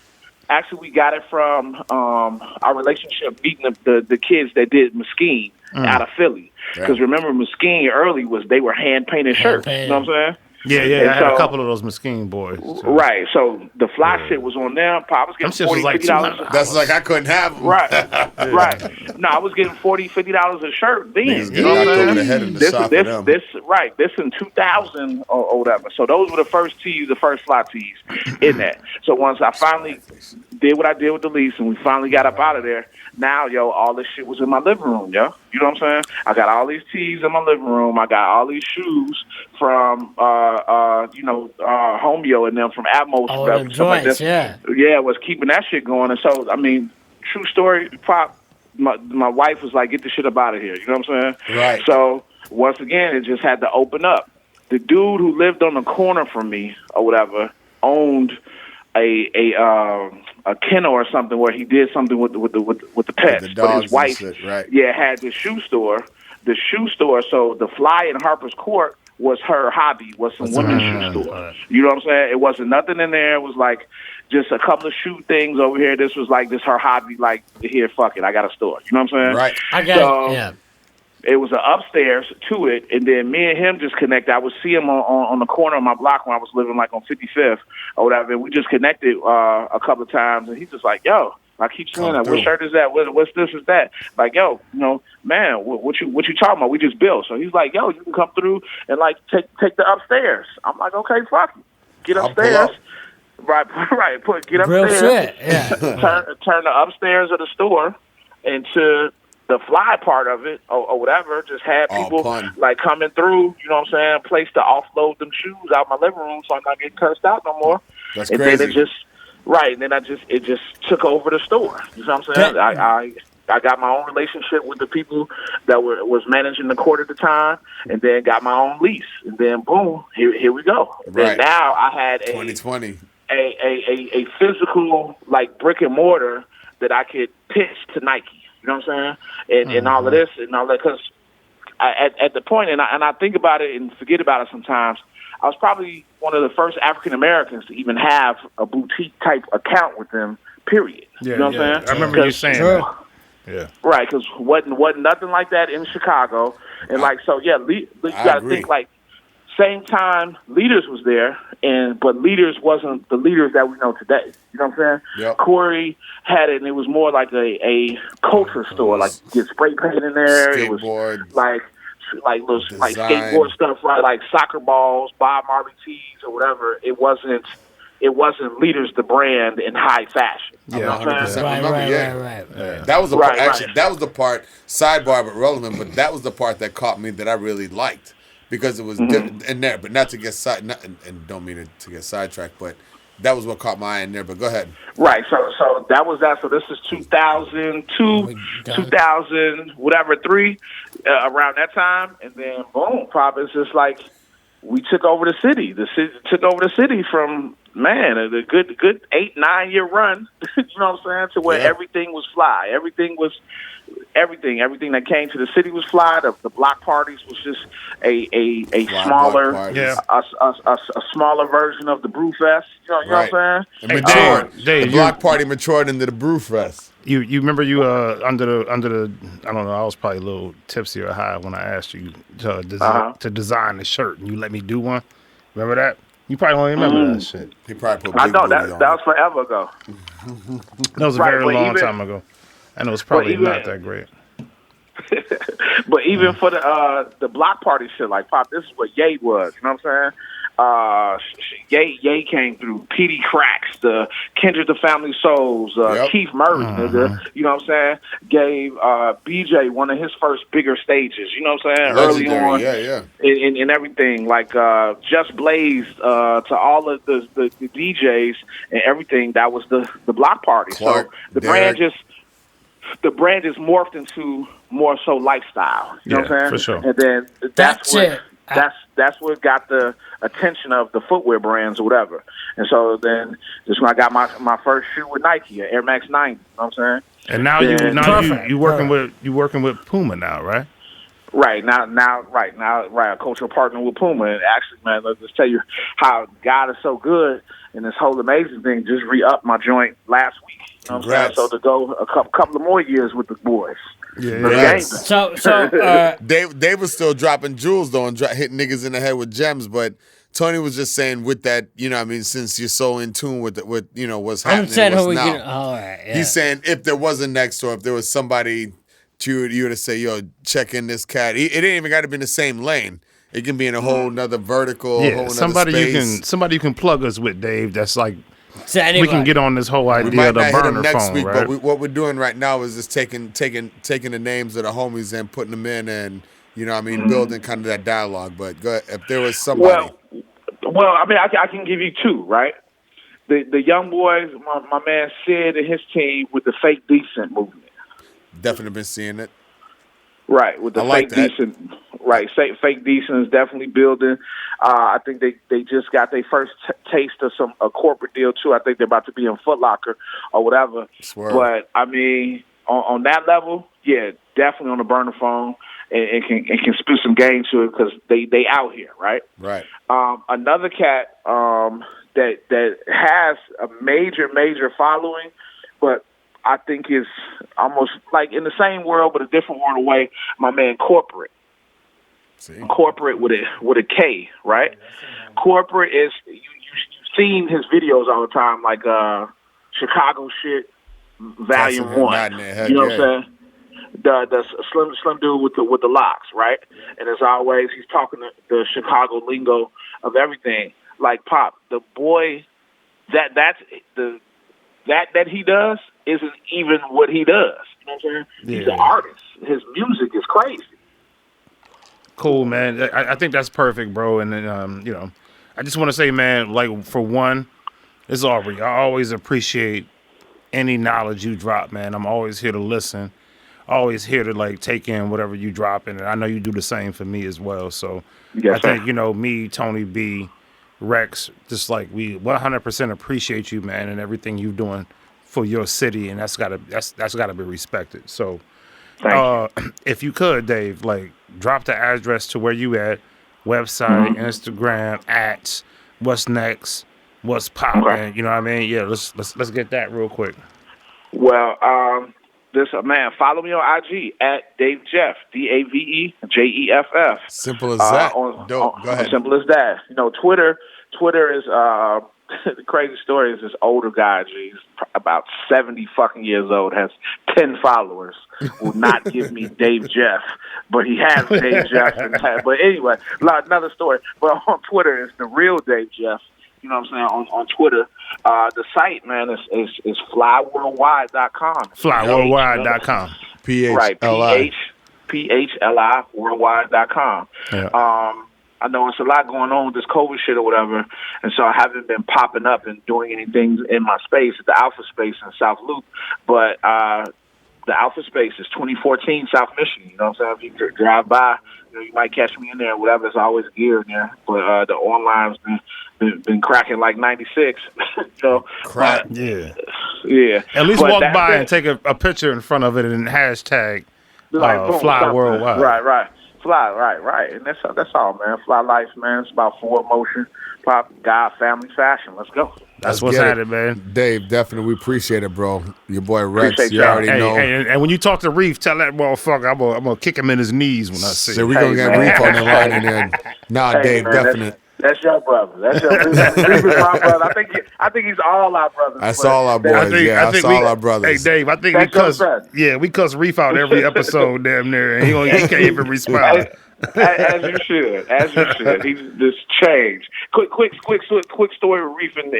we got it from our relationship meeting the kids that did Mesquite out of Philly. Because remember, Mesquite early they were hand painted shirts. You know what I'm saying?
Yeah. I had a couple of those Mesquite boys. So.
Right. So the fly shit was on them. I was getting $40,
like
$50.
That's like I couldn't have them.
Right. No, I was getting $40, $50 a shirt then.
Niggas
You know what
knocked
I'm
over the
saying?
head in the shop of them.
This in 2000 or whatever. So those were the first tees, the first fly tees in that. So once I finally did what I did with the lease and we finally got up out of there, now, all this shit was in my living room, yo. You know what I'm saying? I got all these tees in my living room. I got all these shoes from, Homeo and them from Atmos.
Oh, them joints,
Yeah, was keeping that shit going. And so, I mean, true story, Pop, my wife was like, get the shit up out of here. You know what I'm saying?
Right.
So, once again, it just had to open up. The dude who lived on the corner from me or whatever owned a kennel or something where he did something with the pets. But his wife, had the shoe store. The shoe store. So the fly in Harper's Court was her hobby. Was some women's shoe store. You know what I'm saying? It wasn't nothing in there. It was like just a couple of shoe things over here. This was like her hobby. Like here, fuck it, I got a store. You know what I'm saying?
Right.
I got it.
It was an upstairs to it, and then me and him just connected. I would see him on the corner of my block when I was living like on 55th or whatever. And we just connected a couple of times, and he's just like, "Yo," I keep saying that. What shirt is that? What's this? Is that? Like, yo, man, what you talking about? We just built. So he's like, "Yo, you can come through and like take the upstairs." I'm like, "Okay, fuck it. Get upstairs." Right. Get upstairs.
Real shit. Yeah.
turn the upstairs of the store into the fly part of it or whatever. Just had people like coming through, you know what I'm saying, place to offload them shoes out my living room so I'm not getting cursed out no more.
That's
and
crazy.
Then it just took over the store. You know what I'm saying? I got my own relationship with the people that was managing the court at the time, and then got my own lease, and then boom, here we go.
Right.
And now I had
2020
a physical like brick and mortar that I could pitch to Nike. You know what I'm saying? And all of this and all that, because at the point, and I think about it and forget about it sometimes, I was probably one of the first African Americans to even have a boutique type account with them, period. You know what I'm saying?
I remember you saying that. Yeah. Right,
because wasn't nothing like that in Chicago. And you got to think like, same time, Leaders was there, but Leaders wasn't the Leaders that we know today. You know what I'm saying?
Yep.
Corey had it, and it was more like a culture store, like get spray paint in there.
Skateboard.
It was like skateboard stuff, right? Like soccer balls, Bob Marley tees, or whatever. It wasn't Leaders the brand in high fashion.
Yeah,
you know what I'm saying?
Right.
That was the part. Actually, that was the part. Sidebar, but relevant. But that was the part that caught me that I really liked. Because it was in there, but not to get and don't mean to get sidetracked, but that was what caught my eye in there. But go ahead.
Right. So that was that. So this is 2002, 2000, whatever, 3, around that time, and then boom, pop. It's just like we took over the city. The city took over the city from a good 8-9 year run. You know what I'm saying? To where everything was fly. Everything Everything that came to the city was fly. The block parties was just a smaller, a smaller version of the Brew Fest. You know what I'm saying?
The block party matured into the Brew Fest.
You remember you under the I don't know, I was probably a little tipsy or high when I asked you to design the shirt and you let me do one. Remember that? You probably don't even remember that shit.
He probably put
I
big
know
booty
that
on
that
it.
was forever ago.
That was a
Right,
very
but
long
even-
time ago. And it was probably
even-
not that great.
But even for the block party shit, like Pop, this is what Ye was. You know what I'm saying? Ye came through. Petey Cracks, the Kendrick the Family Souls,
Yep.
Keith Murray, nigga. You know what I'm saying? Gave BJ one of his first bigger stages. You know what I'm saying?
Legendary,
Early on,
yeah.
in everything, like Just Blaze to all of the DJs and everything. That was the block party.
Clark,
so the
Derek.
brand just morphed into more so lifestyle. You know what I'm saying?
for sure.
And then
That's it.
that's what got the attention of the footwear brands or whatever. And so then just when I got my first shoe with Nike, Air Max 90. You know what I'm saying?
And now
Perfect.
you working with Puma now, right?
Right now, a cultural partner with Puma. And actually, man, let's just tell you how God is so good and this whole amazing thing. Just re-upped my joint last week. You know what I'm saying?
Congrats.
So to go a couple of more years with the boys.
Yeah.
For the
Yes.
game.
So
They was still dropping jewels though and hitting niggas in the head with gems, but Tony was just saying with that, you know what I mean, since you're so in tune with you know what's
I'm
happening
saying
what's
who we
now.
can. All right. Yeah.
He's saying if there was a next or if there was somebody you would say, yo, check in this cat. It ain't even got to be in the same lane. It can be in a whole nother vertical, whole
Yeah,
nother
somebody
space.
you can plug us with, Dave. That's like
So
we
anyway,
can get on this whole
We
idea
might
of the
not hit
burner
him next
phone,
week,
right?
but what we're doing right now is just taking the names of the homies and putting them in and, you know what I mean, building kind of that dialogue. But go ahead, if there was somebody.
Well, I mean, I can give you two, right? The young boys, my man Sid and his team with the Fake Decent movement.
Definitely been seeing it.
Right, with the
I like
Fake
that.
Decent. Right, Fake Decent is definitely building. I think they just got their first taste of a corporate deal, too. I think they're about to be in Foot Locker or whatever.
Swear.
But, I mean, on that level, yeah, definitely on the burner phone and can spit some game to it because they out here, right?
Right.
Another cat that has a major following, but I think is almost like in the same world but a different world away. My man Corporate,
See?
Corporate with a K, right? Corporate is you've seen his videos all the time, like Chicago shit, Volume
Tossing him
1.
out in their head,
You know what
yeah.
I'm saying? The slim dude with the locks, right? And as always, he's talking the Chicago lingo of everything. Like Pop, the boy that he does isn't even what he does. You know what I'm saying? He's
Yeah.
an artist. His music is crazy.
Cool, man. I think that's perfect, bro. And then, you know, I just want to say, man, like for one, it's Aubrey. I always appreciate any knowledge you drop, man. I'm always here to listen. Always here to like take in whatever you drop, and I know you do the same for me as well. So
Yes,
I think
sir.
you know me, Tony B, Rex, just like we 100% appreciate you, man, and everything you're doing for your city, and that's gotta be respected. So
Thank you.
if you could, Dave, like drop the address to where you at, website, Instagram, @ what's next, what's poppin',
Okay.
you know what I mean? Yeah, let's get that real quick.
Well, man, follow me on IG at Dave Jeff, DaveJeff.
Simple as that. Dope. Go ahead.
Simple as that. You know, Twitter is the crazy story is this older guy, he's about 70 fucking years old, has 10 followers, will not give me Dave Jeff, but he has Dave Jeff. But anyway, another story. But on Twitter, it's the real Dave Jeff. You know what I'm saying? On Twitter. The site, man, is flyworldwide.com.
Flyworldwide.com.
Right,
PHLI.
PHLI worldwide.com.
Yeah.
I know it's a lot going on with this COVID shit or whatever, and so I haven't been popping up and doing anything in my space at the Alpha Space in South Loop, but the Alpha Space is 2014 South Michigan. You know what I'm saying? If you drive by, you might catch me in there or whatever. It's always gear in there, but the online's been cracking like 96.
Crap.
Yeah.
Yeah.
At least
But
walk
that's
by
it.
and take a picture in front of it and hashtag
Boom,
Fly
something.
Worldwide.
Right. Fly, right. And that's all, man. Fly life, man. It's about forward motion, pop, God, family, fashion. Let's go.
That's what's happening, man.
Dave, definitely, we appreciate it, bro. Your boy Rex,
Appreciate
you
y'all.
already know.
And when you talk to Reef, tell that motherfucker I'm gonna kick him in his knees when I see
So
him.
we gonna get
man.
Reef on the line and then. Nah,
Hey,
Dave,
man,
definite.
That's your brother. That's your Reef is my brother. I think he's all our brothers.
That's
but
all our boys. That's all our brothers.
Hey, Dave, I think
That's
we cuss Reef out every episode damn near, and he can't even respond.
As you should. He's just changed. Quick story with Reef and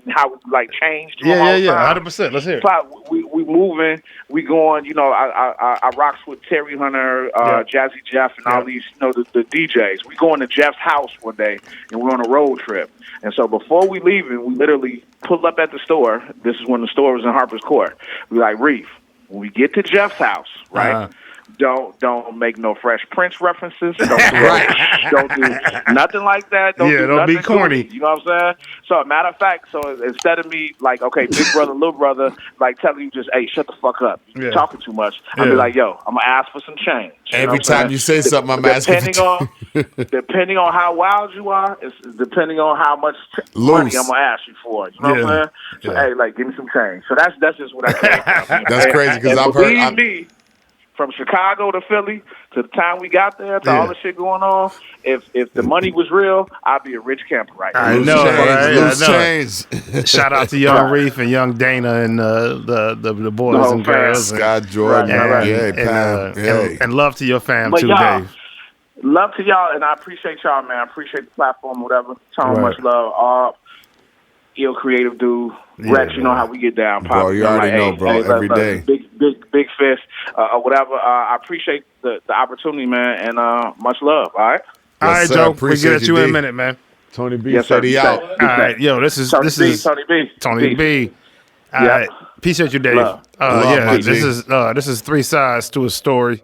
how it changed.
Yeah, 100%. Let's hear it.
We moving, we going. I rocks with Terry Hunter, Jazzy Jeff, and all these, the DJs. We going to Jeff's house one day, and we're on a road trip. And so before we leaving, we literally pull up at the store. This is when the store was in Harper's Court. We like, Reef, when we get to Jeff's house, right? Don't make no Fresh Prince references. Don't do nothing like that.
Don't be corny.
You know what I'm saying? So, matter of fact, instead of me okay, big brother, little brother, telling you just, hey, shut the fuck up. You're talking too much. I'll be like, yo, I'm gonna ask for some change.
Every time you say something, I'm asking for
depending on how wild you are, it's depending on how much money I'm gonna ask you for. You know what I'm saying? So, hey, give me some change. So that's just what I came.
That's crazy because I've heard.
Me, from Chicago to Philly to the time we got there to all the shit going on, if the money was real, I'd be a rich camper right now.
I know, right?
Loose change.
Shout out to Young Reef and Young Dana and the boys and girls.
Scott Jordan.
And love to your fam
but
too,
y'all,
Dave.
Love to y'all, and I appreciate y'all, man. I appreciate the platform, whatever. Tell them much love. Ill creative dude. Rex, you know how we get down, Pop.
Bro, you already know, bro. Every day.
Big fist, whatever. I appreciate the opportunity, man, and much love. All right.
All right,
sir.
Joe. We
Appreciate
get at you in a minute, man.
Tony B
Yes,
said
sir.
he out.
All right, yo, this is
Tony B.
Tony B. All right, appreciate you, Dave.
Love.
My G.
This is Three Sides to a Story.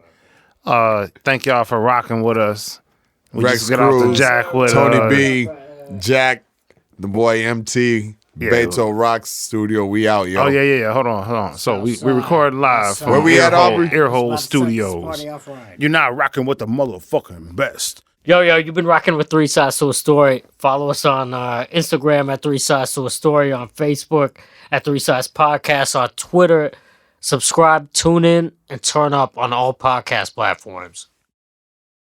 Thank y'all for rocking with us. We
Rex
just get off the
Cruz,
jack with
Tony B, Jack, the boy MT, Beto Rocks Studio. We out, yo.
Oh yeah. Hold on. So we record live from
Where we at, Aubrey?
Earhole Studios. You're not rocking with the motherfucking best.
Yo, you've been rocking with Three Sides to a Story. Follow us on Instagram at Three Sides to a Story, on Facebook at Three Sides Podcast, on Twitter. Subscribe, tune in, and turn up on all podcast platforms.